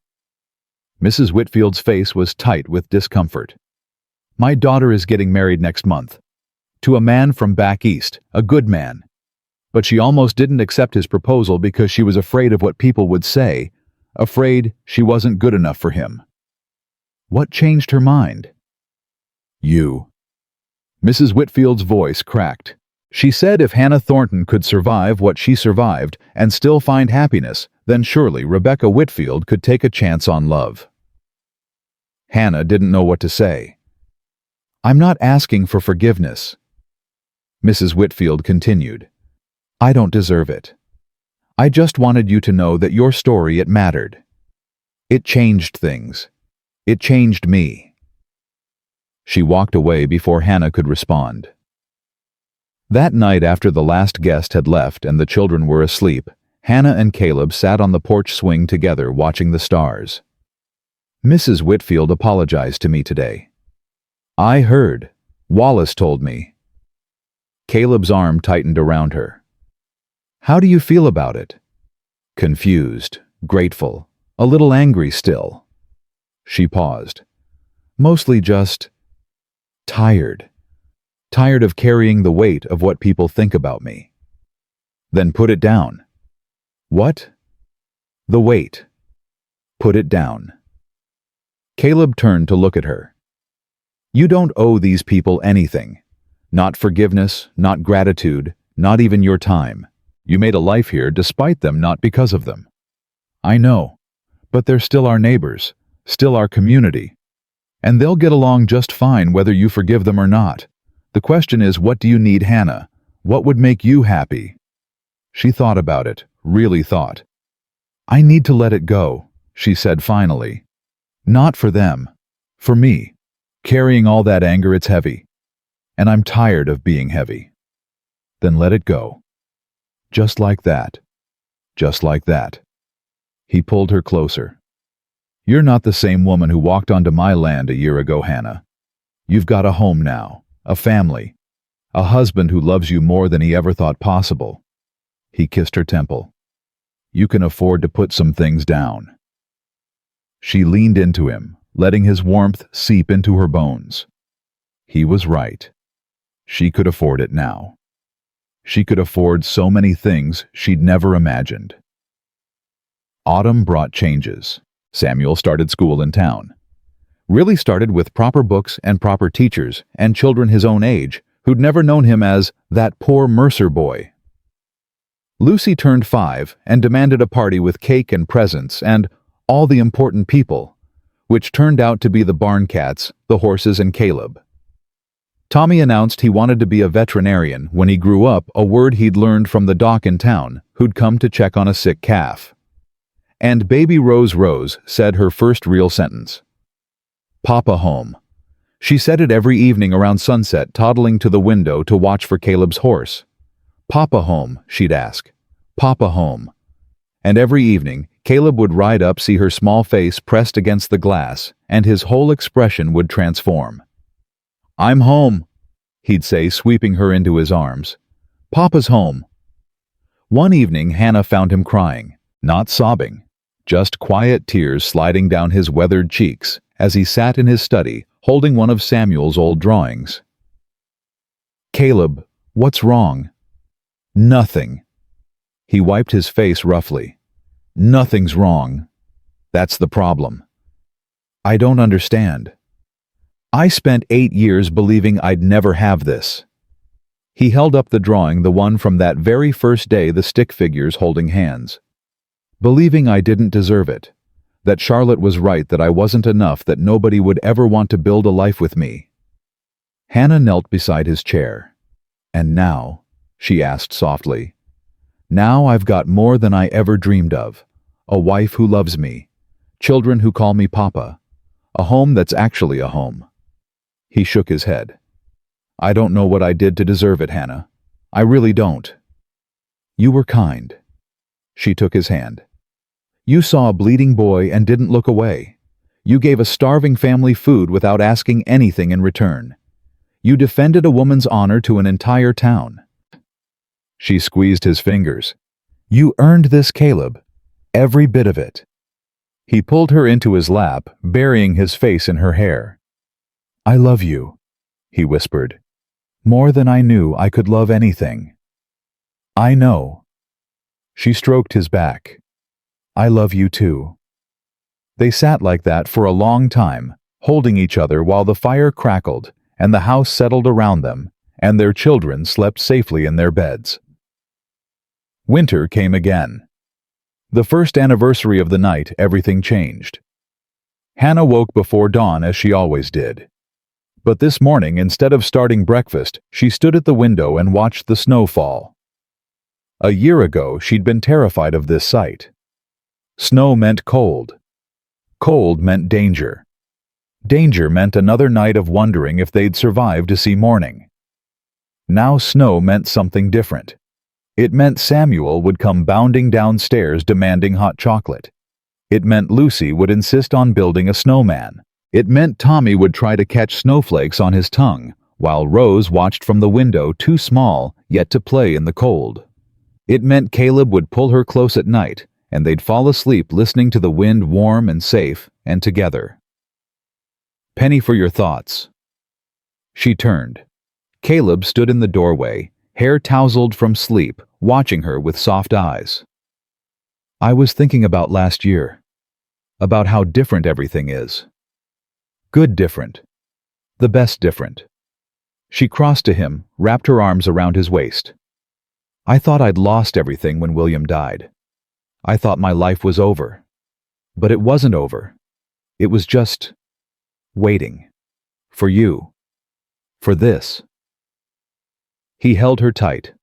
Mrs. Whitfield's face was tight with discomfort. My daughter is getting married next month. To a man from back east, a good man. But she almost didn't accept his proposal because she was afraid of what people would say, afraid she wasn't good enough for him. What changed her mind? You. Mrs. Whitfield's voice cracked. She said if Hannah Thornton could survive what she survived and still find happiness, then surely Rebecca Whitfield could take a chance on love. Hannah didn't know what to say. I'm not asking for forgiveness. Mrs. Whitfield continued. I don't deserve it. I just wanted you to know that your story, it mattered. It changed things. It changed me. She walked away before Hannah could respond. That night after the last guest had left and the children were asleep, Hannah and Caleb sat on the porch swing together watching the stars. Mrs. Whitfield apologized to me today. I heard. Wallace told me. Caleb's arm tightened around her. How do you feel about it? Confused, grateful, a little angry still. She paused. Mostly just tired. Tired of carrying the weight of what people think about me. Then put it down. What? The weight. Put it down. Caleb turned to look at her. You don't owe these people anything. Not forgiveness, not gratitude, not even your time. You made a life here despite them, not because of them. I know, but they're still our neighbors, still our community. And they'll get along just fine whether you forgive them or not. The question is, what do you need, Hannah? What would make you happy? She thought about it, really thought. I need to let it go, she said finally. Not for them. For me. Carrying all that anger, it's heavy. And I'm tired of being heavy. Then let it go. Just like that. Just like that. He pulled her closer. You're not the same woman who walked onto my land a year ago, Hannah. You've got a home now, a family, a husband who loves you more than he ever thought possible. He kissed her temple. You can afford to put some things down. She leaned into him, letting his warmth seep into her bones. He was right. She could afford it now. She could afford so many things she'd never imagined. Autumn brought changes. Samuel started school in town. Really started with proper books and proper teachers and children his own age who'd never known him as that poor Mercer boy. Lucy turned 5 and demanded a party with cake and presents and all the important people, which turned out to be the barn cats, the horses, and Caleb. Tommy announced he wanted to be a veterinarian when he grew up, a word he'd learned from the doc in town who'd come to check on a sick calf. And baby Rose said her first real sentence. Papa home. She said it every evening around sunset, toddling to the window to watch for Caleb's horse. Papa home, she'd ask. Papa home. And every evening, Caleb would ride up, see her small face pressed against the glass, and his whole expression would transform. I'm home, he'd say, sweeping her into his arms. Papa's home. One evening, Hannah found him crying, not sobbing, just quiet tears sliding down his weathered cheeks as he sat in his study, holding one of Samuel's old drawings. Caleb, what's wrong? Nothing. He wiped his face roughly. Nothing's wrong. That's the problem. I don't understand. I spent 8 years believing I'd never have this. He held up the drawing, the one from that very first day, the stick figures holding hands. Believing I didn't deserve it, that Charlotte was right, that I wasn't enough, that nobody would ever want to build a life with me. Hannah knelt beside his chair. And now, she asked softly, now I've got more than I ever dreamed of. A wife who loves me, children who call me Papa, a home that's actually a home. He shook his head. I don't know what I did to deserve it, Hannah. I really don't. You were kind. She took his hand. You saw a bleeding boy and didn't look away. You gave a starving family food without asking anything in return. You defended a woman's honor to an entire town. She squeezed his fingers. You earned this, Caleb. Every bit of it. He pulled her into his lap, burying his face in her hair. I love you, he whispered. More than I knew I could love anything. I know. She stroked his back. I love you too. They sat like that for a long time, holding each other while the fire crackled and the house settled around them, and their children slept safely in their beds. Winter came again. The first anniversary of the night, everything changed. Hannah woke before dawn as she always did. But this morning, instead of starting breakfast, she stood at the window and watched the snow fall. A year ago, she'd been terrified of this sight. Snow meant cold. Cold meant danger. Danger meant another night of wondering if they'd survive to see morning. Now snow meant something different. It meant Samuel would come bounding downstairs demanding hot chocolate. It meant Lucy would insist on building a snowman. It meant Tommy would try to catch snowflakes on his tongue, while Rose watched from the window, too small yet to play in the cold. It meant Caleb would pull her close at night, and they'd fall asleep listening to the wind, warm and safe and together. Penny for your thoughts. She turned. Caleb stood in the doorway, hair tousled from sleep, watching her with soft eyes. I was thinking about last year. About how different everything is. Good different. The best different. She crossed to him, wrapped her arms around his waist. I thought I'd lost everything when William died. I thought my life was over. But it wasn't over. It was just waiting. For you. For this. He held her tight.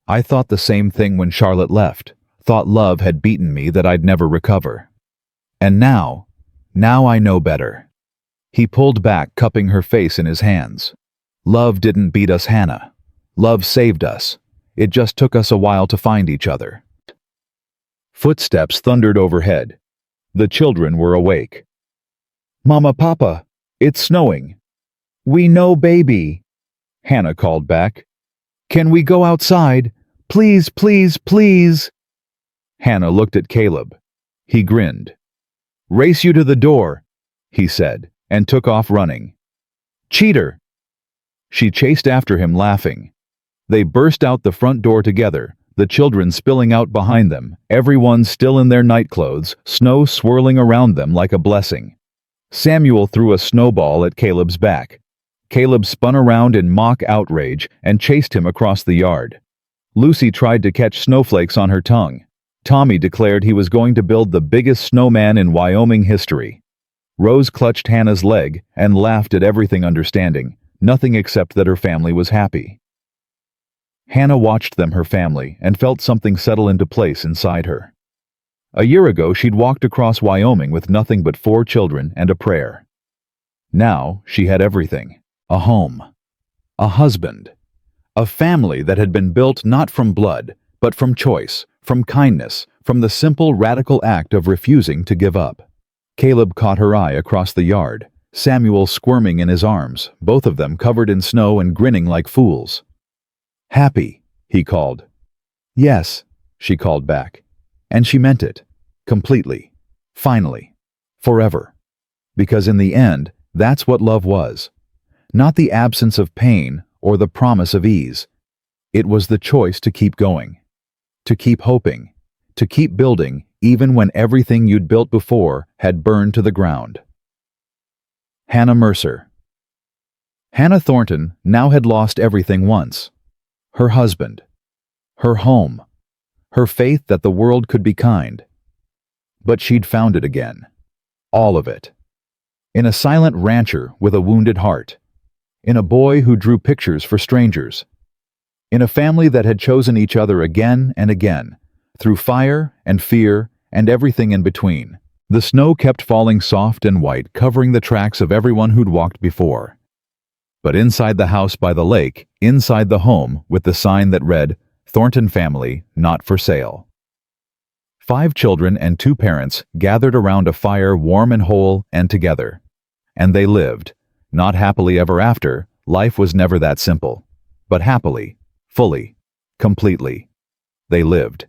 I thought the same thing when Charlotte left. Thought love had beaten me, that I'd never recover. And now I know better." He pulled back, cupping her face in his hands. "Love didn't beat us, Hannah. Love saved us. It just took us a while to find each other." Footsteps thundered overhead. The children were awake. "Mama, Papa, it's snowing." "We know, baby," Hannah called back. "Can we go outside? Please, please, please." Hannah looked at Caleb. He grinned. "Race you to the door," he said, and took off running. "Cheater!" She chased after him, laughing. They burst out the front door together, the children spilling out behind them, everyone still in their nightclothes, snow swirling around them like a blessing. Samuel threw a snowball at Caleb's back. Caleb spun around in mock outrage and chased him across the yard. Lucy tried to catch snowflakes on her tongue. Tommy declared he was going to build the biggest snowman in Wyoming history. Rose clutched Hannah's leg and laughed at everything, understanding nothing except that her family was happy. Hannah watched them, her family, and felt something settle into place inside her. A year ago, she'd walked across Wyoming with nothing but 4 children and a prayer. Now, she had everything. A home. A husband. A family that had been built not from blood, but from choice, from kindness, from the simple, radical act of refusing to give up. Caleb caught her eye across the yard, Samuel squirming in his arms, both of them covered in snow and grinning like fools. "Happy," he called. "Yes," she called back. And she meant it. Completely. Finally. Forever. Because in the end, that's what love was. Not the absence of pain or the promise of ease. It was the choice to keep going. To keep hoping. To keep building even when everything you'd built before had burned to the ground. Hannah Mercer. Hannah Thornton now had lost everything once. Her husband. Her home. Her faith that the world could be kind. But she'd found it again. All of it. In a silent rancher with a wounded heart. In a boy who drew pictures for strangers. In a family that had chosen each other again and again, through fire and fear and everything in between. The snow kept falling soft and white, covering the tracks of everyone who'd walked before. But inside the house by the lake, inside the home, with the sign that read, "Thornton Family, Not for Sale." 5 children and 2 parents gathered around a fire, warm and whole and together. And they lived. Not happily ever after, life was never that simple. But happily, fully, completely. They lived.